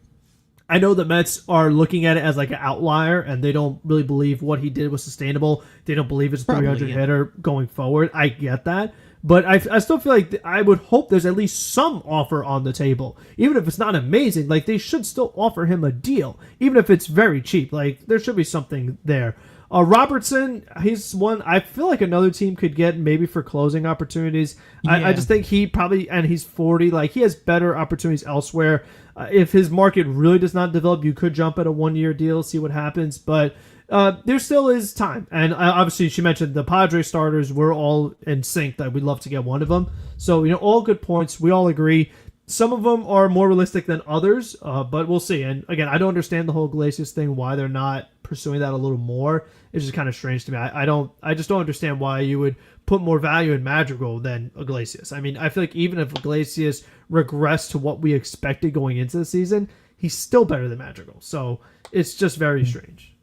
I know the Mets are looking at it as like an outlier, and they don't really believe what he did was sustainable. They don't believe it's a 300 hitter going forward. I get that. But I still feel like I would hope there's at least some offer on the table. Even if it's not amazing, like, they should still offer him a deal. Even if it's very cheap. Like, there should be something there. Robertson, he's one I feel like another team could get maybe for closing opportunities. I just think he probably, and he's 40, like, he has better opportunities elsewhere. If his market really does not develop, you could jump at a 1-year deal, see what happens. But there still is time. And obviously, she mentioned the Padres starters. We're all in sync that we'd love to get one of them. So, all good points. We all agree. Some of them are more realistic than others, but we'll see. And again, I don't understand the whole Iglesias thing, why they're not pursuing that a little more. It's just kind of strange to me. I just don't understand why you would put more value in Madrigal than Iglesias. I mean, I feel like even if Iglesias regressed to what we expected going into the season, he's still better than Madrigal. So it's just very strange.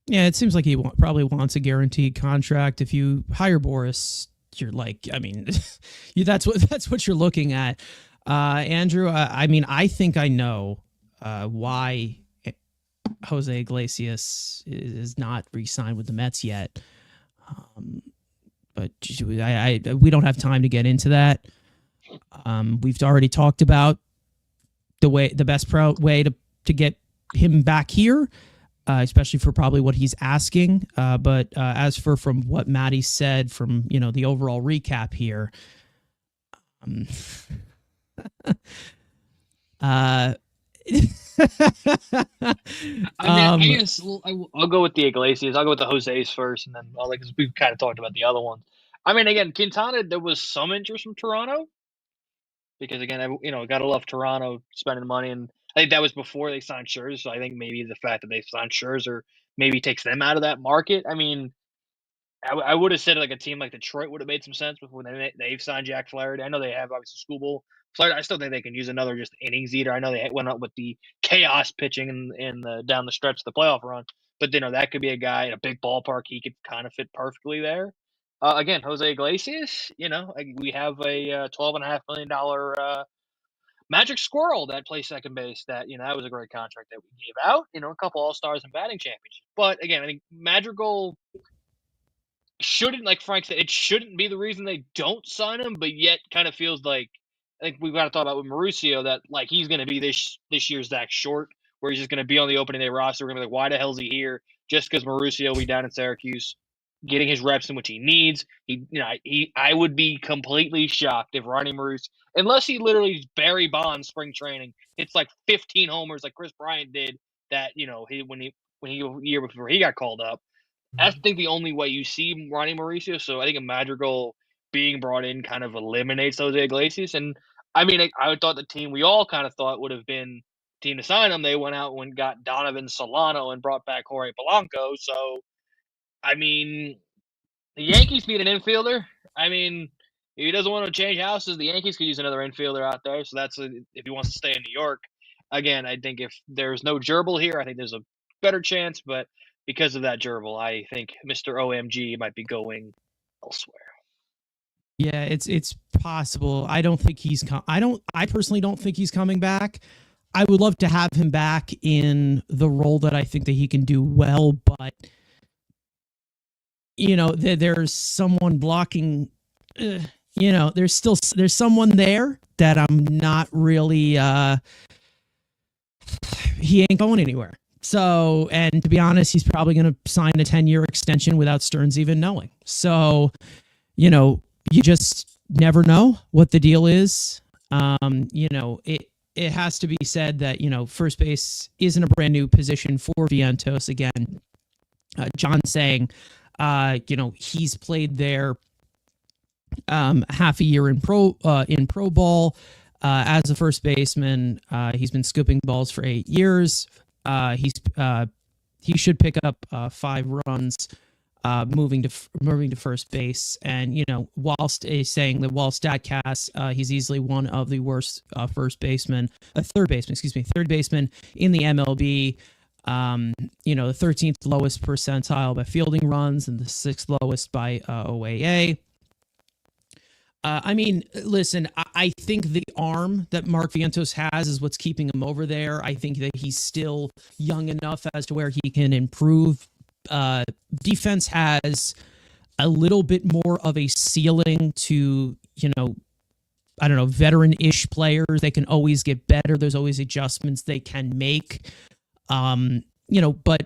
Yeah, it seems like he probably wants a guaranteed contract. If you hire Boris, you're like, I mean, that's what you're looking at. Andrew, I mean, I think I know why Jose Iglesias is not re-signed with the Mets yet. But we don't have time to get into that. We've already talked about the best way to get him back here, especially for probably what he's asking. But as for from what Maddie said from the overall recap here, I guess I'll go with the Iglesias. I'll go with the Jose's first, and then because we've kind of talked about the other ones. I mean, again, Quintana, there was some interest from Toronto because, again, gotta love Toronto spending money, and I think that was before they signed Scherzer. So I think maybe the fact that they signed Scherzer maybe takes them out of that market. I mean, I would have said like a team like Detroit would have made some sense before they've signed Jack Flaherty. I know they have obviously School Bowl Flaherty. I still think they can use another just innings eater. I know they went up with the chaos pitching in the down the stretch of the playoff run, but that could be a guy in a big ballpark. He could kind of fit perfectly there. Again, Jose Iglesias, we have a $12.5 million Magic Squirrel that plays second base. That that was a great contract that we gave out. A couple All-Stars and batting championships. But again, I think Madrigal shouldn't, like Frank said, it shouldn't be the reason they don't sign him, but yet kind of feels like I think we've got to talk about with Mauricio that like he's going to be this year's Zach Short, where he's just going to be on the opening day roster. We're going to be like, why the hell is he here? Just because Mauricio will be down in Syracuse, getting his reps in which he needs. I would be completely shocked if Ronnie Mauricio, unless he literally Barry Bonds spring training, hits like 15 homers like Chris Bryant did that when he year before he got called up. I think the only way you see Ronnie Mauricio. So I think a Madrigal being brought in kind of eliminates Jose Iglesias. And I mean, I thought the team we all kind of thought would have been the team to sign him. They went out and got Donovan Solano and brought back Jorge Polanco. So, I mean, the Yankees need an infielder. I mean, if he doesn't want to change houses, the Yankees could use another infielder out there. So that's if he wants to stay in New York. Again, I think if there's no gerbil here, I think there's a better chance. But because of that gerbil, I think Mr. OMG might be going elsewhere. Yeah, it's possible. I don't think he's I personally don't think he's coming back. I would love to have him back in the role that I think that he can do well, but there's someone blocking. There's someone there that I'm not really. He ain't going anywhere. So, and to be honest, he's probably going to sign a 10-year extension without Stearns even knowing. So, you just never know what the deal is. It has to be said that, first base isn't a brand new position for Vientos. Again, John saying, he's played there half a year in pro ball as a first baseman. He's been scooping balls for 8 years. He should pick up 5 runs moving to first base. And whilst saying that while Statcast, he's easily one of the worst third baseman in the MLB. The 13th lowest percentile by fielding runs and the 6th lowest by OAA. Listen, I think the arm that Mark Vientos has is what's keeping him over there. I think that he's still young enough as to where he can improve. Defense has a little bit more of a ceiling to, veteran-ish players. They can always get better. There's always adjustments they can make. But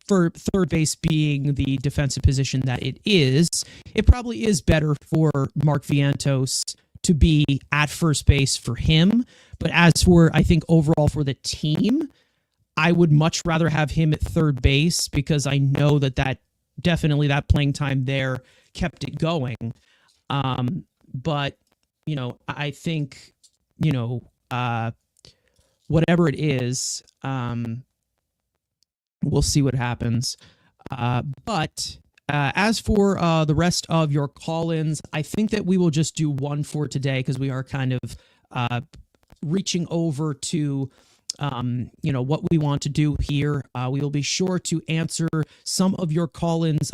for third base being the defensive position that it is, it probably is better for Mark Vientos to be at first base for him. But as for, I think, overall for the team, I would much rather have him at third base because I know that definitely that playing time there kept it going. But, I think, whatever it is, we'll see what happens. But as for the rest of your call-ins, I think that we will just do one for today because we are kind of reaching over to what we want to do here. We will be sure to answer some of your call-ins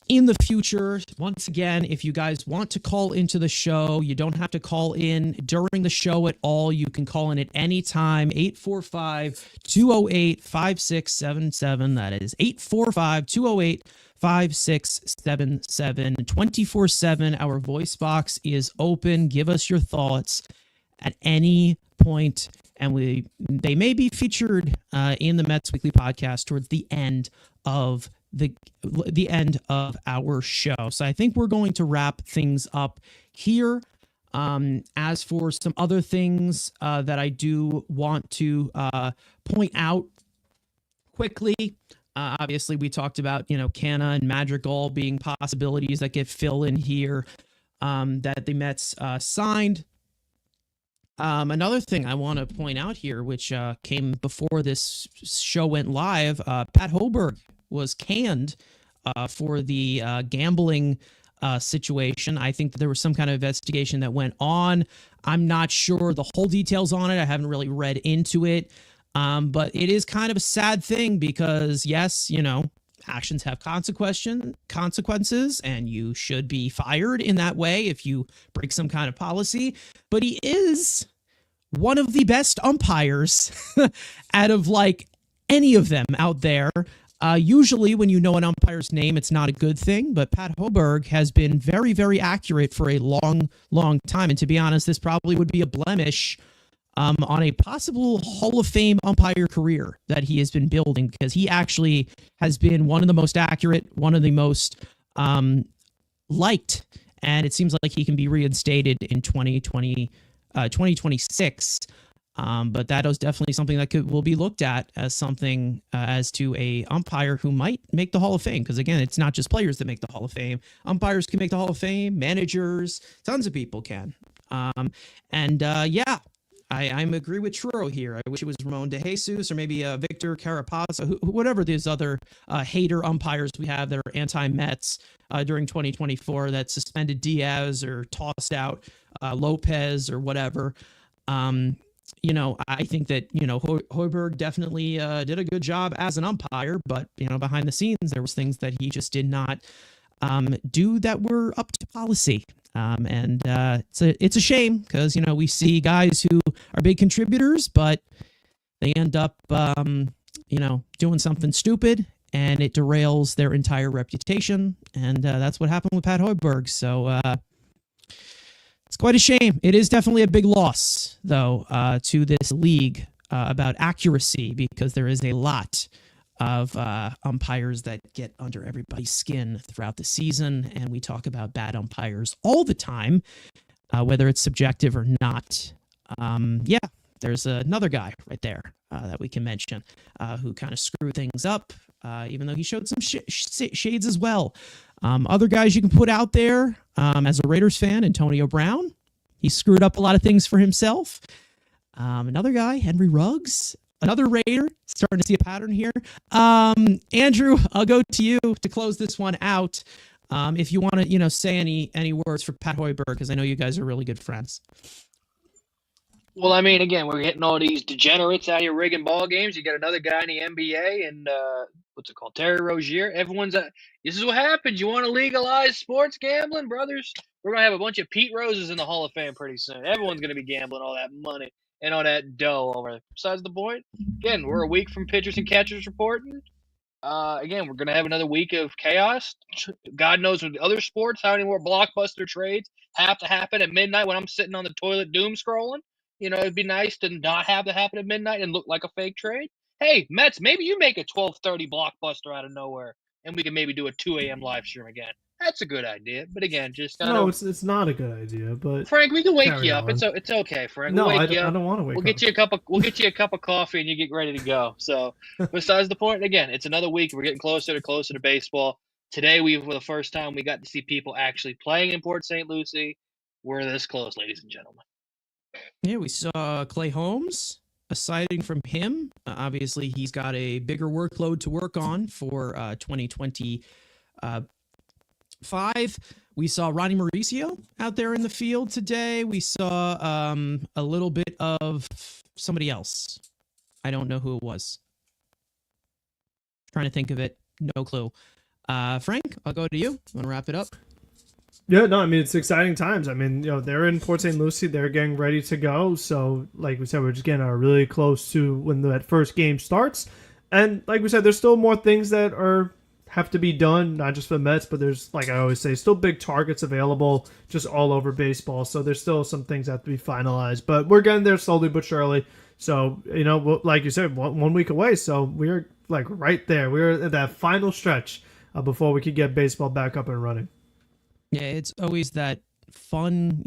in the future. Once again, if you guys want to call into the show, you don't have to call in during the show at all. You can call in at any time, 845-208-5677. That is 845-208-5677. 24/7. Our voice box is open. Give us your thoughts at any point, and they may be featured in the Mets Weekly podcast towards the end of the end of our show. So I think we're going to wrap things up here. As for some other things that I do want to point out quickly, obviously we talked about Canna and Madrigal being possibilities that get fill in here that the Mets signed. Another thing I want to point out here, which came before this show went live, Pat Hoiberg was canned for the gambling situation. I think that there was some kind of investigation that went on. I'm not sure the whole details on it. I haven't really read into it. But it is kind of a sad thing because, yes, actions have consequences, and you should be fired in that way if you break some kind of policy. But he is one of the best umpires out of any of them out there. Usually when you know an umpire's name, it's not a good thing, but Pat Hoiberg has been very, very accurate for a long, long time. And to be honest, this probably would be a blemish on a possible Hall of Fame umpire career that he has been building, because he actually has been one of the most accurate, one of the most liked, and it seems like he can be reinstated in 2026. But that is definitely something that will be looked at as something as to a umpire who might make the Hall of Fame. Because again, it's not just players that make the Hall of Fame. Umpires can make the Hall of Fame. Managers, tons of people can. I agree with Truro here. I wish it was Ramon DeJesus or maybe Victor Carapaz, whatever these other hater umpires we have that are anti-Mets during 2024 that suspended Diaz or tossed out Lopez or whatever. I think that, Hoiberg definitely did a good job as an umpire, but, behind the scenes, there was things that he just did not do that were up to policy. It's a shame because, we see guys who are big contributors, but they end up, doing something stupid, and it derails their entire reputation. And that's what happened with Pat Hoiberg. So, it's quite a shame. It is definitely a big loss, though, to this league about accuracy, because there is a lot of umpires that get under everybody's skin throughout the season, and we talk about bad umpires all the time, whether it's subjective or not. There's another guy right there that we can mention who kind of screwed things up even though he showed some shades as well. Other guys you can put out there as a Raiders fan, Antonio Brown. He screwed up a lot of things for himself. Another guy, Henry Ruggs, another Raider. Starting to see a pattern here. Andrew, I'll go to you to close this one out. If you want to, say any words for Pat Hoiberg, because I know you guys are really good friends. Well, I mean, again, we're getting all these degenerates out here rigging ball games. You got another guy in the NBA, and what's it called, Terry Rozier. Everyone's this is what happens. You want to legalize sports gambling, brothers? We're gonna have a bunch of Pete Roses in the Hall of Fame pretty soon. Everyone's gonna be gambling all that money and all that dough over there. Besides the point, again, we're a week from pitchers and catchers reporting. Again, we're gonna have another week of chaos. God knows with other sports how many more blockbuster trades have to happen at midnight when I'm sitting on the toilet doom scrolling. It'd be nice to not have to happen at midnight and look like a fake trade. Hey, Mets, maybe you make a 12:30 blockbuster out of nowhere, and we can maybe do a 2 a.m. live stream again. That's a good idea. But again, just no, it's not a good idea. But Frank, we can wake you up. It's okay, Frank. No, we'll I wake you up. don't want to wake We'll up. get you a cup of coffee, and you get ready to go. So, besides the point, again, it's another week. We're getting closer to baseball. Today, for the first time, we got to see people actually playing in Port St. Lucie. We're this close, ladies and gentlemen. Yeah, we saw Clay Holmes. Aside from him, obviously he's got a bigger workload to work on for 2025. We saw Ronnie Mauricio out there in the field today. We saw a little bit of somebody else. I don't know who it was. Trying to think of it. No clue. Frank, I'll go to you. Want to wrap it up? Yeah, no, I mean, it's exciting times. I mean, they're in Port St. Lucie. They're getting ready to go. So, like we said, we're just getting really close to when that first game starts. And like we said, there's still more things that have to be done, not just for the Mets, but there's, like I always say, still big targets available just all over baseball. So there's still some things that have to be finalized. But we're getting there slowly but surely. So, like you said, 1 week away. So we're like right there. We're at that final stretch before we could get baseball back up and running. Yeah, it's always that fun,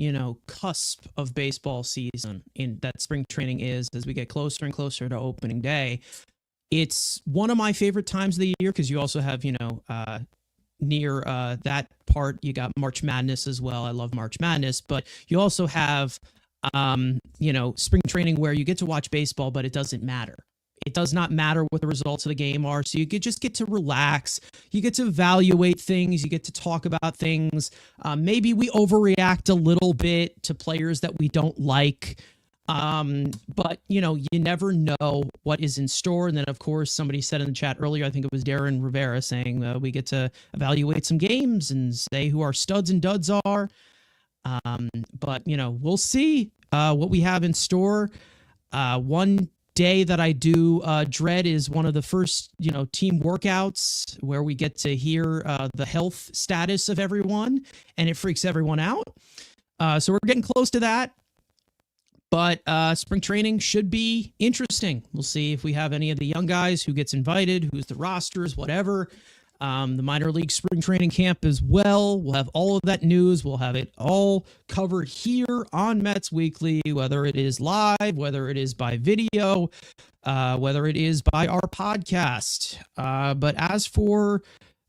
cusp of baseball season in that spring training is as we get closer and closer to opening day. It's one of my favorite times of the year because you also have, near that part, you got March Madness as well. I love March Madness, but you also have, spring training where you get to watch baseball, but it doesn't matter. It does not matter what the results of the game are. So you just get to relax. You get to evaluate things. You get to talk about things. Maybe we overreact a little bit to players that we don't like. But, you never know what is in store. And then, of course, somebody said in the chat earlier, I think it was Darren Rivera saying we get to evaluate some games and say who our studs and duds are. But, we'll see what we have in store. One day that I do dread is one of the first, team workouts where we get to hear the health status of everyone, and it freaks everyone out. So we're getting close to that. But spring training should be interesting. We'll see if we have any of the young guys who gets invited, who's the rosters, whatever. The minor league spring training camp as well. We'll have all of that news. We'll have it all covered here on Mets Weekly, whether it is live, whether it is by video, whether it is by our podcast. But as for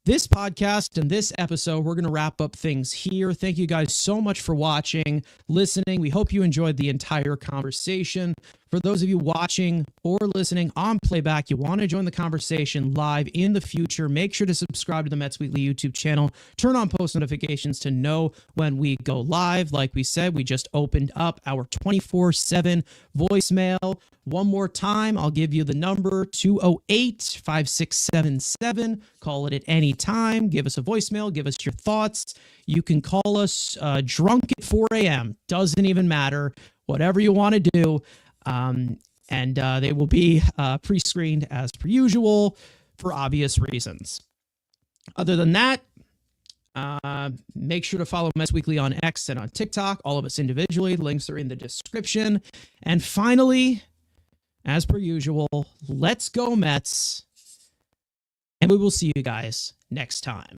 this podcast and this episode, we're going to wrap up things here. Thank you guys so much for watching, listening. We hope you enjoyed the entire conversation. For those of you watching or listening on playback, you want to join the conversation live in the future, make sure to subscribe to the Mets Weekly YouTube channel. Turn on post notifications to know when we go live. Like we said, we just opened up our 24/7 voicemail. One more time, I'll give you the number, 208-5677. Call it at any time. Give us a voicemail. Give us your thoughts. You can call us drunk at 4 a.m. Doesn't even matter. Whatever you want to do. And they will be pre-screened as per usual for obvious reasons. Other than that, make sure to follow Mets Weekly on X and on TikTok, all of us individually. Links are in the description. And finally, as per usual, let's go Mets. And we will see you guys next time.